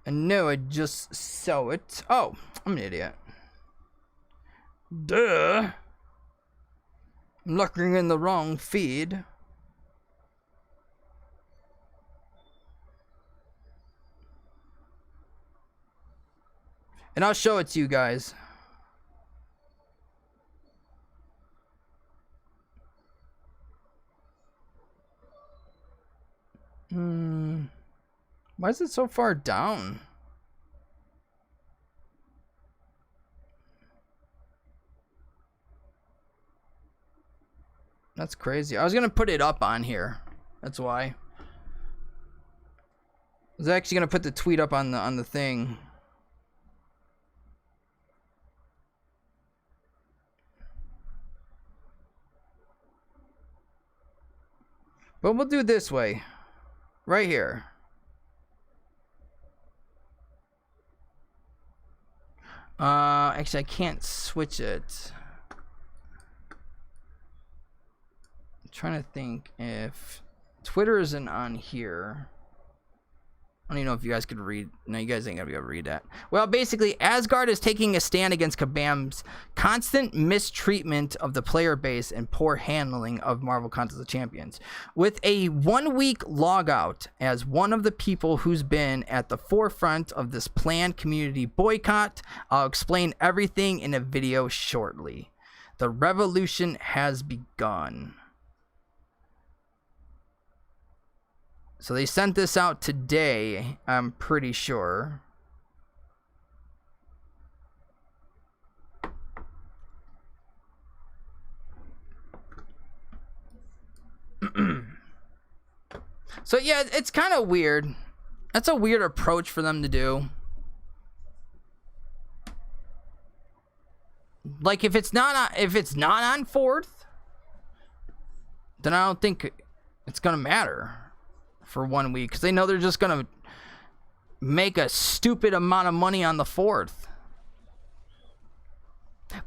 I know, I just saw it. Oh, I'm an idiot. Duh. I'm looking in the wrong feed. And I'll show it to you guys. Why is it so far down? That's crazy. I was gonna put it up on here. That's why. I was actually gonna put the tweet up on the thing. But we'll do it this way. Right here. Actually, I can't switch it. I'm trying to think if Twitter isn't on here. I don't even know if you guys could read. No, you guys ain't gonna be able to read that. Well, basically, Asgard is taking a stand against Kabam's constant mistreatment of the player base and poor handling of Marvel Contest of Champions. With a 1-week logout as one of the people who's been at the forefront of this planned community boycott, I'll explain everything in a video shortly. The revolution has begun. So they sent this out today, I'm pretty sure. So yeah, it's kind of weird. That's a weird approach for them to do. Like if it's not on 4th, then I don't think it's gonna matter for 1 week, because they know they're just gonna make a stupid amount of money on the 4th.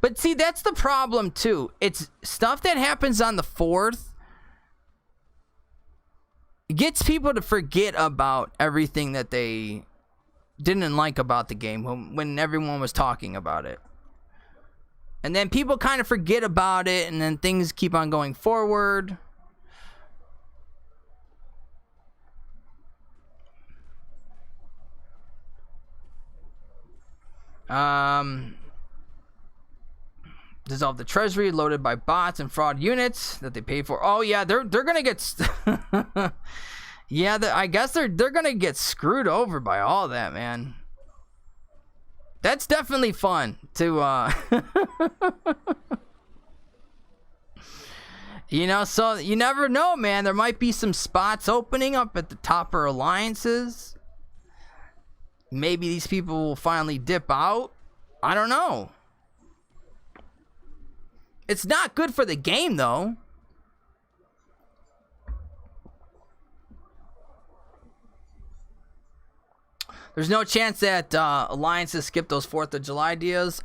But see, that's the problem too. It's stuff that happens on the 4th gets people to forget about everything that they didn't like about the game when everyone was talking about it. And then people kind of forget about it, and then things keep on going forward. Dissolve the treasury loaded by bots and fraud units that they pay for. Oh yeah, they're gonna get yeah, I guess they're gonna get screwed over by all that, man. That's definitely fun to you know, so you never know, man. There might be some spots opening up at the topper alliances. Maybe these people will finally dip out. I don't know. It's not good for the game, though. There's no chance that alliances skip those 4th of July deals.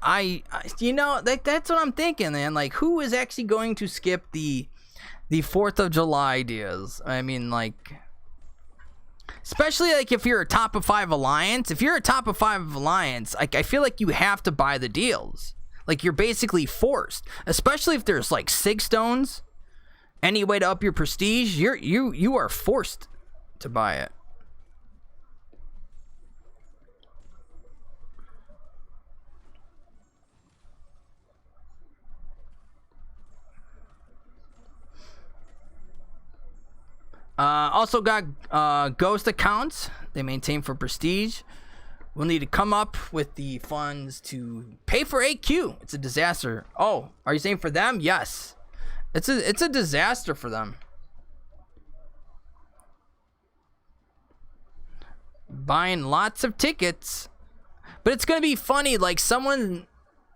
You know, that's what I'm thinking, man. Like, who is actually going to skip the 4th of July deals? I mean, like, especially like if you're a top of 5 alliance. If you're a top of 5 alliance, like, I feel like you have to buy the deals. Like, you're basically forced, especially if there's like 6 stones. Any way to up your prestige, you are forced to buy it. Also got ghost accounts they maintain for prestige. We'll need to come up with the funds to pay for AQ. It's a disaster. Oh, are you saying for them? Yes. It's a disaster for them. Buying lots of tickets. But it's going to be funny. Like, someone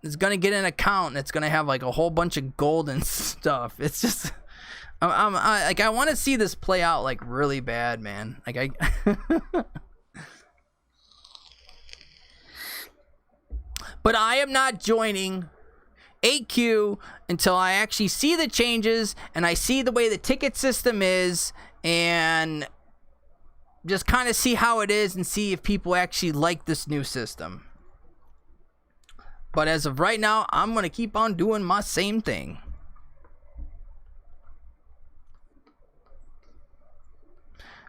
is going to get an account and it's going to have like a whole bunch of gold and stuff. It's just... I want to see this play out like really bad, man. Like but I am not joining AQ until I actually see the changes and I see the way the ticket system is, and just kind of see how it is and see if people actually like this new system. But as of right now, I'm going to keep on doing my same thing.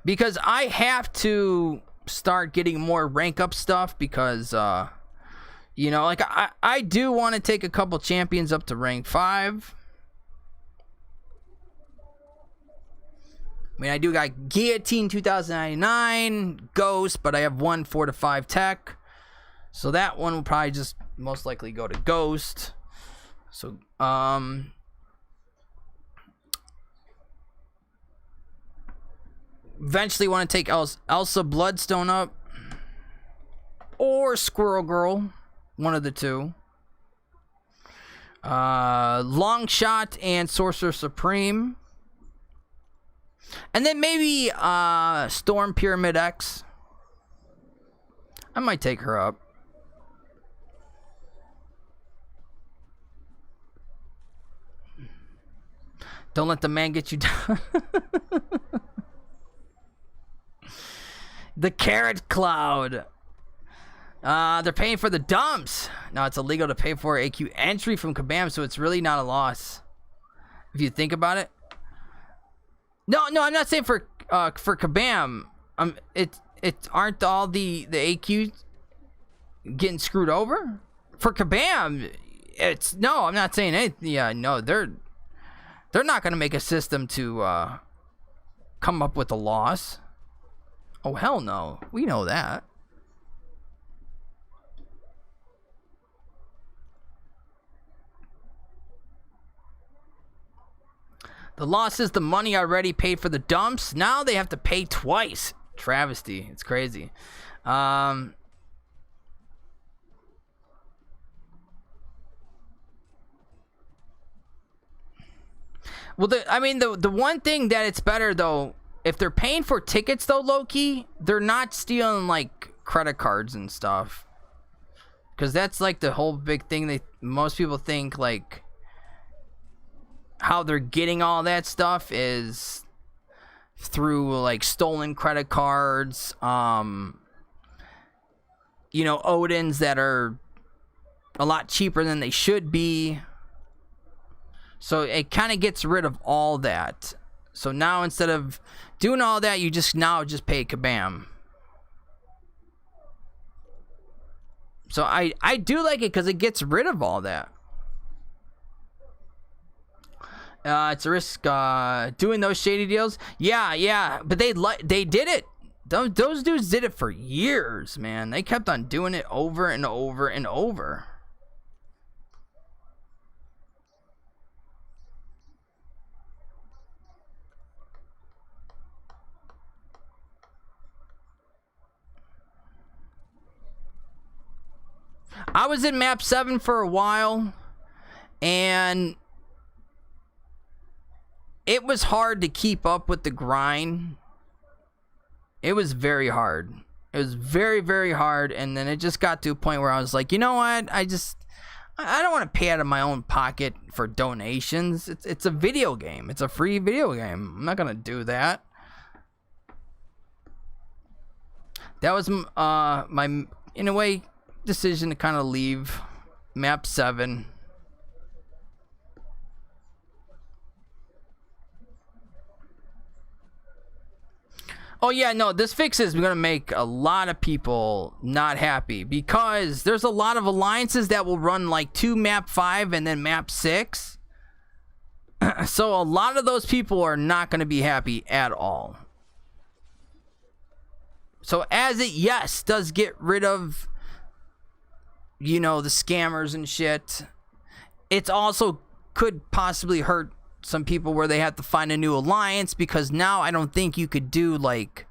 Because I have to start getting more rank up stuff because, you know, like I do want to take a couple champions up to rank 5. I mean, I do got Guillotine 2099, Ghost, but I have 1 4 to 5 tech. So that one will probably just most likely go to Ghost. So, eventually want to take Elsa Bloodstone up. Or Squirrel Girl. One of the two. Longshot and Sorcerer Supreme. And then maybe Storm Pyramid X. I might take her up. Don't let the man get you down. The carrot cloud. They're paying for the dumps. No, it's illegal to pay for AQ entry from Kabam, so it's really not a loss. If you think about it. No, I'm not saying for Kabam. It aren't all the AQs getting screwed over? For Kabam, it's no, I'm not saying anything. Yeah, no, they're not gonna make a system to come up with a loss. Oh hell no. We know that. The loss is the money already paid for the dumps. Now they have to pay twice. Travesty. It's crazy. Well, the one thing that it's better though, if they're paying for tickets though, low-key, they're not stealing like credit cards and stuff. Because that's like the whole big thing. Most people think like how they're getting all that stuff is through like stolen credit cards, Odins that are a lot cheaper than they should be. So it kind of gets rid of all that. So now instead of doing all that, you just pay Kabam. So I do like it because it gets rid of all that. It's a risk doing those shady deals. Yeah, but they did it. Those dudes did it for years, man. They kept on doing it over and over and over. I was in map 7 for a while, and it was hard to keep up with the grind. It was very hard. It was very, very hard, and then it just got to a point where I was like, you know what? I don't want to pay out of my own pocket for donations. It's a video game. It's a free video game. I'm not gonna do that. That was my, in a way, decision to kind of leave map 7. Oh yeah, no, this fix is gonna make a lot of people not happy because there's a lot of alliances that will run like 2 map 5 and then map 6. So a lot of those people are not gonna be happy at all. So as it, yes, does get rid of, the scammers and shit, it's also could possibly hurt some people where they have to find a new alliance, because now I don't think you could do like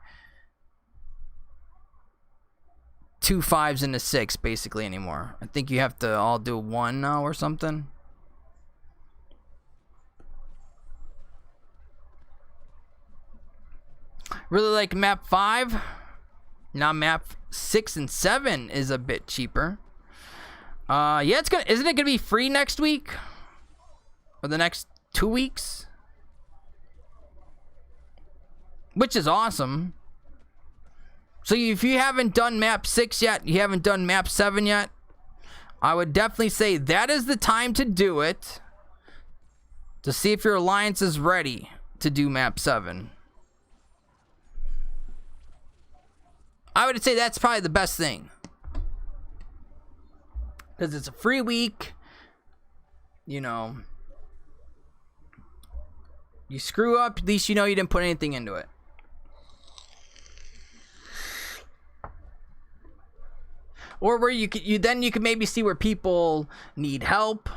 2 5s and a 6 basically anymore. I think you have to all do 1 now or something. Really like map 5. Now map 6 and 7 is a bit cheaper. Yeah, isn't it gonna be free next week? Or the next 2 weeks? Which is awesome. So if you haven't done map 6 yet, you haven't done map 7 yet, I would definitely say that is the time to do it, to see if your alliance is ready to do map 7. I would say that's probably the best thing, because it's a free week. You screw up, at least you know you didn't put anything into it. Or where you could maybe see where people need help.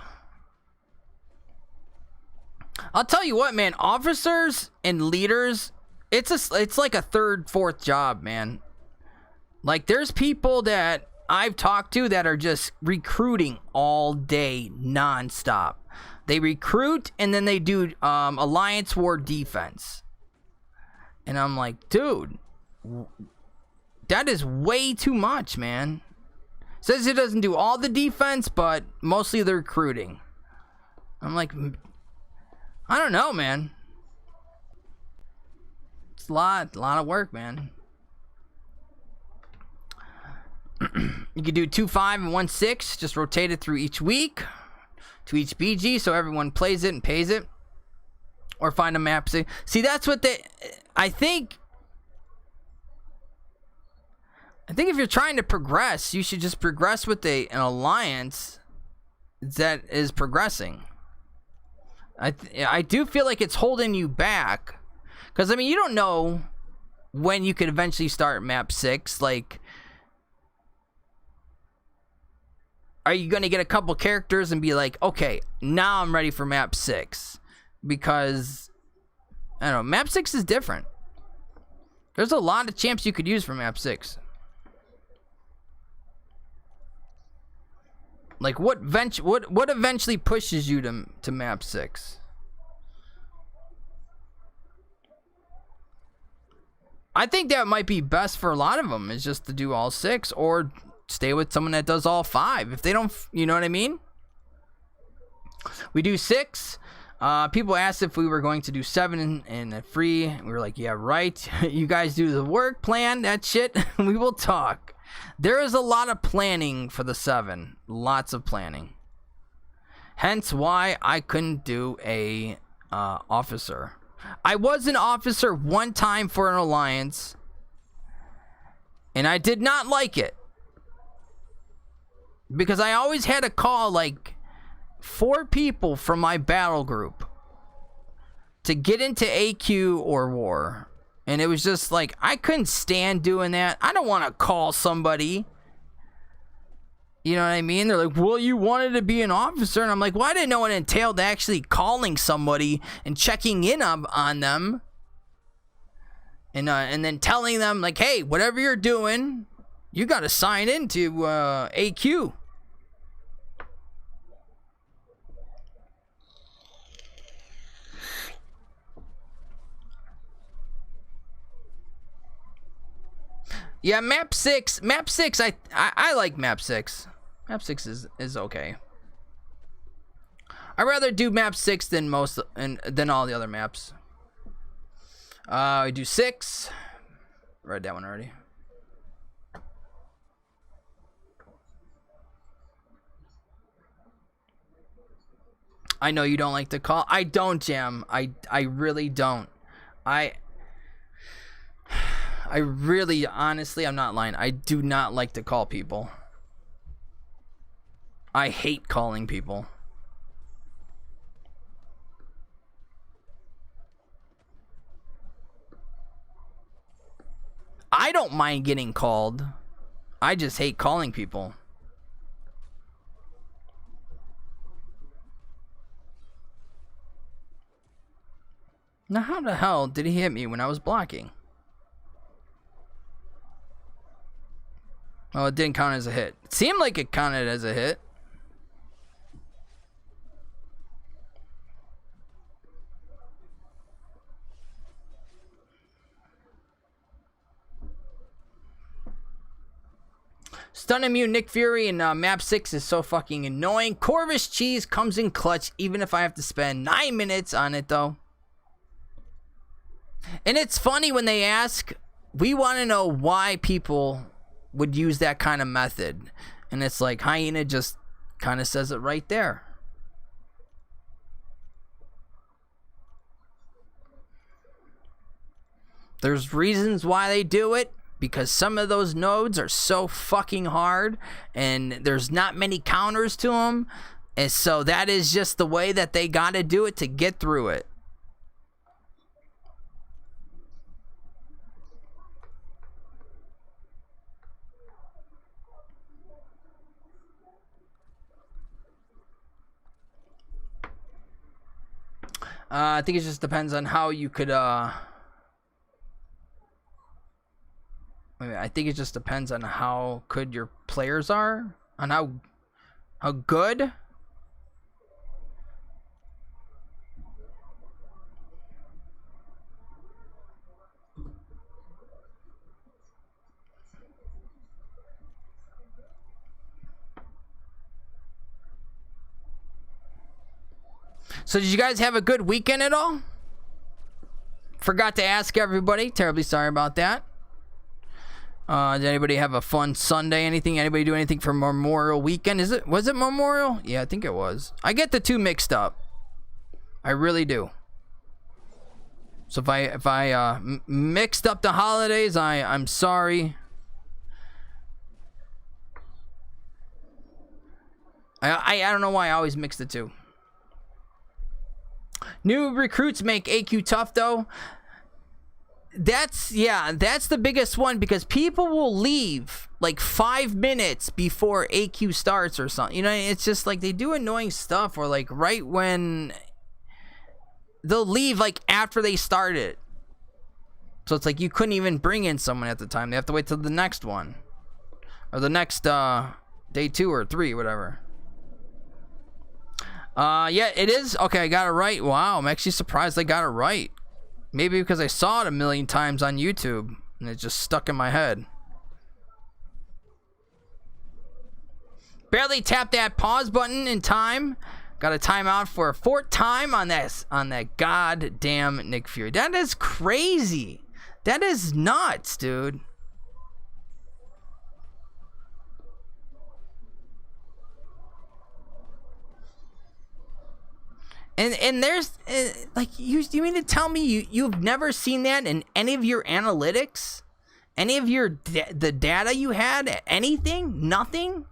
I'll tell you what, man, officers and leaders, it's like a 3rd, 4th job, man. Like, there's people that I've talked to that are just recruiting all day, nonstop. They recruit and then they do alliance war defense. And I'm like, dude, that is way too much, man. Says it doesn't do all the defense, but mostly the recruiting. I'm like, I don't know, man. It's a lot of work, man. You can do 2 5 and 1 6. Just rotate it through each week to each BG, so everyone plays it and pays it. Or find a map. See, that's what they. I think if you're trying to progress, you should just progress with an alliance that is progressing. I do feel like it's holding you back, because I mean, you don't know when you could eventually start map 6. Like, are you going to get a couple characters and be like, okay, now I'm ready for map 6? Because I don't know, map 6 is different. There's a lot of champs you could use for map 6. Like, what eventually pushes you to map 6? I think that might be best for a lot of them, is just to do all 6, or stay with someone that does all 5. If they don't, you know what I mean? We do 6. People asked if we were going to do 7 and free. We were like, yeah, right. You guys do the work, plan that shit. We will talk. There is a lot of planning for the 7. Lots of planning. Hence why I couldn't do a officer. I was an officer one time for an alliance, and I did not like it, because I always had to call like 4 people from my battle group to get into AQ or war. And it was just like, I couldn't stand doing that. I don't want to call somebody. You know what I mean? They're like, well, you wanted to be an officer. And I'm like, well, I didn't know it entailed actually calling somebody and checking in on them. And then telling them, like, hey, whatever you're doing, you got to sign into AQ. Yeah, map 6, I like map 6. Map 6 is okay. I'd rather do map 6 than all the other maps. We do 6. Read that one already. I know you don't like to call. I don't, Jam. I really don't. I really, honestly, I'm not lying. I do not like to call people. I hate calling people. I don't mind getting called. I just hate calling people. Now, how the hell did he hit me when I was blocking? Oh, it didn't count as a hit. It seemed like it counted as a hit. Stun immune Nick Fury in map 6 is so fucking annoying. Corvus cheese comes in clutch, even if I have to spend 9 minutes on it, though. And it's funny when they ask, we want to know why people would use that kind of method, and it's like Hyena just kind of says it right there. There's reasons why they do it, because some of those nodes are so fucking hard and there's not many counters to them, and so that is just the way that they got to do it to get through it. I think it just depends on how you could, I think it just depends on how good your players are, on how good. So did you guys have a good weekend at all? Forgot to ask everybody. Terribly sorry about that. Did anybody have a fun Sunday? Anything? Anybody do anything for Memorial Weekend? Was it Memorial? Yeah, I think it was. I get the two mixed up. I really do. So if I mixed up the holidays, I'm sorry. I don't know why I always mix the two. New recruits make AQ tough though. That's the biggest one, because people will leave like 5 minutes before AQ starts or something. You know, it's just like they do annoying stuff, or like right when they'll leave like after they started. So it's like you couldn't even bring in someone at the time. They have to wait till the next one, or the next day 2 or 3, whatever. Yeah, it is. Okay, I got it right. Wow, I'm actually surprised I got it right. Maybe because I saw it a million times on YouTube and it just stuck in my head. Barely tapped that pause button in time. Got a timeout for a 4th time on that goddamn Nick Fury. That is crazy. That is nuts, dude. And there's like you mean to tell me you've never seen that in any of your analytics, any of your the data you had, anything, nothing?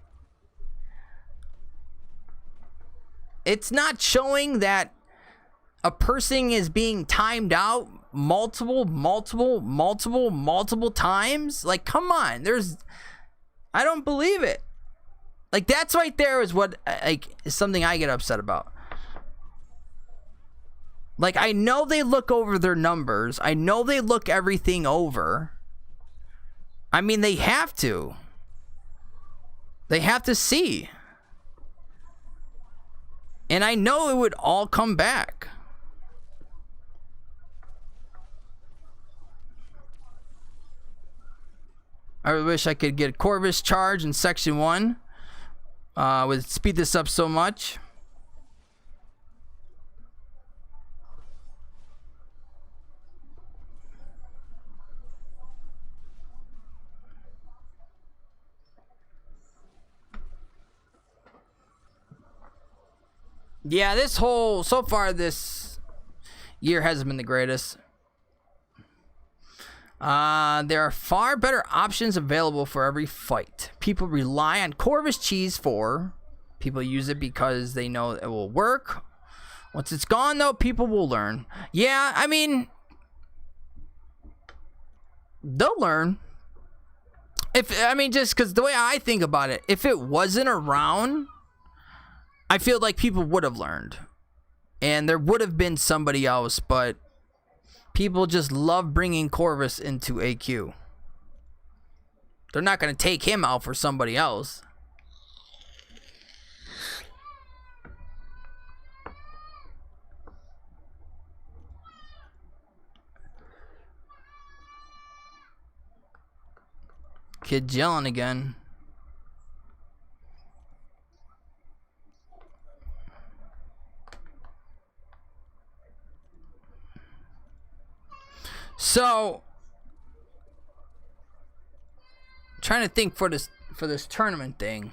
It's not showing that a person is being timed out multiple times. Like, come on, I don't believe it. Like, that's right there is what is something I get upset about. Like, I know they look over their numbers. I know they look everything over. I mean, they have to. They have to see. And I know it would all come back. I wish I could get Corvus charge in Section 1. Would speed this up so much. Yeah, so far this year hasn't been the greatest. There are far better options available for every fight. People rely on Corvus cheese people use it because they know it will work. Once it's gone though, people will learn. Yeah, I mean, they'll learn. Just because the way I think about it, if it wasn't around, I feel like people would have learned. And there would have been somebody else, but people just love bringing Corvus into AQ. They're not going to take him out for somebody else. Kid yelling again. So, trying to think for this tournament thing.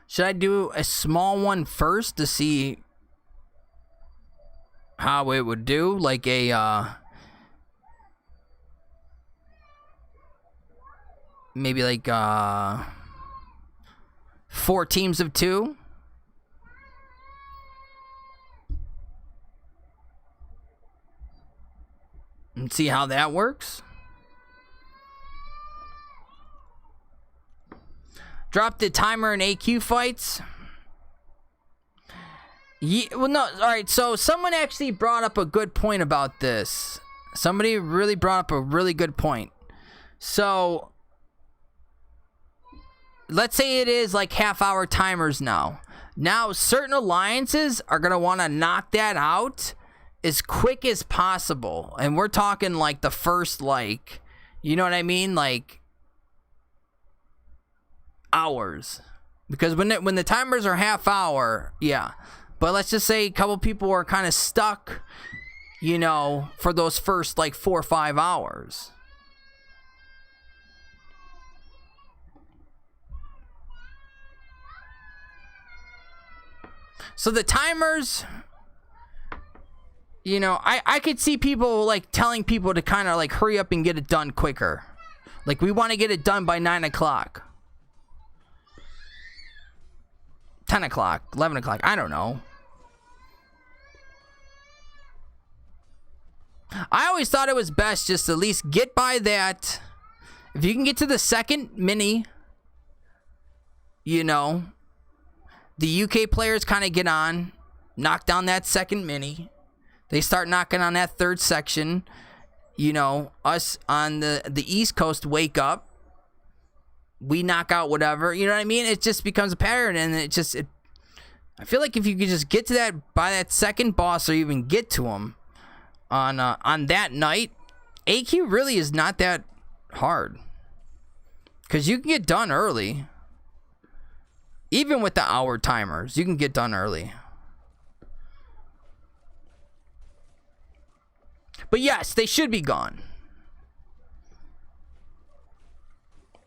Should I do a small one first to see how it would do? Like maybe like 4 teams of 2? And see how that works. Drop the timer in AQ fights. Yeah, well, no. All right. So someone actually brought up a good point about this. Somebody really brought up a really good point. So let's say it is like half-hour timers now. Now certain alliances are gonna want to knock that out as quick as possible, and we're talking like the first, like, you know what I mean, like hours, because when the timers are half hour, yeah, but let's just say a couple people are kind of stuck, you know, for those first like 4 or 5 hours. So the timers, you know, I could see people like telling people to kind of like hurry up and get it done quicker. Like, we want to get it done by 9 o'clock. 10 o'clock, 11 o'clock, I don't know. I always thought it was best just to at least get by that. If you can get to the second mini, you know, the UK players kind of get on, knock down that second mini. They start knocking on that third section. You know, us on the East Coast wake up. We knock out whatever. You know what I mean? It just becomes a pattern, and I feel like if you could just get to that by that second boss, or even get to him on that night, AQ really is not that hard, because you can get done early. Even with the hour timers, you can get done early. But yes, they should be gone.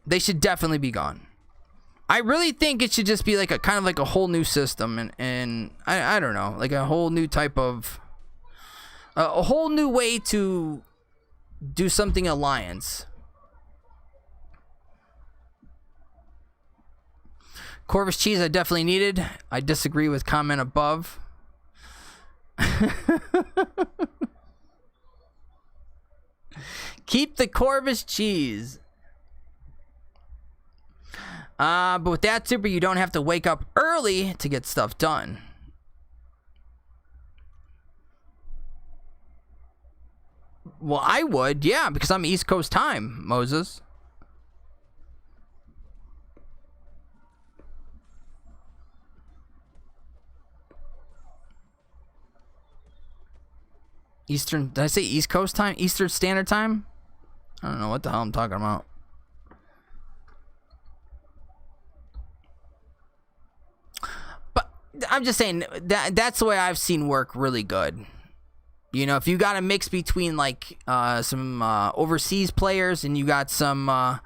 They should definitely be gone. I really think it should just be like a kind of like a whole new system, and I don't know, like a whole new type of a whole new way to do something alliance. Corvus cheese I definitely needed. I disagree with comment above. Keep the Corvus cheese. But with that super, you don't have to wake up early to get stuff done. Well, I would, yeah, because I'm East Coast time, Moses. Eastern, did I say East Coast time? Eastern Standard Time? I don't know what the hell I'm talking about. But I'm just saying that's the way I've seen work really good. You know, if you got a mix between like some overseas players and you got some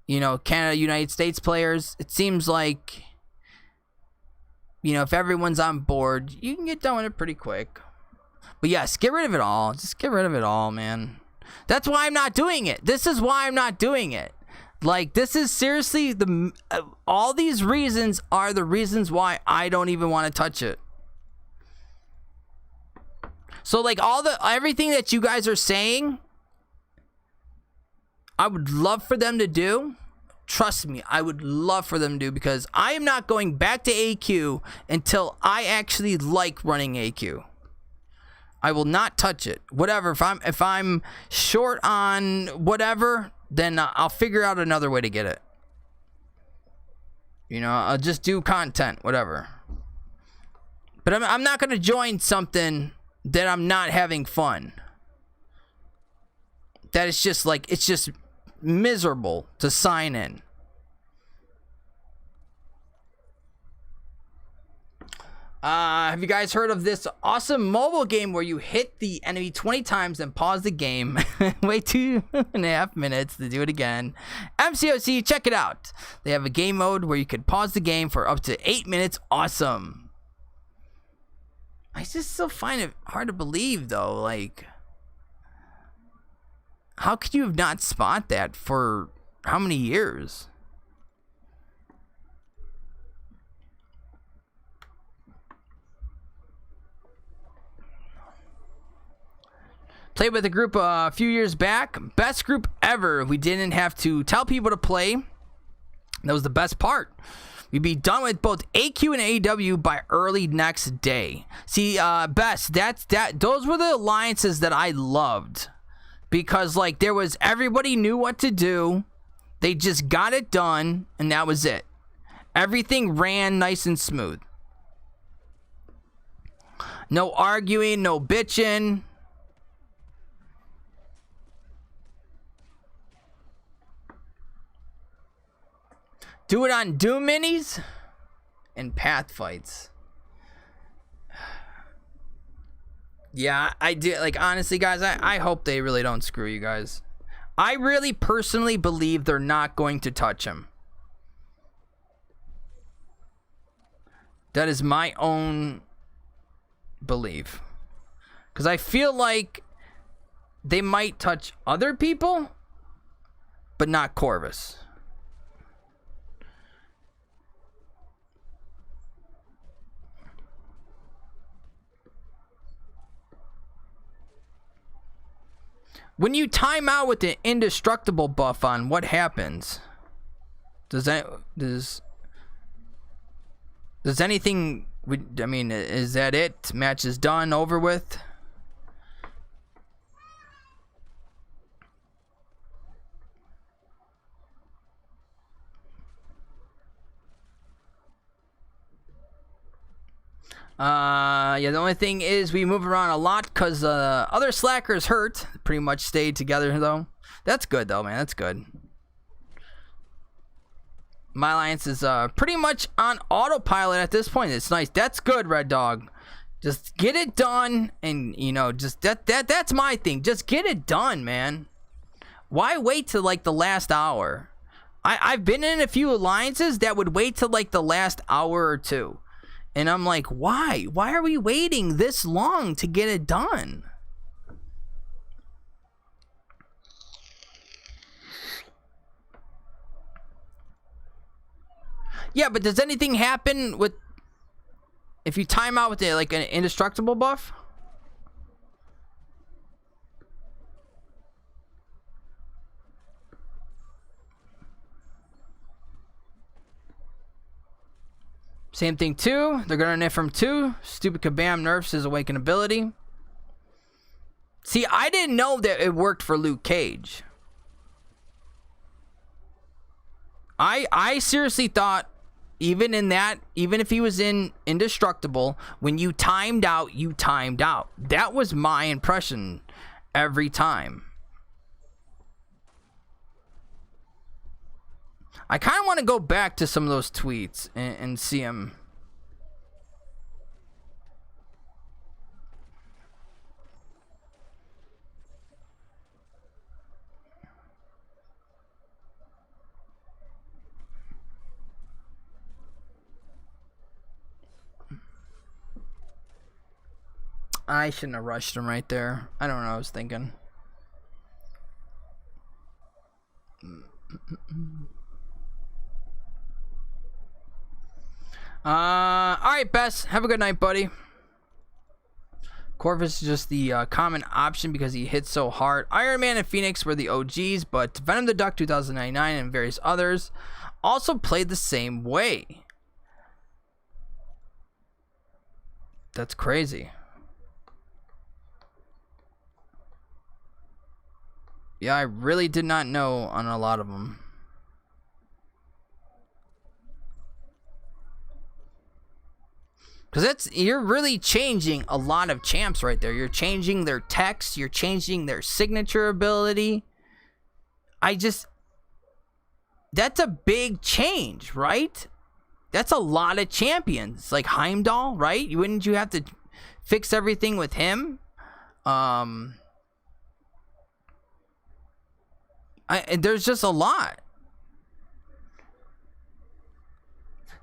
you know, Canada, United States players, it seems like, you know, if everyone's on board, you can get done with it pretty quick. But yes, get rid of it all. Just get rid of it all, man. That's why I'm not doing it. This is why I'm not doing it. Like, this is seriously all these reasons are the reasons why I don't even want to touch it. So like everything that you guys are saying, I would love for them to do. Trust me, I would love for them to do, because I am not going back to AQ until I actually like running AQ. I will not touch it. Whatever. If I'm short on whatever, then I'll figure out another way to get it. You know, I'll just do content, whatever. But I'm not going to join something that I'm not having fun. That is just like, it's just miserable to sign in. Have you guys heard of this awesome mobile game where you hit the enemy 20 times and pause the game? Wait 2.5 minutes to do it again. MCOC, check it out. They have a game mode where you could pause the game for up to 8 minutes. Awesome. I just still find it hard to believe, though. Like, how could you have not spot that for how many years? Played with a group a few years back. Best group ever. We didn't have to tell people to play. That was the best part. We'd be done with both AQ and AEW by early next day. See, best. Those were the alliances that I loved, because like everybody knew what to do. They just got it done, and that was it. Everything ran nice and smooth. No arguing, no bitching. Do it on Doom minis and path fights. Yeah, I do. Like, honestly, guys, I hope they really don't screw you guys. I really personally believe they're not going to touch him. That is my own belief. Because I feel like they might touch other people, but not Corvus. When you time out with the indestructible buff on, what happens? Does anything? I mean, is that it? Match is done, over with. Yeah, the only thing is we move around a lot because other slackers hurt. Pretty much stayed together, though. That's good, though, man. That's good. My alliance is pretty much on autopilot at this point. It's nice. That's good, Red Dog. Just get it done, and, you know, just that's my thing. Just get it done, man. Why wait till, like, the last hour? I've been in a few alliances that would wait till, like, the last hour or two. And I'm like, why? Why are we waiting this long to get it done? Yeah, but does anything happen with if you time out with the, like, an indestructible buff? Same thing too. They're gonna nerf from 2. Stupid Kabam nerfs his awaken ability. See, I didn't know that it worked for Luke Cage. I seriously thought even in that, even if he was in indestructible, when you timed out, you timed out. That was my impression every time. I kind of want to go back to some of those tweets and see them. I shouldn't have rushed him right there. I don't know what I was thinking. Alright, Bess. Have a good night, buddy. Corvus is just the common option because he hits so hard. Iron Man and Phoenix were the OGs, but Venom the Duck 2099 and various others also played the same way. That's crazy. Yeah, I really did not know on a lot of them. Because you're really changing a lot of champs right there. You're changing their text. You're changing their signature ability. That's a big change, right? That's a lot of champions. Like Heimdall, right? Wouldn't you have to fix everything with him? There's just a lot.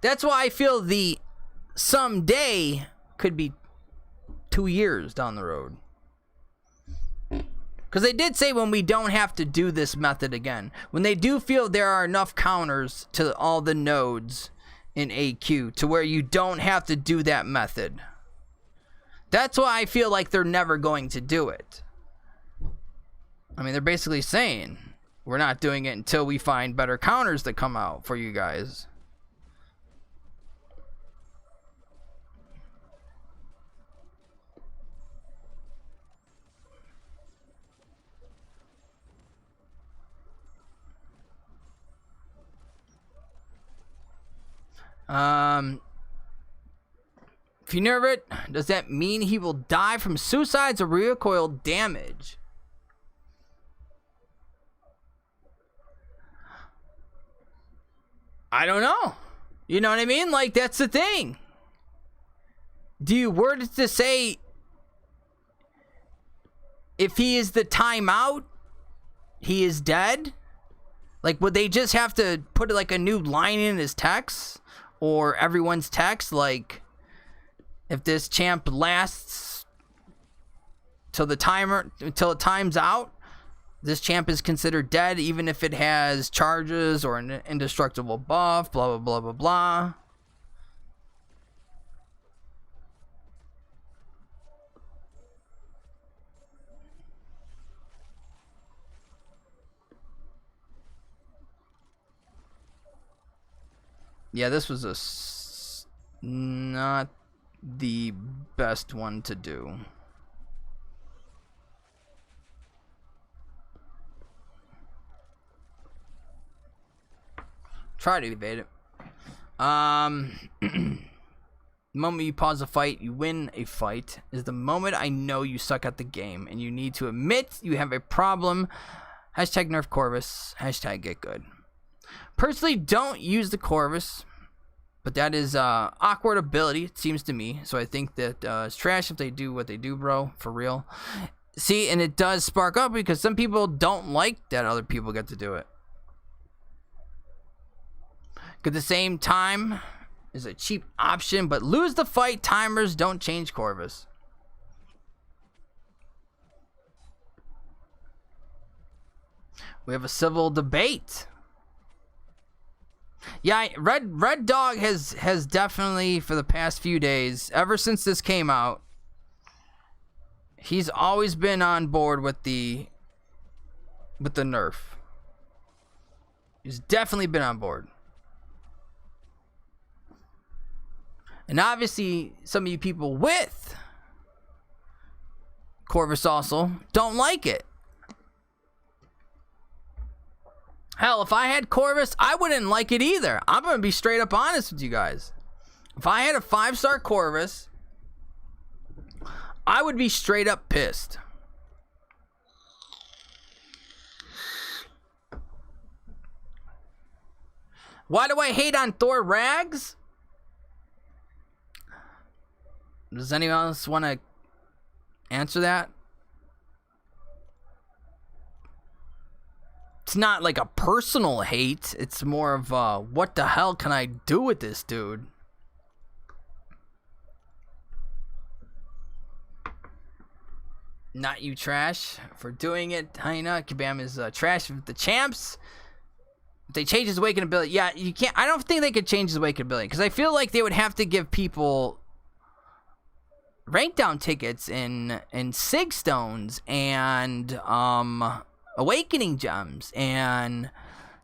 That's why I feel the someday could be 2 years down the road. Because they did say when we don't have to do this method again. When they do feel there are enough counters to all the nodes in AQ to where you don't have to do that method. That's why I feel like they're never going to do it. I mean, they're basically saying we're not doing it until we find better counters that come out for you guys. If you nerf it, does that mean he will die from suicides or recoil damage? I don't know. You know what I mean? Like, that's the thing. Do you word it to say if he is the timeout, he is dead? Like, would they just have to put like a new line in his text or everyone's text? Like, If this champ lasts till it times out, this champ is considered dead, even if it has charges or an indestructible buff, blah, blah, blah, blah, blah. Yeah, this was not the best one to do. Try to evade it. The moment you pause a fight, you win a fight, is the moment I know you suck at the game and you need to admit you have a problem. Hashtag nerf Corvus. Hashtag get good. Personally, don't use the Corvus, but that is awkward ability, it seems to me. So I think that it's trash if they do what they do, bro. For real. See, and it does spark up because some people don't like that other people get to do it. At the same time, is a cheap option, but lose the fight timers don't change Corvus. We have a civil debate. Yeah, Red Dog has definitely, for the past few days, ever since this came out, he's always been on board with the nerf. He's definitely been on board. And obviously, some of you people with Corvus also don't like it. Hell, if I had Corvus, I wouldn't like it either. I'm going to be straight up honest with you guys. If I had a 5-star Corvus, I would be straight up pissed. Why do I hate on Thor Rags? Does anyone else want to answer that? It's not like a personal hate. It's more of what the hell can I do with this dude? Not you trash for doing it. Hyena Kabam is trash with the champs. If they change his awakened ability, yeah, you can't. I don't think they could change his awakened ability because I feel like they would have to give people rank down tickets in Sig Stones and awakening gems and,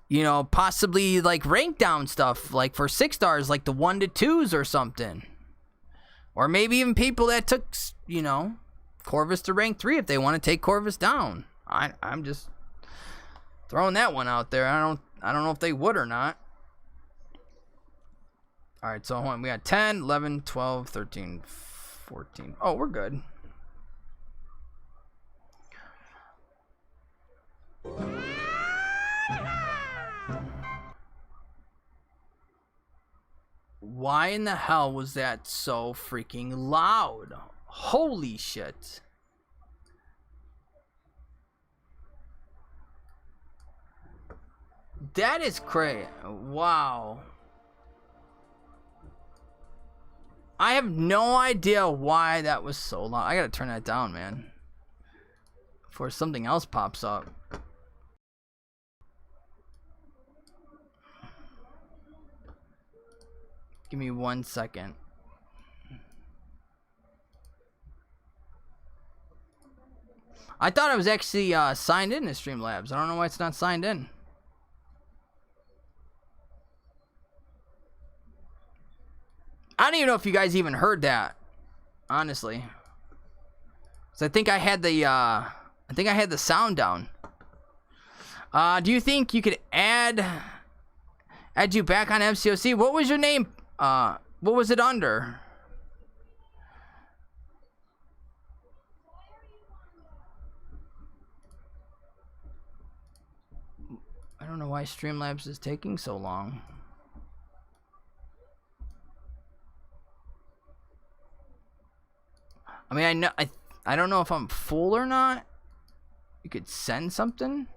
you know, possibly like rank down stuff like for 6 stars, like the 1 to 2s or something, or maybe even people that took, you know, Corvus to rank 3 if they want to take Corvus down. I'm just throwing that one out there. I don't know if they would or not. All right, so hold on. We got 10, 11, 12, 13, 14. Oh, we're good. Why in the hell was that so freaking loud? Holy shit. That is crazy. Wow. I have no idea why that was so loud. I gotta turn that down, man, before something else pops up. Give me 1 second. I thought I was actually signed in to Streamlabs. I don't know why it's not signed in. I don't even know if you guys even heard that, honestly. So I think I had the sound down. Do you think you could add you back on MCOC? What was your name? What was it under? I don't know why Streamlabs is taking so long. I mean, I don't know if I'm full or not. You could send something.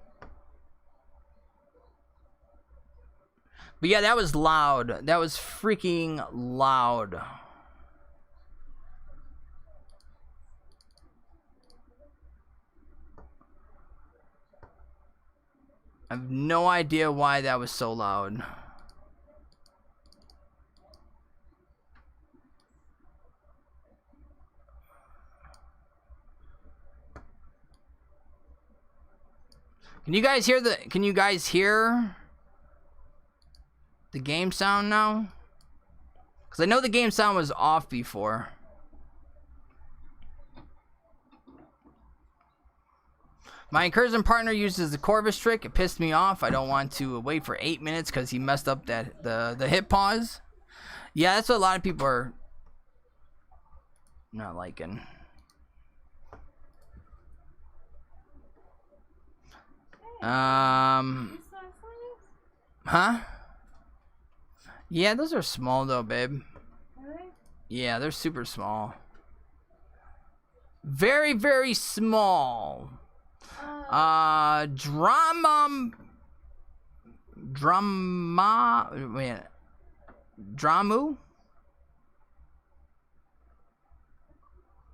But yeah, that was loud. That was freaking loud. I have no idea why that was so loud. Can you guys hear the game sound now? Cuz I know the game sound was off before. My incursion partner uses the Corvus trick. It pissed me off. I don't want to wait for 8 minutes because he messed up that the hit pause. Yeah, that's what a lot of people are not liking. Huh? Yeah, those are small though, babe. Really? Yeah, they're super small. Very, very small. Dramu. Wait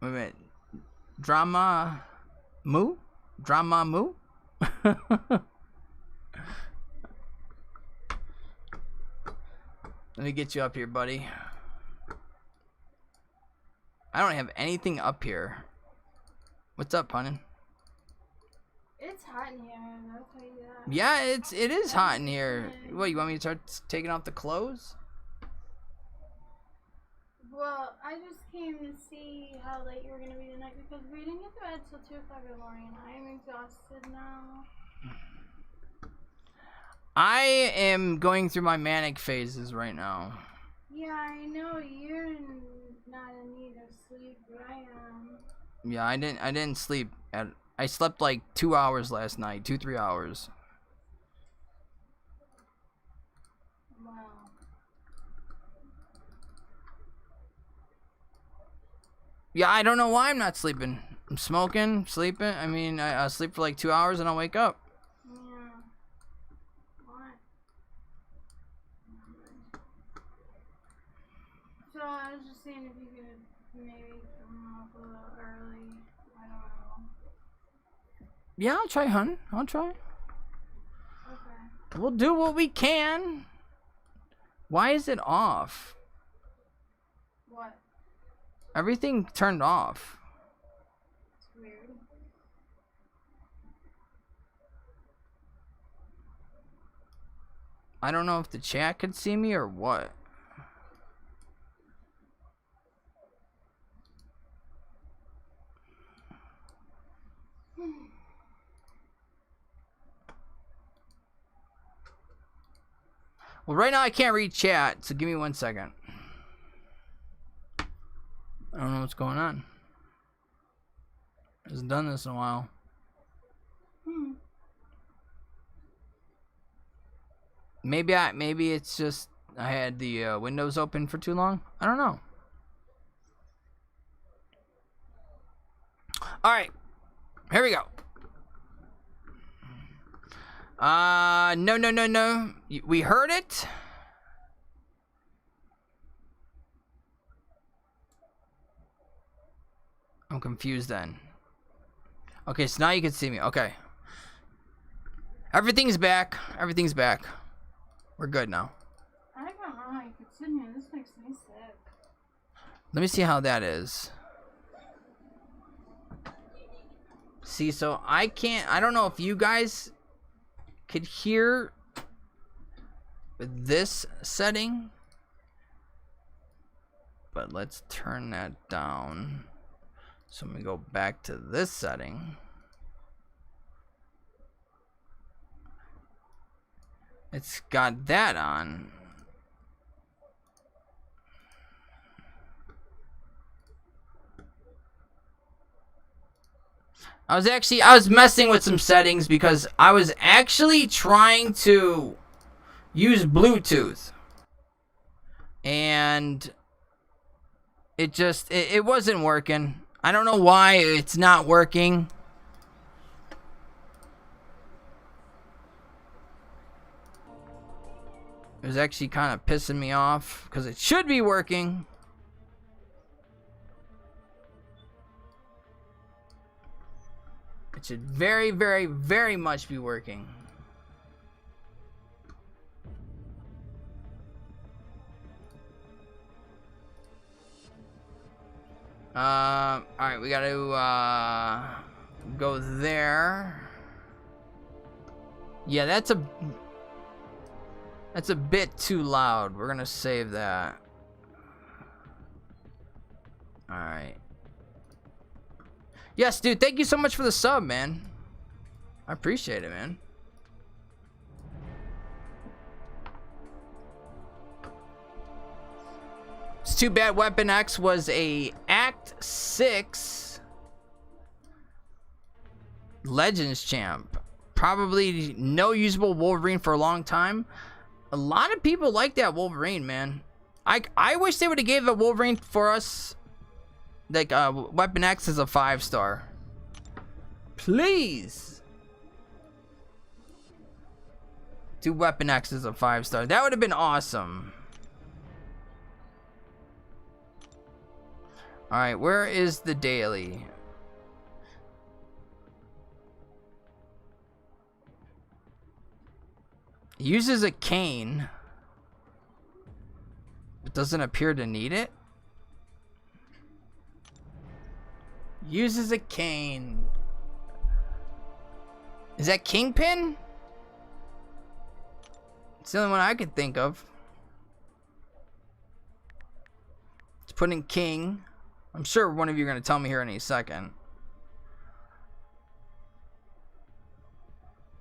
a minute. Dramamu? Let me get you up here, buddy. I don't have anything up here. What's up, Punin? It's hot in here, I'll tell you that. Yeah, it is hot in here. What, you want me to start taking off the clothes? Well, I just came to see how late you were going to be tonight because we didn't get to bed till 2 o'clock in the morning. I'm exhausted now. I am going through my manic phases right now. Yeah, I know you're not in need of sleep, but I am. Yeah, I didn't sleep. I slept like 2 hours last night, 2-3 hours. Wow. Yeah, I don't know why I'm not sleeping. I'm smoking, sleeping. I mean, I sleep for like 2 hours and I'll wake up. Yeah. What? So I was just saying if you could maybe come up a little early. I don't know. Yeah, I'll try, hun. I'll try. Okay. We'll do what we can. Why is it off? What? Everything turned off. It's weird. I don't know if the chat could see me or what. Well, right now I can't read chat, so give me 1 second. I don't know what's going on. I haven't done this in a while. Maybe it's just I had the windows open for too long. I don't know. All right, here we go. No. We heard it. I'm confused then. Okay, so now you can see me. Okay. Everything's back. Everything's back. We're good now. I don't know how you could sit here. This makes me sick. Let me see how that is. See, so I don't know if you guys could hear with this setting. But let's turn that down. So I'm going to go back to this setting. It's got that on. I was messing with some settings because I was actually trying to use Bluetooth. And it wasn't working. I don't know why it's not working. It was actually kind of pissing me off because it should be working. It should very, very, very much be working. Alright, we gotta, go there. Yeah, that's a bit too loud. We're gonna save that. Alright. Yes, dude, thank you so much for the sub, man. I appreciate it, man. It's too bad Weapon X was a Act 6 Legends champ. Probably no usable Wolverine for a long time. A lot of people like that Wolverine, man. I wish they would have gave the Wolverine for us. Like, Weapon X is a 5-star. Please. Do Weapon X as a 5-star. That would have been awesome. Alright, where is the daily? Uses a cane. It doesn't appear to need it. Uses a cane. Is that Kingpin? It's the only one I could think of. Let's put in King. I'm sure one of you are going to tell me here in a second.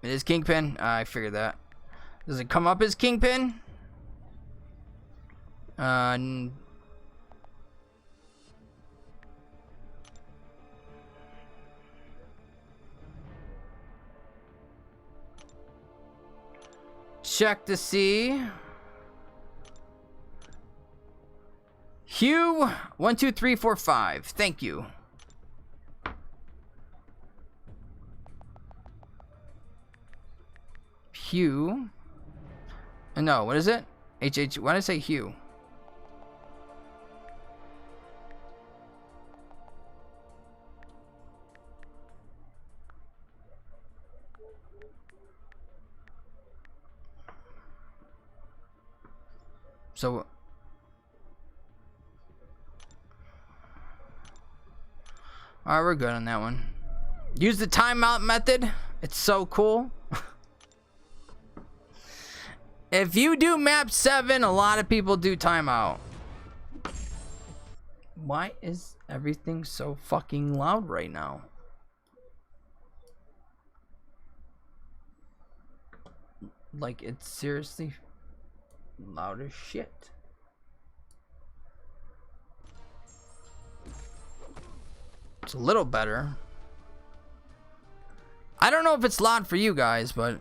It is Kingpin? I figured that. Does it come up as Kingpin? Check to see. Hugh 12345. Thank you. Hugh. No, what is it? HH. Why did I say Hugh? So, alright, we're good on that one. Use the timeout method. It's so cool. If you do map 7, a lot of people do timeout. Why is everything so fucking loud right now? Like, it's seriously loud as shit. It's a little better. I don't know if it's loud for you guys, but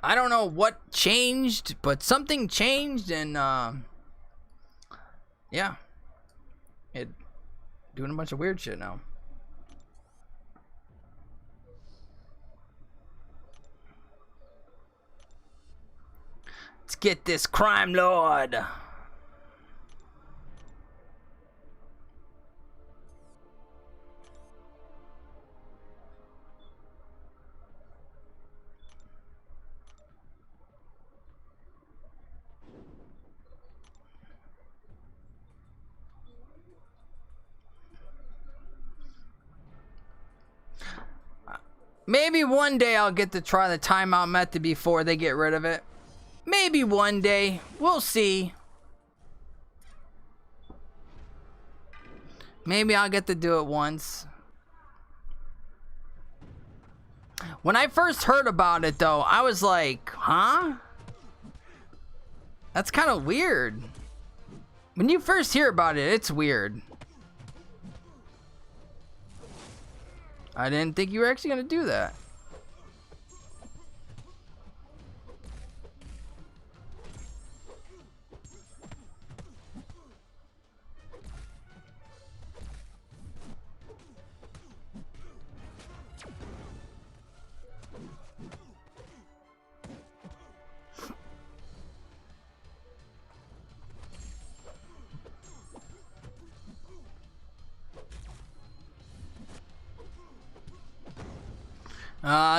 I don't know what changed, but something changed, and yeah, it doing a bunch of weird shit now. Let's get this crime lord. Maybe one day I'll get to try the timeout method before they get rid of it. Maybe one day. We'll see. Maybe I'll get to do it once. When I first heard about it, though, I was like, huh? That's kind of weird. When you first hear about it, it's weird. I didn't think you were actually going to do that.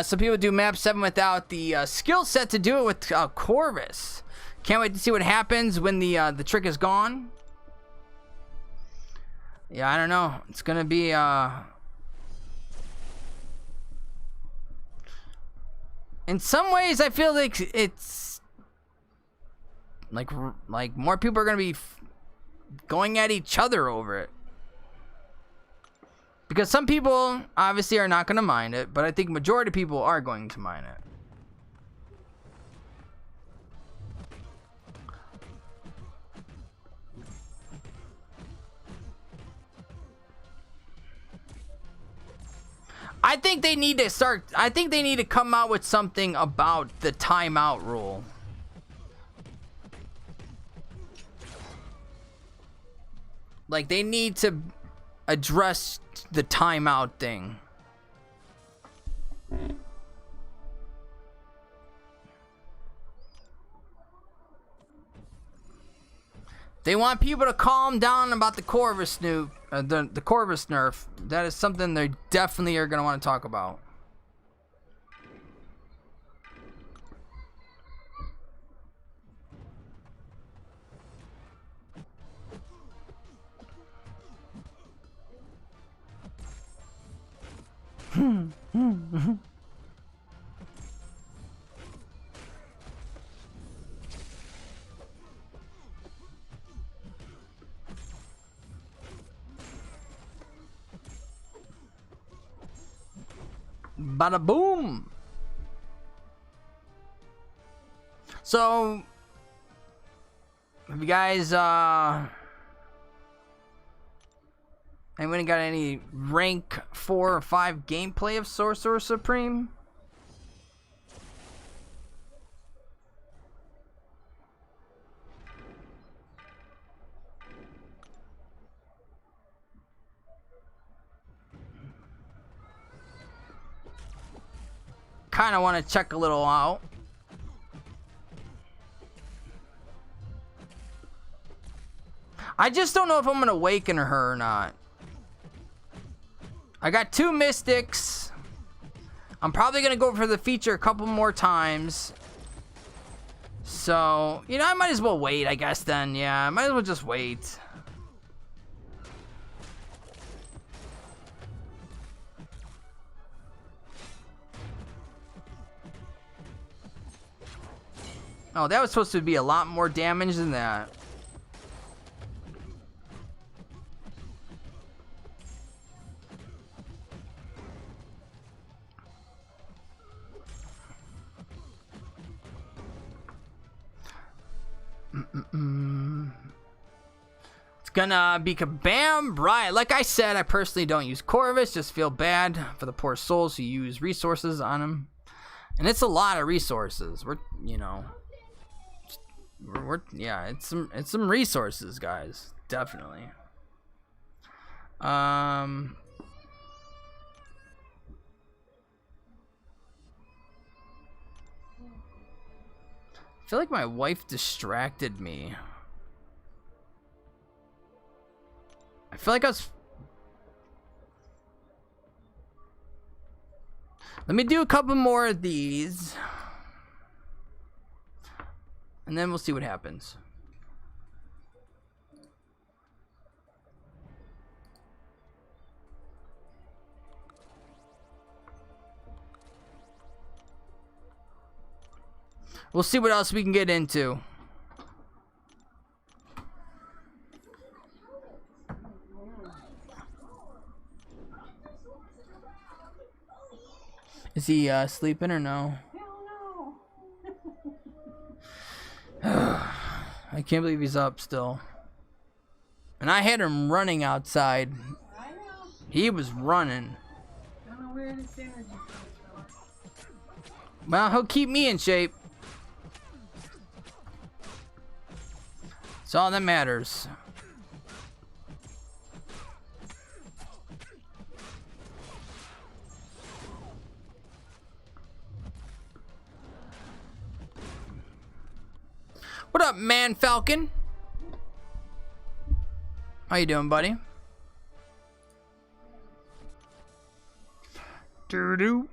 Some people do map 7 without the skill set to do it with Corvus. Can't wait to see what happens when the trick is gone. Yeah, I don't know. It's gonna be in some ways I feel like it's like more people are gonna be going at each other over it. Because some people obviously are not gonna mind it, but I think majority of people are going to mind it. I think they need to come out with something about the timeout rule. Like, they need to address the timeout thing. They want people to calm down about the Corvus the Corvus nerf. That is something they definitely are going to want to talk about. Bada boom. So, have you guys anyone got any rank 4 or 5 gameplay of Sorcerer Supreme? Kind of want to check a little out. I just don't know if I'm going to awaken her or not. I got 2 mystics. I'm probably going to go for the feature a couple more times. So, you know, I might as well wait, I guess then. Yeah, I might as well just wait. Oh, that was supposed to be a lot more damage than that. It's gonna be kabam, right? Like I said, I personally don't use Corvus. Just feel bad for the poor souls who use resources on him. And it's a lot of resources. Yeah, it's some resources, guys. Definitely. I feel like my wife distracted me. I feel like I was... Let me do a couple more of these. And then we'll see what happens. We'll see what else we can get into. Is he sleeping or no? I can't believe he's up still. And I had him running outside. I know. He was running. I don't know where this energy comes from. Well, he'll keep me in shape. That's all that matters. What up, Man Falcon? How you doing, buddy? Doo-doo.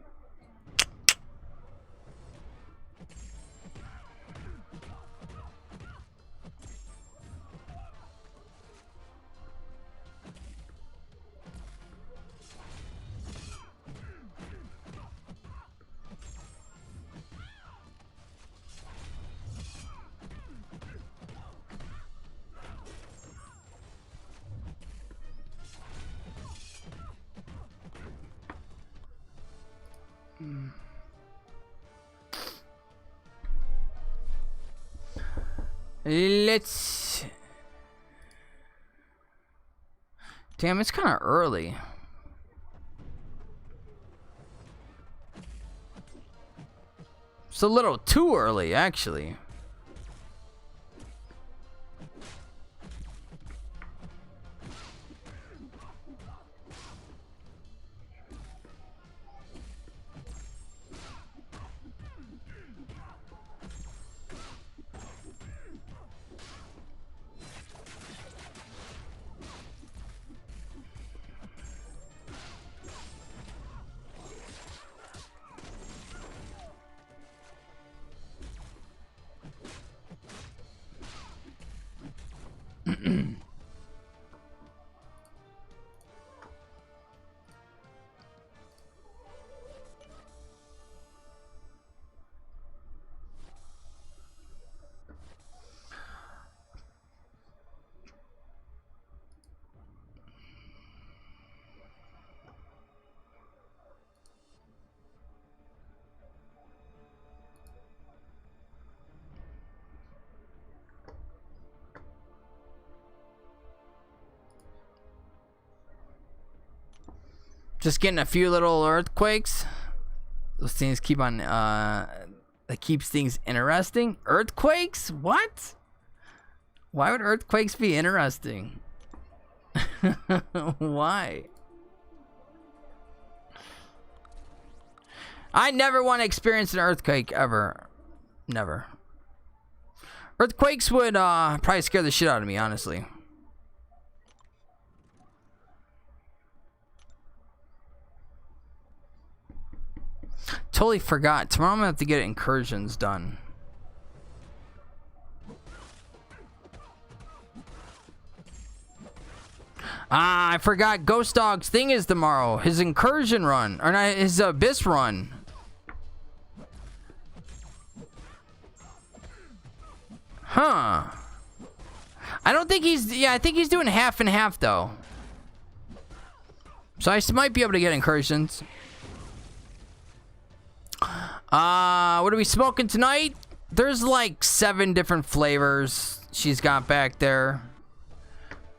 Let's... Damn, it's kind of early. It's a little too early, actually. Just getting a few little earthquakes. Those things keep on, that keeps things interesting. Earthquakes? What? Why would earthquakes be interesting? Why? I never want to experience an earthquake, ever. Never. Earthquakes would, probably scare the shit out of me, honestly. Totally forgot. Tomorrow I'm gonna have to get incursions done. Ah, I forgot. Ghost Dog's thing is tomorrow. His incursion run, or not, his abyss run. Huh. I don't think he's. Yeah, I think he's doing half and half though. So I might be able to get incursions. What are we smoking tonight? There's like 7 different flavors she's got back there.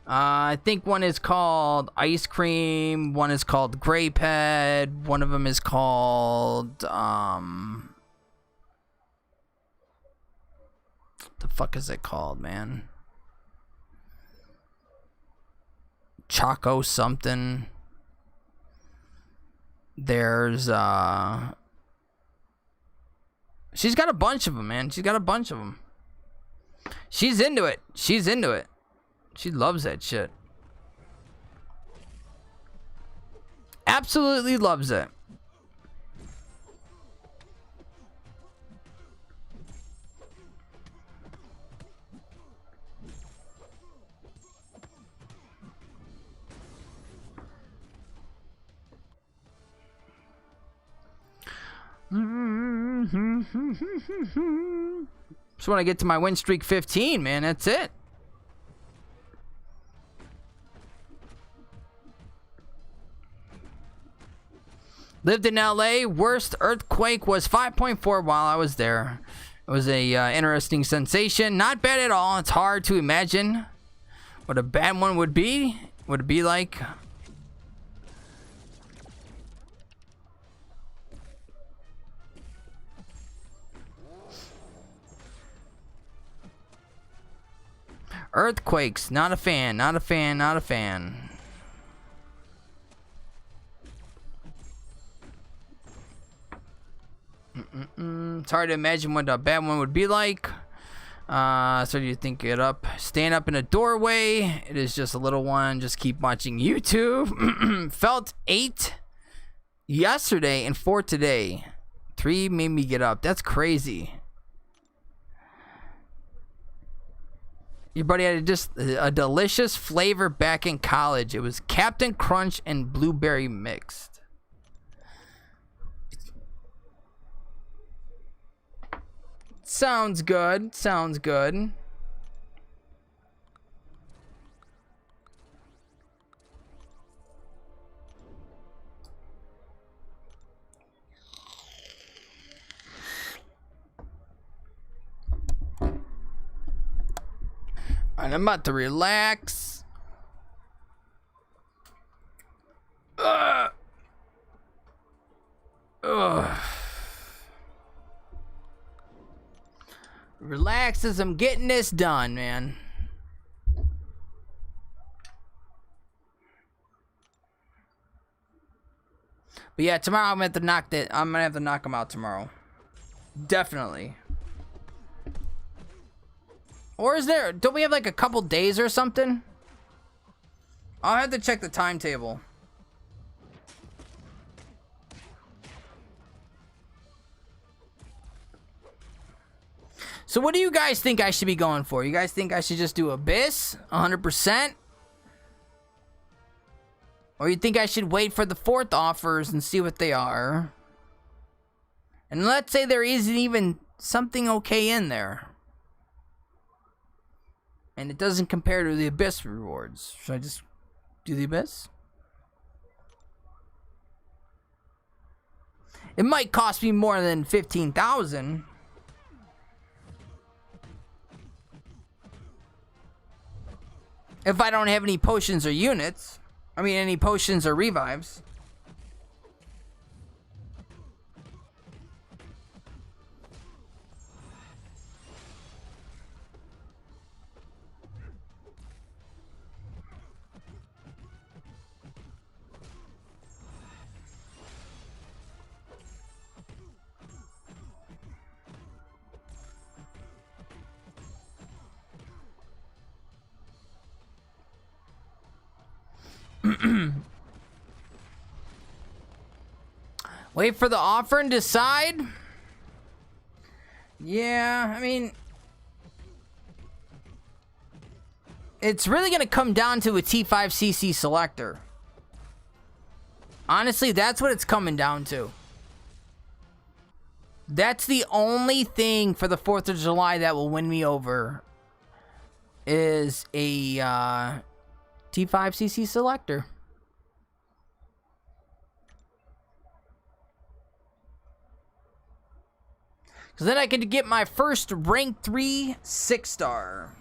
I think one is called ice cream, one is called grape head, one of them is called the fuck is it called, man? Choco something. There's she's got a bunch of them, man. She's got a bunch of them. She's into it. She's into it. She loves that shit. Absolutely loves it. Just want to get to my win streak 15, man. That's it. Lived in LA. Worst earthquake was 5.4 while I was there. It was a interesting sensation. Not bad at all. It's hard to imagine what a bad one would be. Would it be like? Earthquakes, not a fan, not a fan, not a fan. It's hard to imagine what a bad one would be like. So you think it up. Stand up in a doorway. It is just a little one. Just keep watching YouTube. Felt 8 yesterday and 4 today. 3 made me get up. That's crazy. Your buddy had just a delicious flavor back in college. It was Captain Crunch and blueberry mixed. Sounds good. Sounds good. And I'm about to relax. Ugh. Ugh. Relax as I'm getting this done, man. But yeah, tomorrow I'm gonna have to knock him out tomorrow. Definitely. Or don't we have like a couple days or something? I'll have to check the timetable. So what do you guys think I should be going for? You guys think I should just do Abyss 100%? Or you think I should wait for the 4th offers and see what they are? And let's say there isn't even something okay in there. And it doesn't compare to the Abyss rewards. Should I just do the Abyss? It might cost me more than 15,000. If I don't have any potions or units. I mean, any potions or revives. Wait for the offer and decide? Yeah, I mean, it's really going to come down to a T5CC selector. Honestly, that's what it's coming down to. That's the only thing for the 4th of July that will win me over. Is a T5CC selector. Because then I could get my first rank 3 6-star.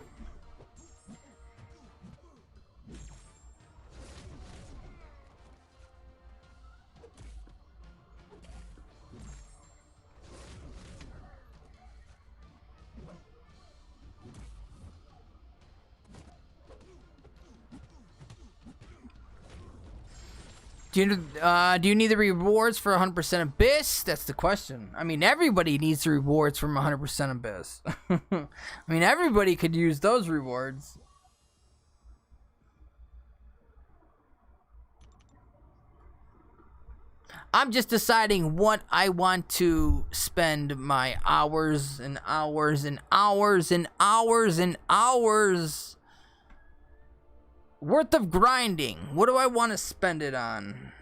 Do you need the rewards for 100% Abyss? That's the question. I mean, everybody needs the rewards from 100% Abyss. I mean, everybody could use those rewards. I'm just deciding what I want to spend my hours and hours and hours and hours and hours worth of grinding. What do I want to spend it on?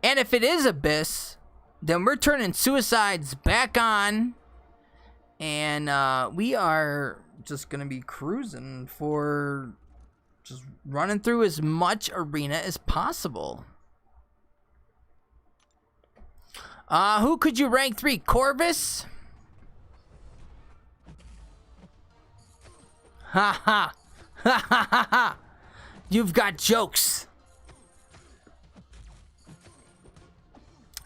And if it is Abyss, then we're turning suicides back on. And we are just going to be cruising for just running through as much arena as possible. Who could you rank 3? Corvus? Ha ha. Ha ha ha ha. You've got jokes.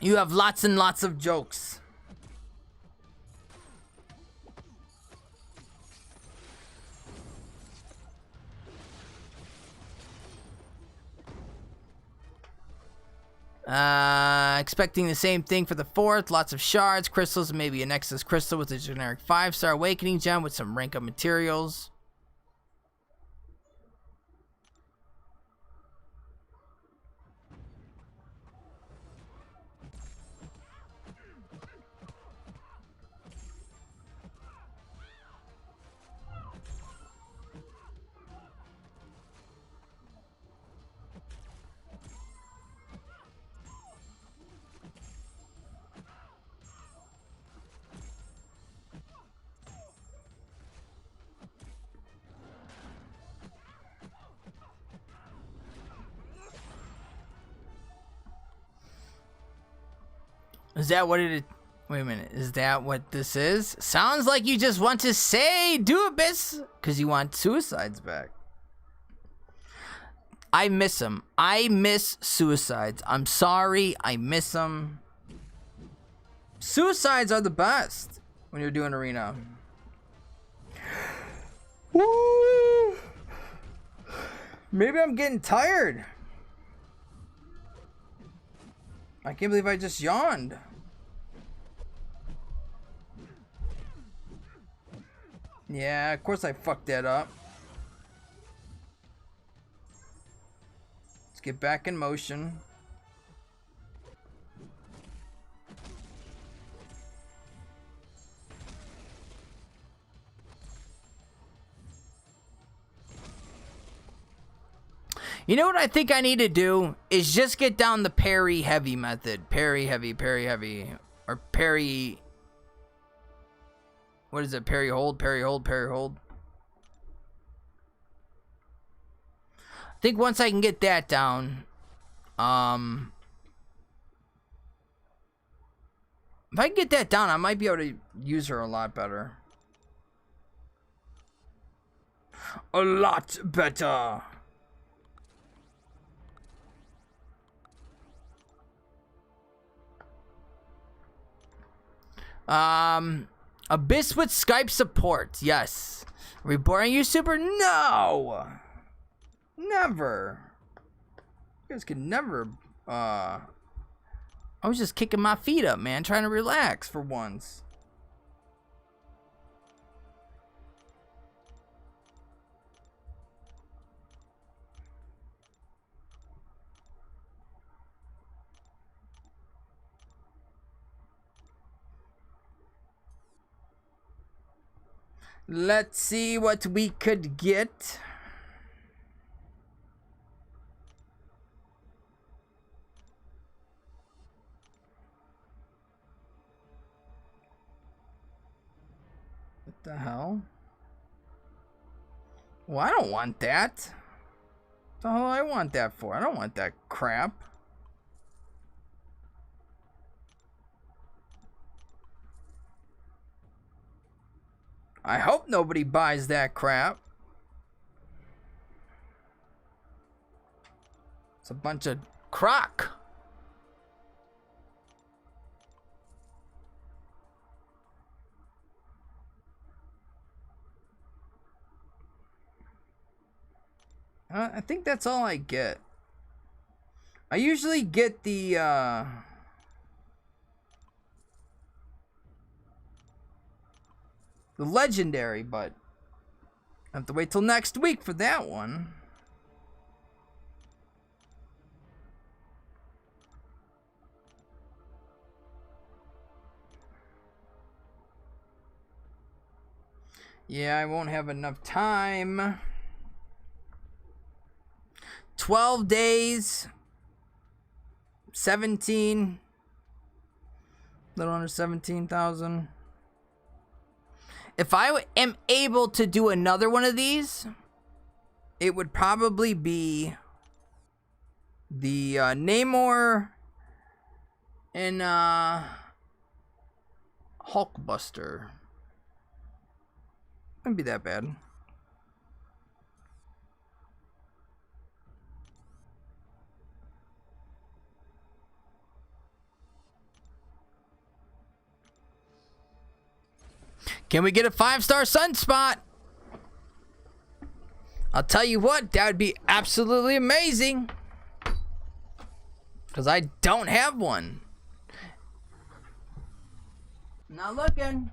You have lots and lots of jokes. Expecting the same thing for the 4th. Lots of shards, crystals, and maybe a Nexus crystal with a generic 5-star awakening gem with some rank up materials. Is that what it is? Wait a minute. Is that what this is? Sounds like you just want to say do it, Biss. Because you want suicides back. I miss them. I miss suicides. I'm sorry. I miss them. Suicides are the best when you're doing arena. Woo! Maybe I'm getting tired. I can't believe I just yawned. Yeah, of course I fucked that up. Let's get back in motion. You know what I think I need to do is just get down the parry heavy method. Parry heavy, or parry. What is it? Parry hold, parry hold, parry hold. I think once I can get that down, if I can get that down, I might be able to use her a lot better. A lot better. Abyss with Skype support. Yes. Are we boring you, Super? No. Never. You guys could never. I was just kicking my feet up, man. Trying to relax for once. Let's see what we could get. What the hell? Well, I don't want that. What the hell do I want that for? I don't want that crap. I hope nobody buys that crap. It's a bunch of crock. I think that's all I get. I usually get the legendary, but I have to wait till next week for that one. Yeah, I won't have enough time. 12 days. 17. A little under 17,000. If I am able to do another one of these, it would probably be the Namor and Hulkbuster. Wouldn't be that bad. Can we get a 5-star sunspot? I'll tell you what, that would be absolutely amazing. Because I don't have one. Not looking.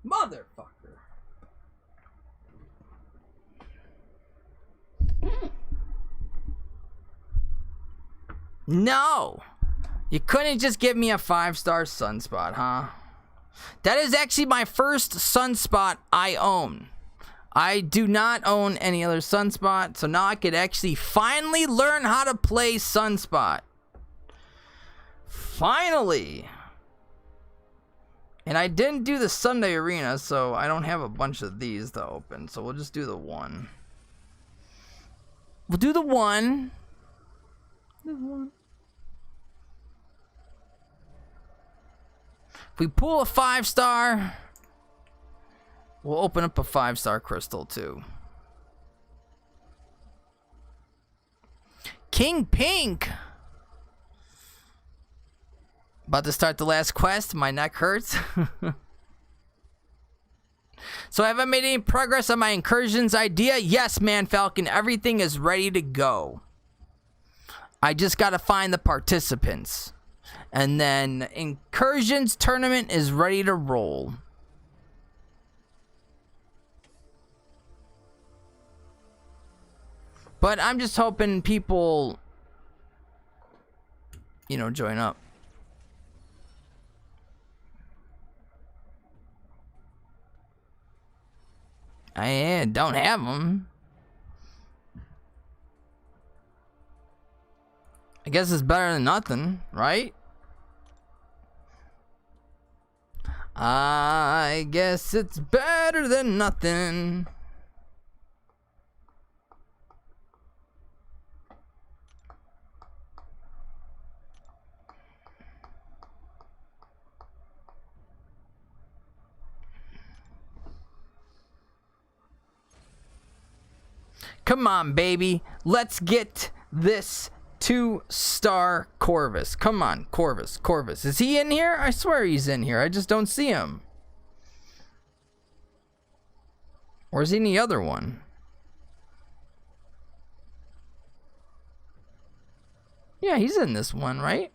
Motherfucker. No. You couldn't just give me a 5-star sunspot, huh? That is actually my first sunspot I own. I do not own any other sunspot, so now I could actually finally learn how to play sunspot. Finally. And I didn't do the Sunday arena, so I don't have a bunch of these to open. So we'll just do the one. We'll do the one. If we pull a 5-star, we'll open up a 5-star crystal too. King Pink. About to start the last quest. My neck hurts. So have I made any progress on my incursions idea? Yes, man, Falcon. Everything is ready to go. I just got to find the participants. And then incursions tournament is ready to roll. But I'm just hoping people, you know, join up. I don't have them. I guess it's better than nothing, right? I guess it's better than nothing. Come on, baby. Let's get this 2-star Corvus. Come on, Corvus. Corvus. Is he in here? I swear he's in here. I just don't see him. Or is he in the other one? Yeah, he's in this one, right?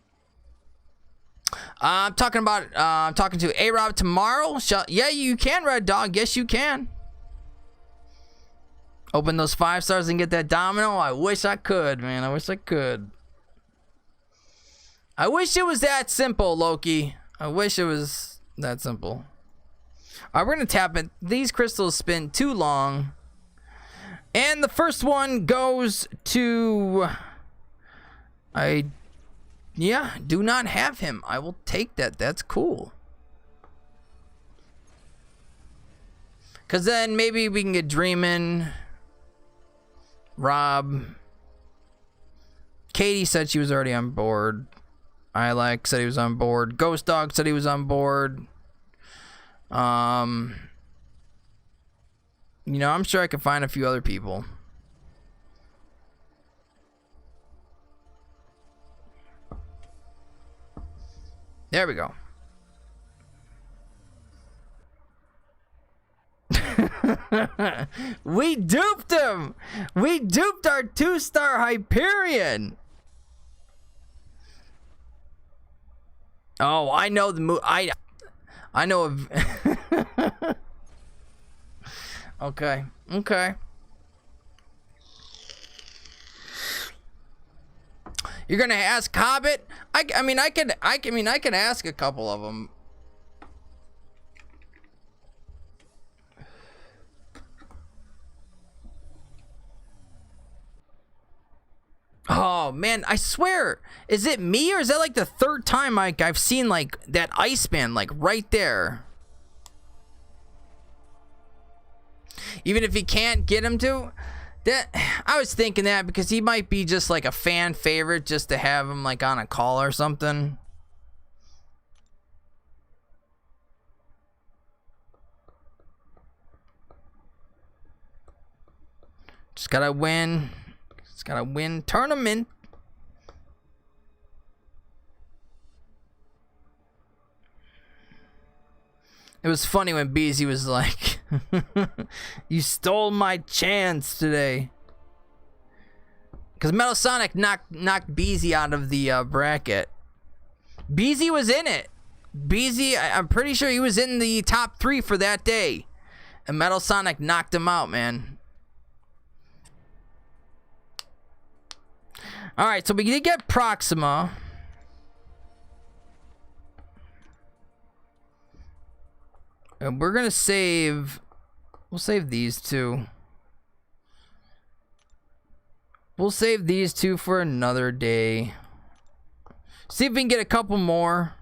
I'm talking to A-Rob tomorrow. Yeah, you can, Red Dog. Yes, you can. Open those 5-stars and get that domino. I wish I could, man. I wish I could. I wish it was that simple, Loki. I wish it was that simple. Alright, we're gonna tap it. These crystals spin too long. And the first one goes to... Yeah, do not have him. I will take that. That's cool. Because then maybe we can get Dreamin'. Rob. Katie said she was already on board. Ilek said he was on board. Ghost Dog said he was on board. You know, I'm sure I could find a few other people. There we go. We duped him. We duped our 2-star Hyperion. Oh, I know the move. I know of. Okay. You're gonna ask Hobbit? I mean I can ask a couple of them. Oh man, I swear, is it me or is that like the third time I've seen like that Iceman like right there? Even if he can't get him to, that I was thinking that because he might be just like a fan favorite just to have him like on a call or something. Just gotta win. Just gotta win tournament. It was funny when Beezy was like, you stole my chance today. Because Metal Sonic knocked Beezy out of the bracket. Beezy was in it. Beezy, I'm pretty sure he was in the top 3 for that day. And Metal Sonic knocked him out, man. Alright, so we did get Proxima. And we're gonna save... We'll save these two. We'll save these two for another day. See if we can get a couple more.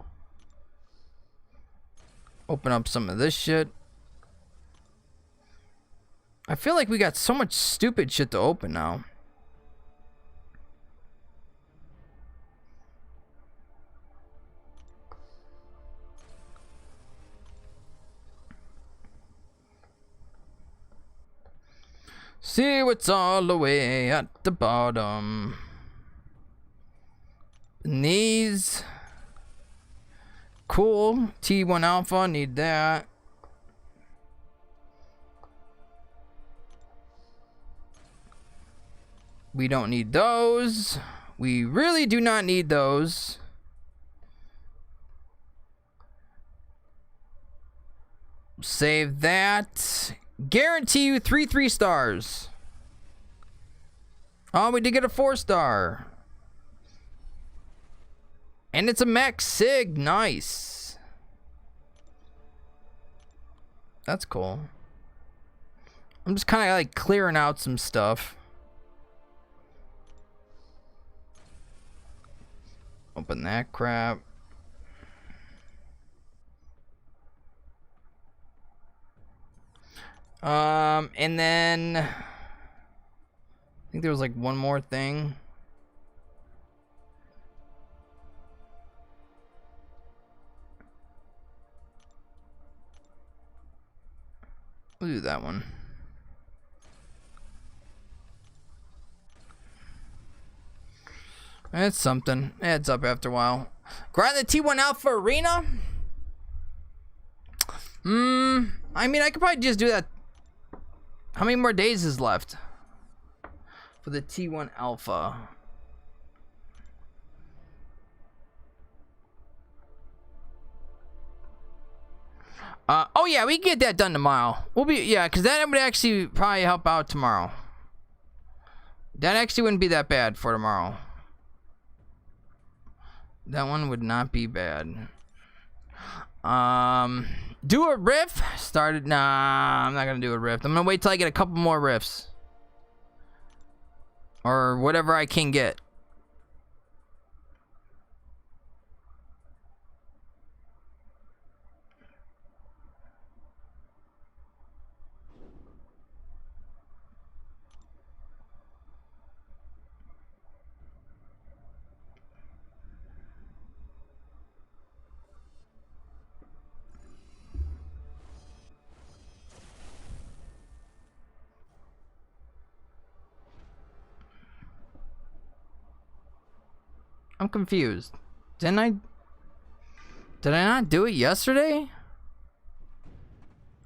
Open up some of this shit. I feel like we got so much stupid shit to open now. See what's all the way at the bottom. These. Cool. T1 Alpha, need that. We don't need those. We really do not need those. Save that. Guarantee you 3 stars. Oh, we did get a 4-star. And it's a Max Sig. Nice. That's cool. I'm just kind of like clearing out some stuff. Open that crap. And then I think there was like one more thing. We'll do that one. It's something. It adds up after a while. Grind the T1 Alpha Arena. I mean, I could probably just do that. How many more days is left for the T1 Alpha? Oh yeah, we can get that done tomorrow. We'll be, yeah, because that would actually probably help out tomorrow. That actually wouldn't be that bad for tomorrow. That one would not be bad. Do a riff. Started. Nah, I'm not gonna do a riff. I'm gonna wait till I get a couple more riffs, or whatever I can get. I'm confused. Did I not do it yesterday?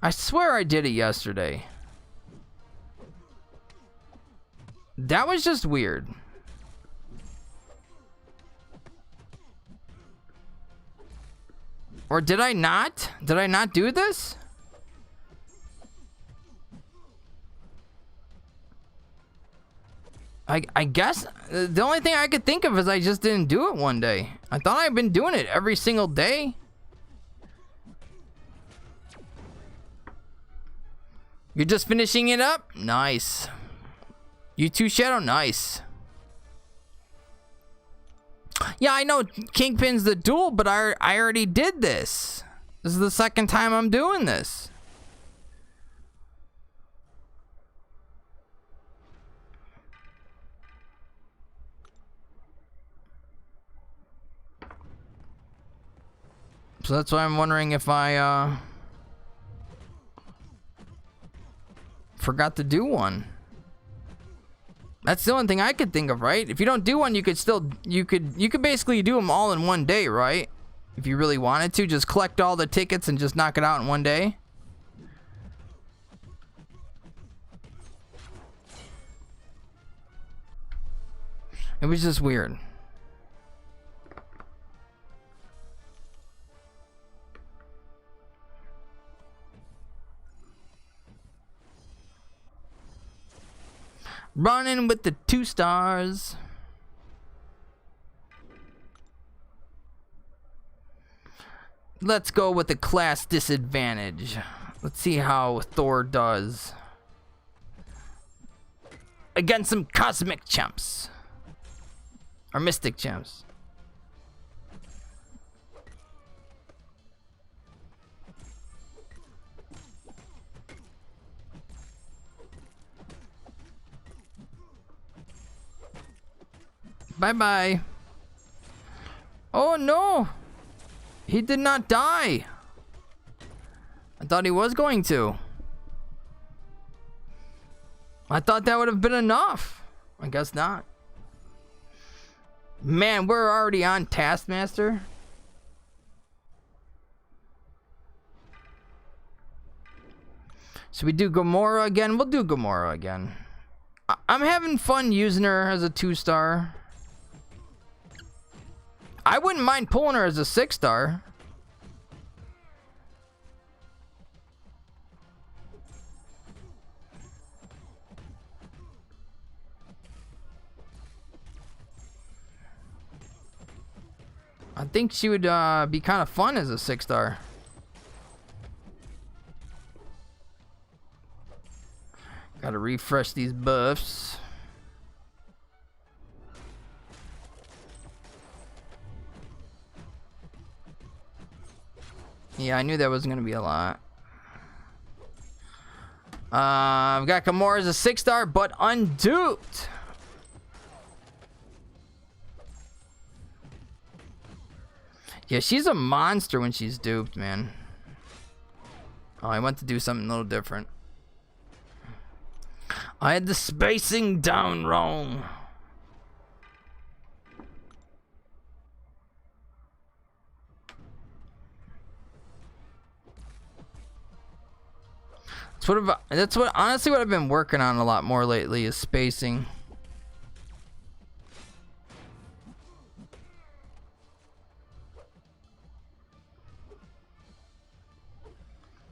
I swear I did it yesterday. That was just weird. Or did I not? Did I not do this? I guess the only thing I could think of is I just didn't do it one day. I thought I'd been doing it every single day. You're just finishing it up? Nice. You too, Shadow? Nice. Yeah, I know Kingpin's the duel, but I already did this. This is the second time I'm doing this. So that's why I'm wondering if I forgot to do one. That's the only thing I could think of, right? If you don't do one, you could still you could basically do them all in one day, right? If you really wanted to, just collect all the tickets and just knock it out in one day. It was just weird. Running with the 2 stars. Let's go with the class disadvantage. Let's see how Thor does against some cosmic champs. Or mystic champs. Bye-bye. Oh, no. He did not die. I thought he was going to. I thought that would have been enough. I guess not. Man, we're already on Taskmaster. Should we do Gamora again? We'll do Gamora again. I'm having fun using her as a 2-star. I wouldn't mind pulling her as a 6-star. I think she would be kind of fun as a 6-star. Gotta refresh these buffs. Yeah, I knew that wasn't gonna be a lot. I've got Gamora as a 6-star, but unduped. Yeah, she's a monster when she's duped, man. Oh, I went to do something a little different. I had the spacing down wrong. That's what honestly what I've been working on a lot more lately is spacing.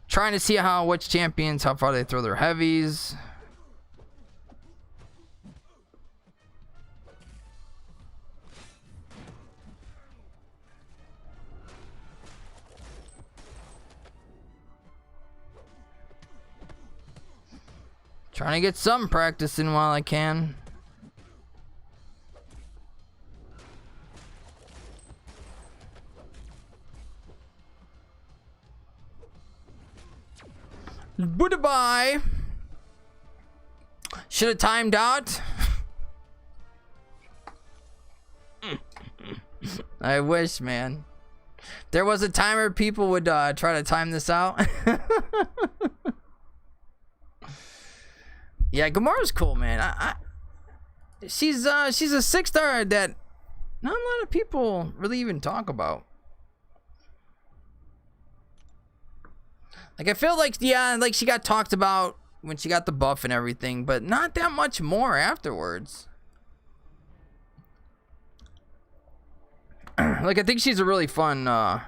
Trying to see which champions, how far they throw their heavies. Trying to get some practice in while I can. Goodbye. Should have timed out. I wish, man. There was a timer, people would try to time this out. Yeah, Gamora's cool, man. She's a 6-star that not a lot of people really even talk about. Like, I feel like, yeah, like she got talked about when she got the buff and everything, but not that much more afterwards. Like, I think she's a really fun, the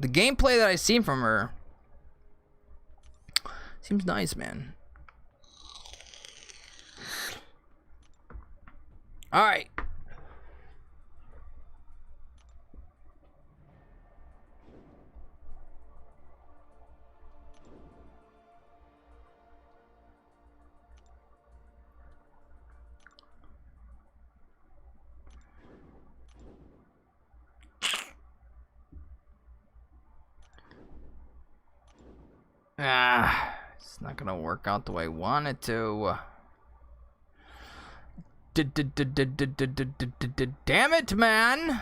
gameplay that I've seen from her seems nice, man. All right. It's not gonna work out the way I want it to. Damn it, man.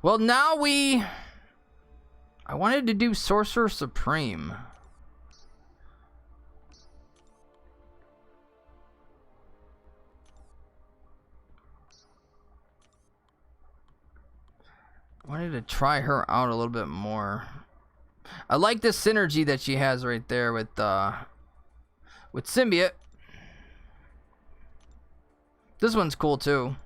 Well, now I wanted to do Sorcerer Supreme. I wanted to try her out a little bit more. I like the synergy that she has right there with Symbiote. This one's cool too.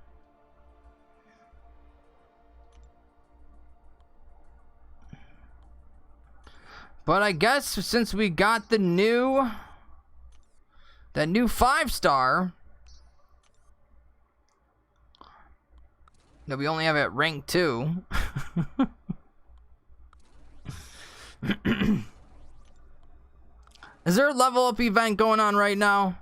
But I guess since we got that new 5-star that we only have at rank 2. Is there a level up event going on right now?